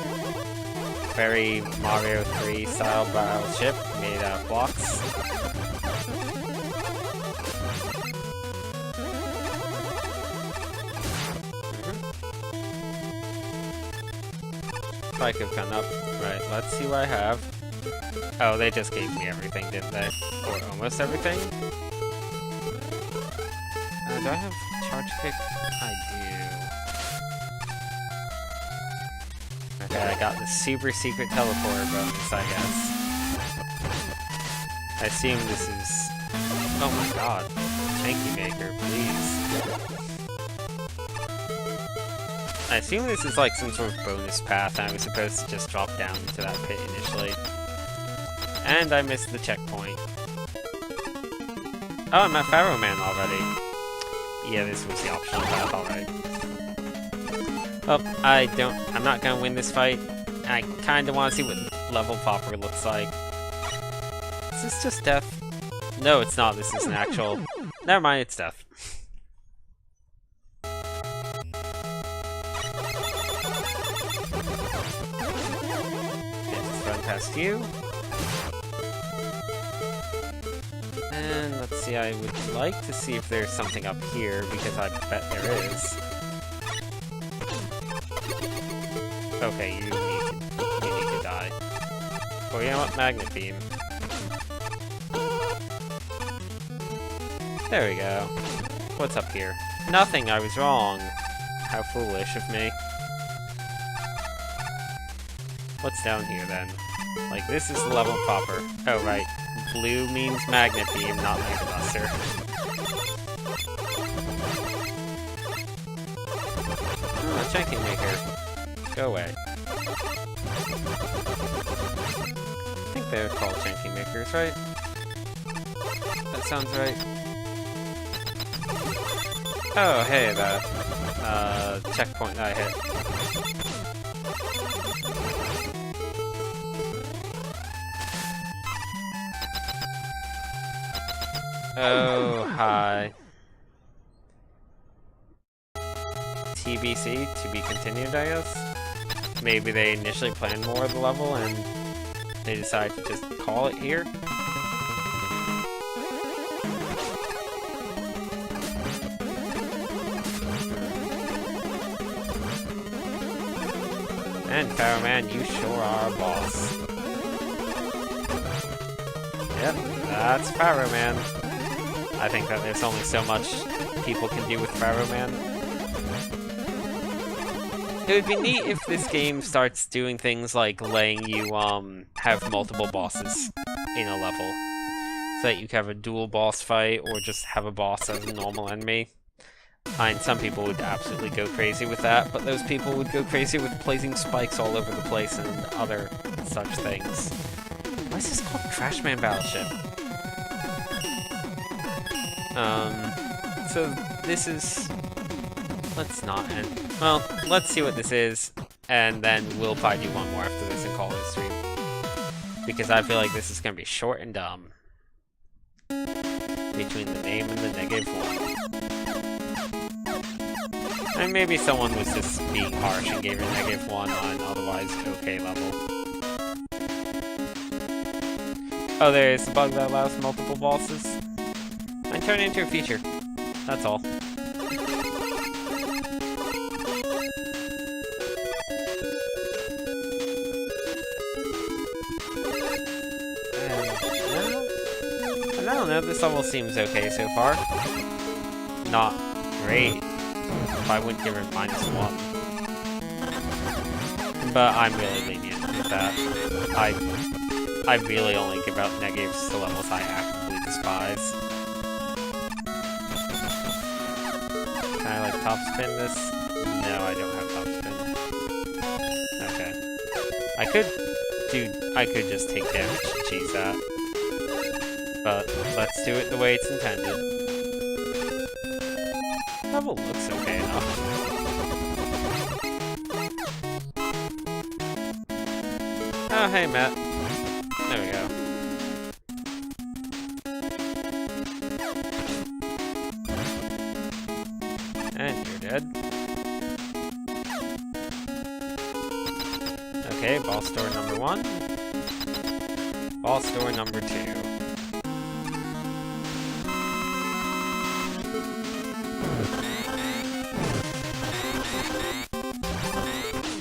Very Mario 3 style battleship made out of blocks. I could have gone up. Right, let's see what I have. Oh, they just gave me everything, didn't they? Or almost everything? Do I have charge kick? I do. Okay, I got the super secret teleporter bonus, I guess. I assume this is... Oh my god. Janky Maker, please. I assume this is like some sort of bonus path and I was supposed to just drop down into that pit initially. And I missed the checkpoint. Oh, I'm at Pharaoh Man already. Yeah, this was the optional path, alright. Oh, I'm not gonna win this fight. I kinda wanna see what level popper looks like. Is this just death? No, it's not. This is an actual... Never mind, it's death. Past you. And let's see, I would like to see if there's something up here, because I bet there is. Okay, you need to die. Oh, you know what? Magnet Beam. There we go. What's up here? Nothing, I was wrong. How foolish of me. What's down here, then? Like, this is the level proper. Oh, right. Blue means Magnet Beam, not Mega Buster. Oh, Janky Maker. Go away. I think they're called Janky Makers, right? That sounds right. Oh, hey, that checkpoint that I hit. Oh, hi. TBC, to be continued, I guess? Maybe they initially planned more of the level and they decided to just call it here? And Pharaoh Man, you sure are a boss. Yep, that's Pharaoh Man. I think that there's only so much people can do with Pharaoh Man. It would be neat if this game starts doing things like letting you have multiple bosses in a level. So that you can have a dual boss fight or just have a boss as a normal enemy. And some people would absolutely go crazy with that, but those people would go crazy with placing spikes all over the place and other such things. Why is this called Crashman Battleship? So this is... Let's not end. Well, let's see what this is. and then we'll probably do one more after this and call it a stream. Because I feel like this is gonna be short and dumb. Between the name and the -1. And maybe someone was just being harsh and gave her -1 on an otherwise okay level. Oh, there's a bug that allows multiple bosses. And turn it into a feature. That's all. I don't know, this level seems okay so far. Not great. I wouldn't give her -1. But I'm really lenient with that. I really only give out negatives to levels I actively despise. Can I like top spin this? No, I don't have top spin. Okay. I could just take damage and cheese that. But let's do it the way it's intended. Level looks okay enough. Oh, hey, Matt. There we go. And you're dead. Okay, boss door number 1. Boss door number 2.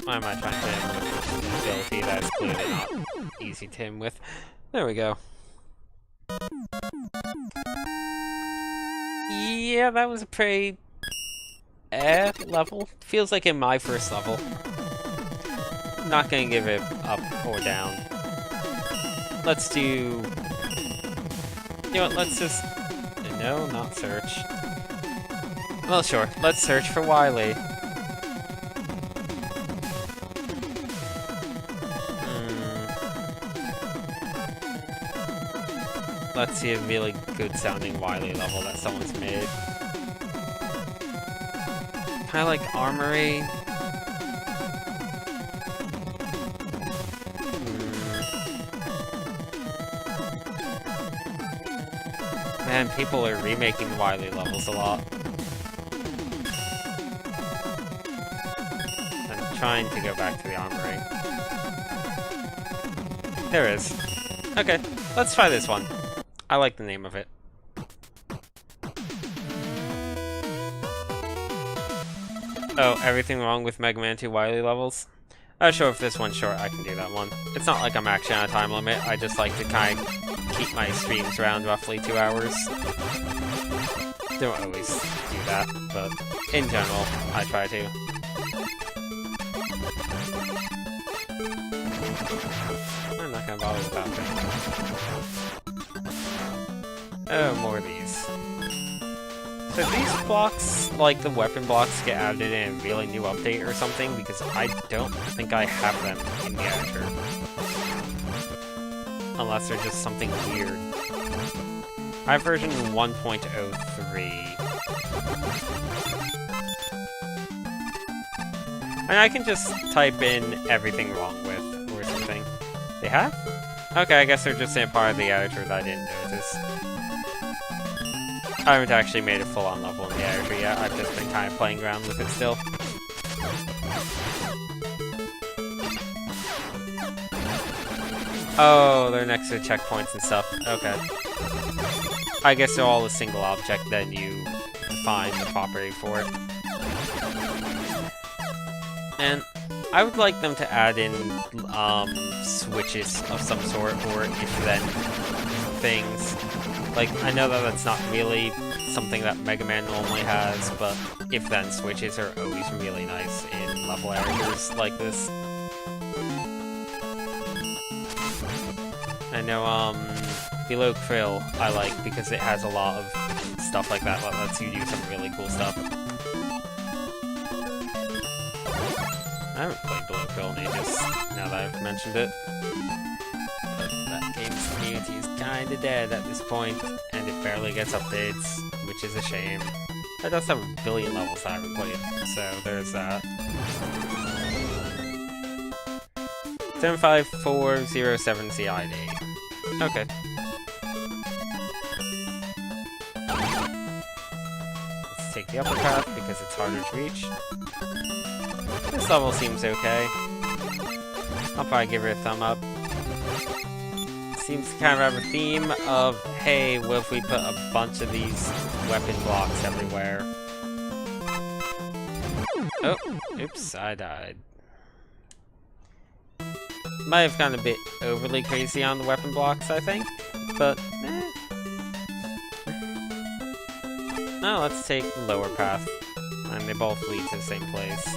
Why am I trying to hit him with an ability that's clearly not easy to him with? There we go. Yeah, that was a pretty level. Feels like in my first level. I'm not gonna give it up or down. Let's do... You know what, let's just... No, not search. Well, sure. Let's search for Wily. Let's see a really good sounding Wily level that someone's made. Kinda like Armory. Man, people are remaking the Wily levels a lot. I'm trying to go back to the Armory. There is. Okay, let's try this one. I like the name of it. Oh, everything wrong with Mega Man 2 Wily levels? Oh, sure, if this one's short, I can do that one. It's not like I'm actually on a time limit, I just like to kind of keep my streams around roughly 2 hours. Don't always do that, but in general, I try to. I'm not gonna bother with that thing. Oh, more of these. So these blocks, like the weapon blocks, get added in a really new update or something, because I don't think I have them in the editor. Unless they're just something weird. I have version 1.03. And I can just type in everything wrong with, or something. They have? Okay, I guess they're just in part of the editor that I didn't notice. I haven't actually made a full-on level in the editor yet, I've just been kind of playing around with it still. Oh, they're next to checkpoints and stuff. Okay. I guess they're all a single object, then you define the property for it. And I would like them to add in switches of some sort, or if-then things. Like, I know that that's not really something that Mega Man normally has, but if-then switches are always really nice in level editors like this. I know, Below Krill I like because it has a lot of stuff like that that lets you do some really cool stuff. I haven't played Below Krill in ages, now that I've mentioned it. But that game's community is kinda dead at this point, and it barely gets updates, which is a shame. It does have a billion levels I haven't played, so there's that. 75407 CID. Okay. Let's take the upper path because it's harder to reach. This level seems okay. I'll probably give her a thumb up. Seems to kind of have a theme of, hey, what if we put a bunch of these weapon blocks everywhere? Oh, oops, I died. Might have gone a bit overly crazy on the weapon blocks, I think, but Now let's take the lower path, and they both lead to the same place.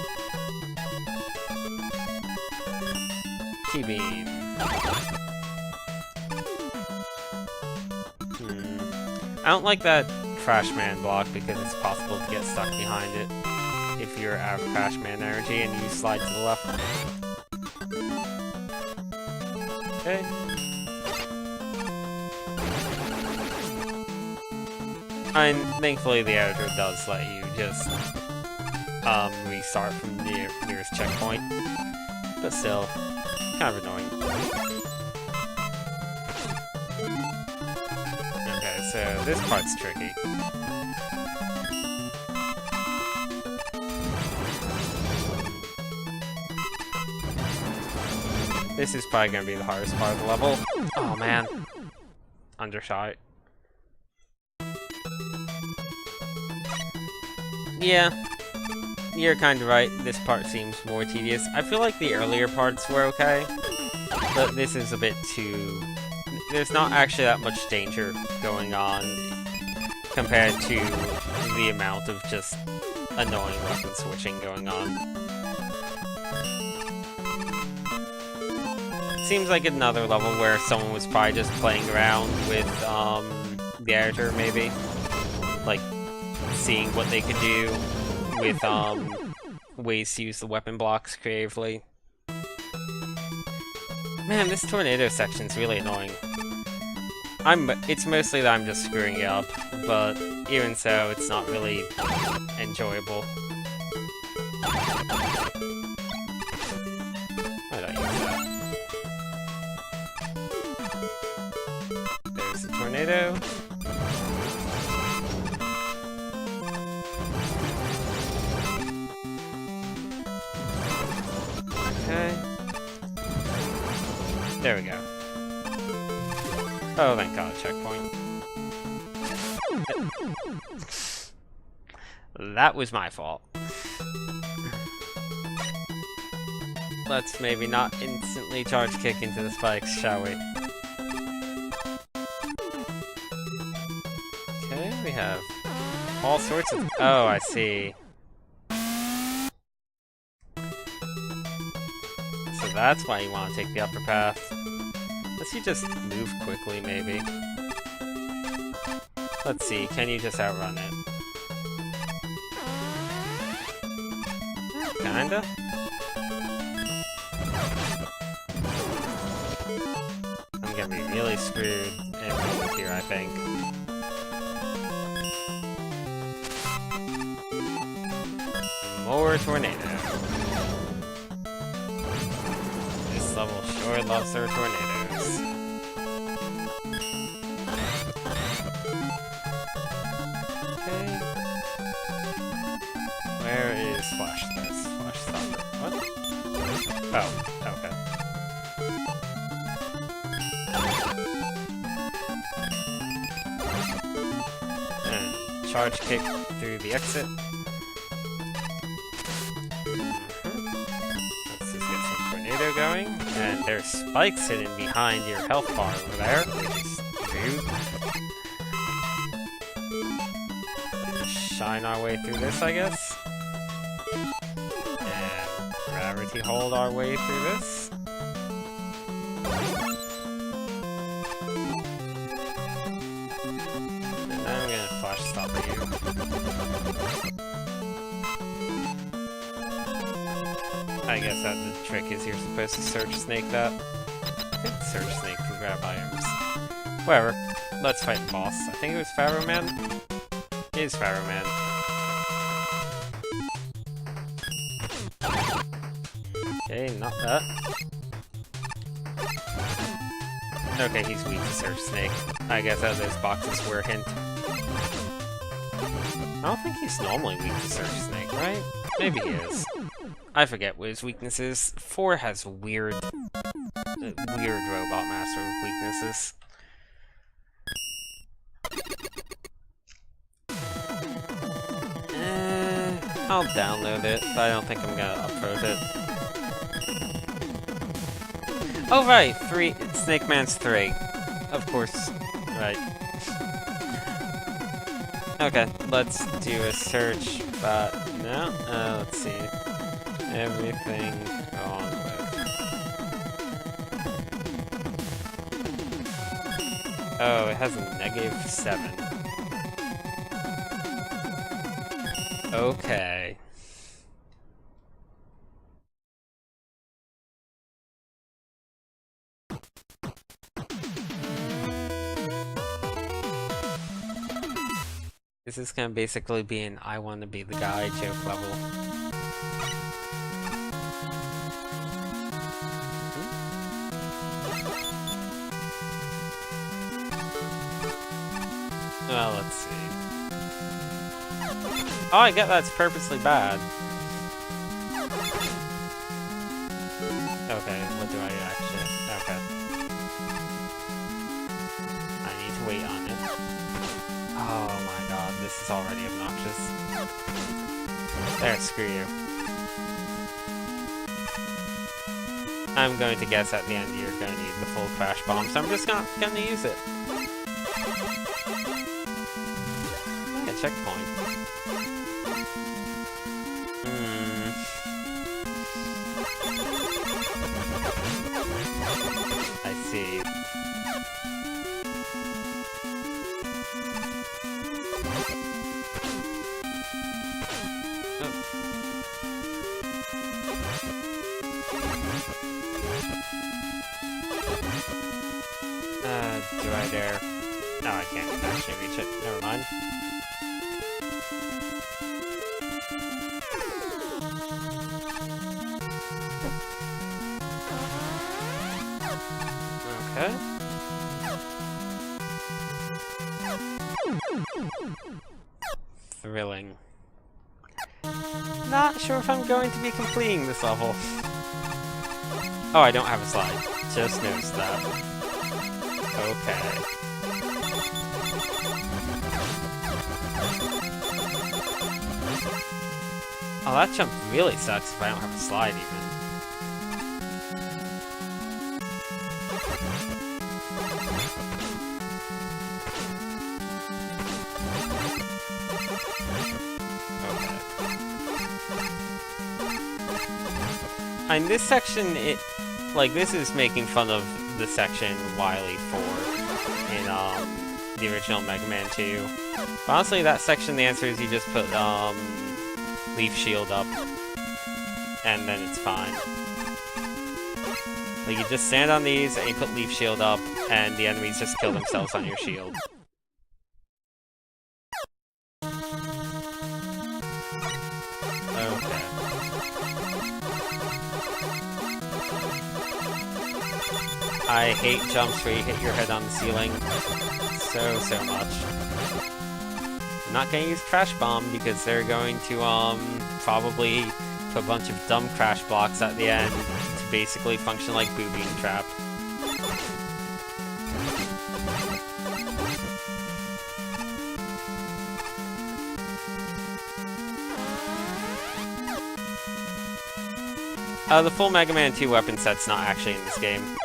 T-beam. I don't like that Crash Man block because it's possible to get stuck behind it if you're out of Crash Man energy and you slide to the left. Okay. And thankfully the editor does let you just restart from the nearest checkpoint, but still, kind of annoying. Okay, so this part's tricky. This is probably going to be the hardest part of the level. Oh man. Undershot. Yeah. You're kind of right. This part seems more tedious. I feel like the earlier parts were okay, but this is a bit too... There's not actually that much danger going on compared to the amount of just annoying weapon switching going on. Seems like another level where someone was probably just playing around with the editor, maybe. Like, seeing what they could do with ways to use the weapon blocks creatively. Man, this tornado section's really annoying. It's mostly that I'm just screwing it up, but even so, it's not really enjoyable. Why did I use that? There's the tornado. Okay. There we go. Oh, thank God, checkpoint. That was my fault. Let's maybe not instantly charge kick into the spikes, shall we? Okay, we have all sorts of... Oh, I see. So that's why you want to take the upper path. Unless you just move quickly, maybe. Let's see, can you just outrun it? Kinda? I'm gonna be really screwed in here, I think. More tornado. This level sure loves their tornadoes. Okay. Where is Flash this? Flash Stopper. What? Oh, okay. And charge kick through the exit. Let's just get some tornado going. And there's spikes hidden behind your health bar over there, which is rude. Shine our way through this, I guess. And gravity hold our way through this. And then I'm gonna flash stop you. I guess that the trick is you're supposed to search snake that. I think search snake can grab items. Whatever. Let's fight the boss. I think it was Pharaoh Man. It is Pharaoh Man. Okay, not that. Okay, he's weak to Surf Snake. I guess out of those boxes were a hint. I don't think he's normally weak to Surf Snake, right? Maybe he is. I forget what his weakness is. 4 has weird Robot Master weaknesses. I'll download it, but I don't think I'm gonna upload it. Oh right, Snake Man's 3. Of course, right. Okay, let's do a search, but no, let's see. Everything on with. Oh, it has a -7. Okay. This is gonna basically be an I wanna be the guy joke level. Well, let's see. Oh, I get that's purposely bad. Okay, what do I actually... Okay. I need to wait on it. Oh my god, this is already obnoxious. There, screw you. I'm going to guess at the end you're going to need the full crash bomb, so I'm just not going to use it. Yeah, checkpoint. I see. Do I dare? No, I can't actually reach it. Never mind. Okay. Thrilling. Not sure if I'm going to be completing this level. Oh, I don't have a slide. Just noticed that. Okay. Oh, that jump really sucks if I don't have a slide even. In this section, this is making fun of the section Wily 4 in, the original Mega Man 2. But honestly, that section, the answer is you just put, Leaf Shield up, and then it's fine. Like, you just stand on these, and you put Leaf Shield up, and the enemies just kill themselves on your shield. Okay. I hate jumps where you hit your head on the ceiling so much. I'm not gonna use Crash Bomb because they're going to probably put a bunch of dumb crash blocks at the end to basically function like Boobean Trap. The full Mega Man 2 weapon set's not actually in this game.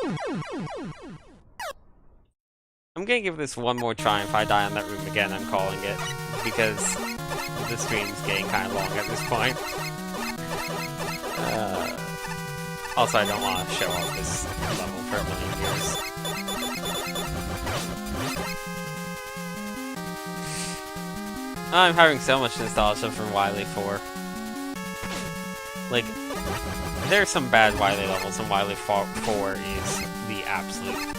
I'm gonna give this one more try, and if I die on that room again, I'm calling it. Because the stream's getting kind of long at this point. Also, I don't want to show off this level for a million years. I'm having so much nostalgia from Wily 4. Like, there's some bad Wily levels, and Wily 4 is the absolute...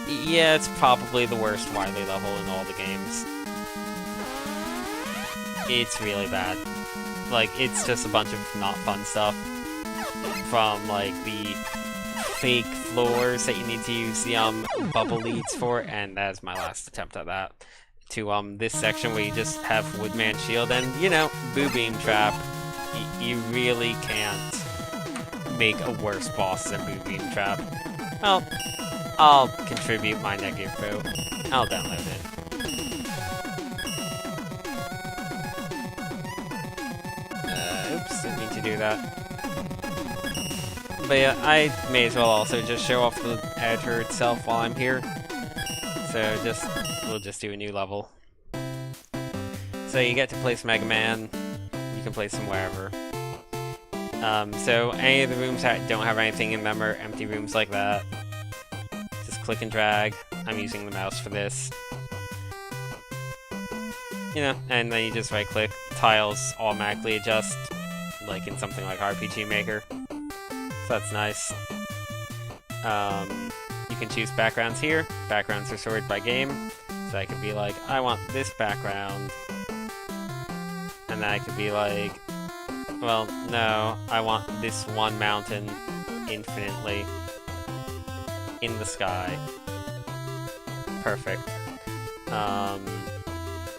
Yeah, it's probably the worst Wily level in all the games. It's really bad. Like, it's just a bunch of not fun stuff from, like, the fake floors that you need to use the bubble leads for, and that is my last attempt at that. To this section where you just have Woodman Shield and, you know, Boo Beam Trap. You really can't make a worse boss than Boo Beam Trap. Well, I'll contribute my negative vote. I'll download it. Oops, didn't mean to do that. But yeah, I may as well also just show off the editor itself while I'm here. So we'll just do a new level. So you get to place Mega Man. You can place him wherever. So any of the rooms that don't have anything in them are empty rooms like that. Just click and drag. I'm using the mouse for this. You know, and then you just right click. Tiles automatically adjust, like in something like RPG Maker. So that's nice. You can choose backgrounds here. Backgrounds are sorted by game. So I could be like, I want this background. And then I could be like, well, no, I want this one mountain infinitely in the sky. Perfect.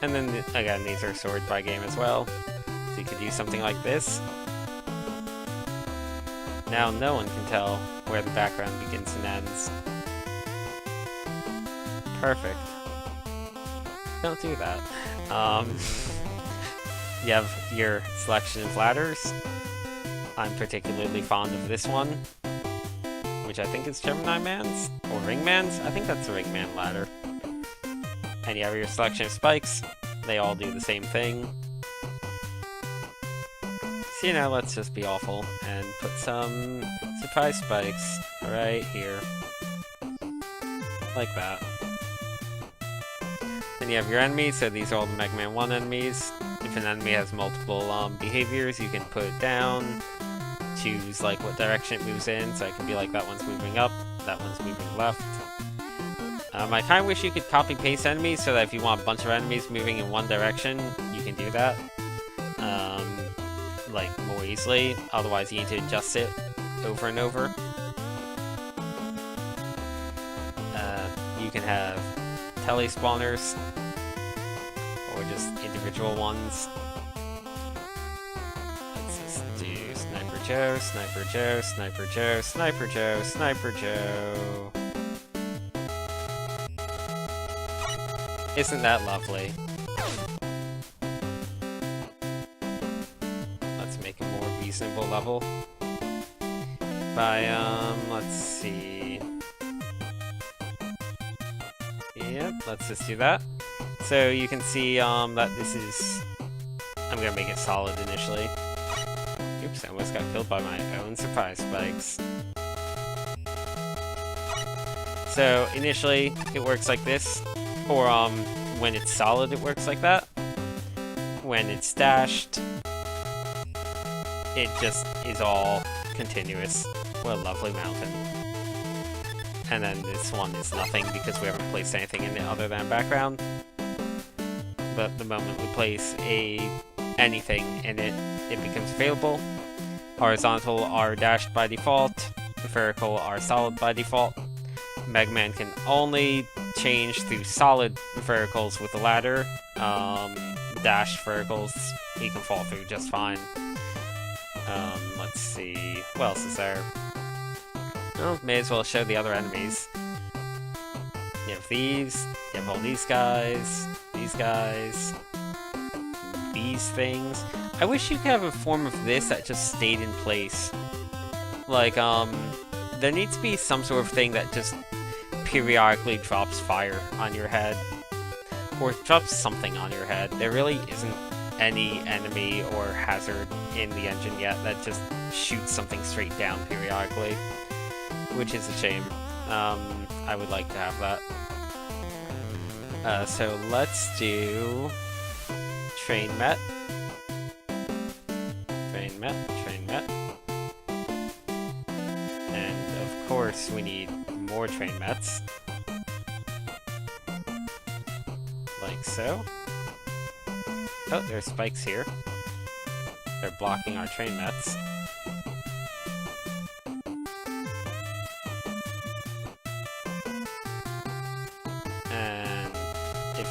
And then, again, these are sorted by game as well. So you could do something like this. Now no one can tell where the background begins and ends. Perfect. Don't do that. You have your selection of ladders. I'm particularly fond of this one, which I think is Gemini Man's, or Ring Man's. I think that's the Ring Man ladder. And you have your selection of spikes. They all do the same thing. So, you know, let's just be awful and put some surprise spikes right here. Like that. Then you have your enemies, so these are all the Mega Man 1 enemies. If an enemy has multiple behaviors, you can put it down, choose like what direction it moves in, so it can be like that one's moving up, that one's moving left. I kind of wish you could copy-paste enemies so that if you want a bunch of enemies moving in one direction, you can do that. Like, more easily. Otherwise, you need to adjust it over and over. You can have tele-spawners, or just individual ones. Let's just do Sniper Joe, Sniper Joe, Sniper Joe, Sniper Joe, Sniper Joe. Isn't that lovely? Let's make a more reasonable level. By, let's see. Yep, let's just do that. So you can see, that this is... I'm gonna make it solid initially. Oops, I almost got killed by my own surprise spikes. So, initially, it works like this. Or, when it's solid, it works like that. When it's dashed, it just is all continuous. What a lovely mountain. And then this one is nothing because we haven't placed anything in it other than background. But the moment we place anything in it, it becomes available. Horizontal are dashed by default. Vertical are solid by default. Mega Man can only change through solid verticals with the ladder. Dashed verticals, he can fall through just fine. Let's see, what else is there? Oh, may as well show the other enemies. You have these, you have all these guys, these things. I wish you could have a form of this that just stayed in place. Like, there needs to be some sort of thing that just periodically drops fire on your head. Or drops something on your head. There really isn't any enemy or hazard in the engine yet that just shoots something straight down periodically. Which is a shame. I would like to have that. So let's do... Train Met. Train Met, Train Met. And of course we need more Train Mets. Like so. Oh, there's spikes here. They're blocking our Train Mets.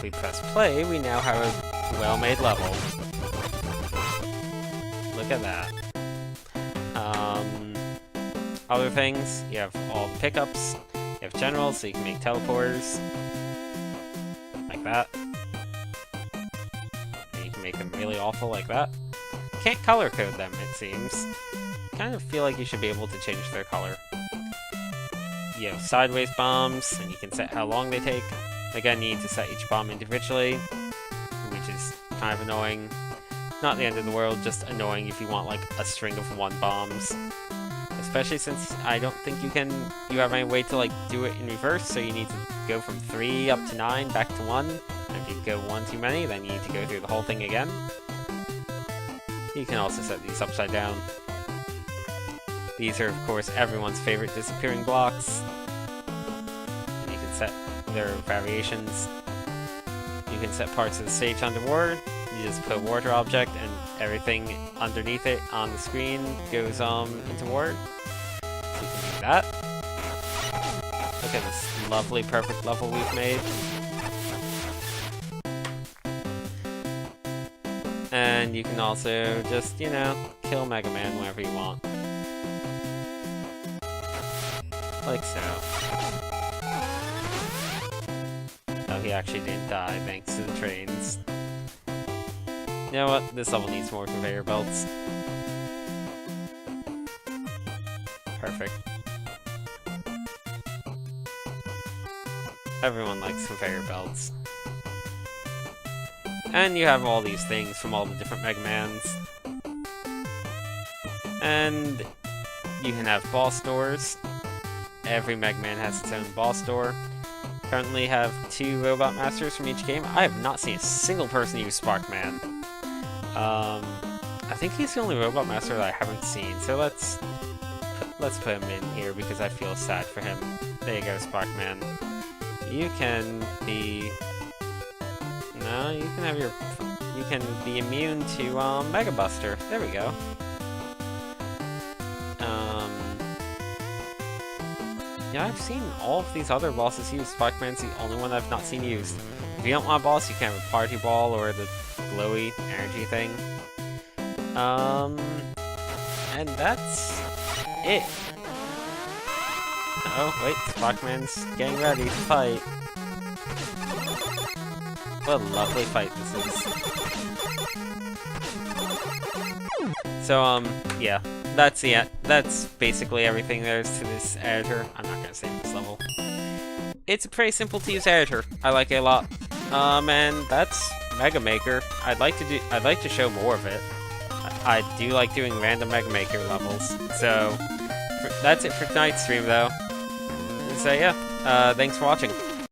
we press play, we now have a well-made level. Look at that. Other things, you have all the pickups, you have generals, so you can make teleporters, like that. And you can make them really awful like that. Can't color code them, it seems. Kind of feel like you should be able to change their color. You have sideways bombs, and you can set how long they take. Again, you need to set each bomb individually, which is kind of annoying. Not the end of the world, just annoying if you want like a string of 1 bombs. Especially since I don't think you have any way to like do it in reverse, so you need to go from 3 up to 9, back to 1. And if you go 1 too many, then you need to go through the whole thing again. You can also set these upside down. These are, of course, everyone's favorite disappearing blocks. And you can set their variations. You can set parts of the stage underwater. You just put a water object and everything underneath it on the screen goes into water. So you can do that. Look at this lovely, perfect level we've made. And you can also just, you know, kill Mega Man whenever you want. Like so. Oh, he actually didn't die thanks to the trains. You know what? This level needs more conveyor belts. Perfect. Everyone likes conveyor belts. And you have all these things from all the different Mega Mans. And you can have boss doors. Every Mega Man has its own boss door. Currently have 2 Robot Masters from each game. I have not seen a single person use Sparkman. I think he's the only Robot Master that I haven't seen, so let's put him in here because I feel sad for him. There you go, Sparkman. You can be... No, you can have your... You can be immune to, Mega Buster. There we go. Yeah, I've seen all of these other bosses use. Sparkman's the only one I've not seen used. If you don't want a boss, you can have a party ball or the glowy energy thing. And that's it. Oh, wait, Sparkman's getting ready to fight. What a lovely fight this is. So, yeah. That's basically everything there is to this editor. I'm not gonna save this level. It's a pretty simple to use editor. I like it a lot. And that's Mega Maker. I'd like to show more of it. I do like doing random Mega Maker levels. So that's it for tonight's stream though. So yeah, thanks for watching.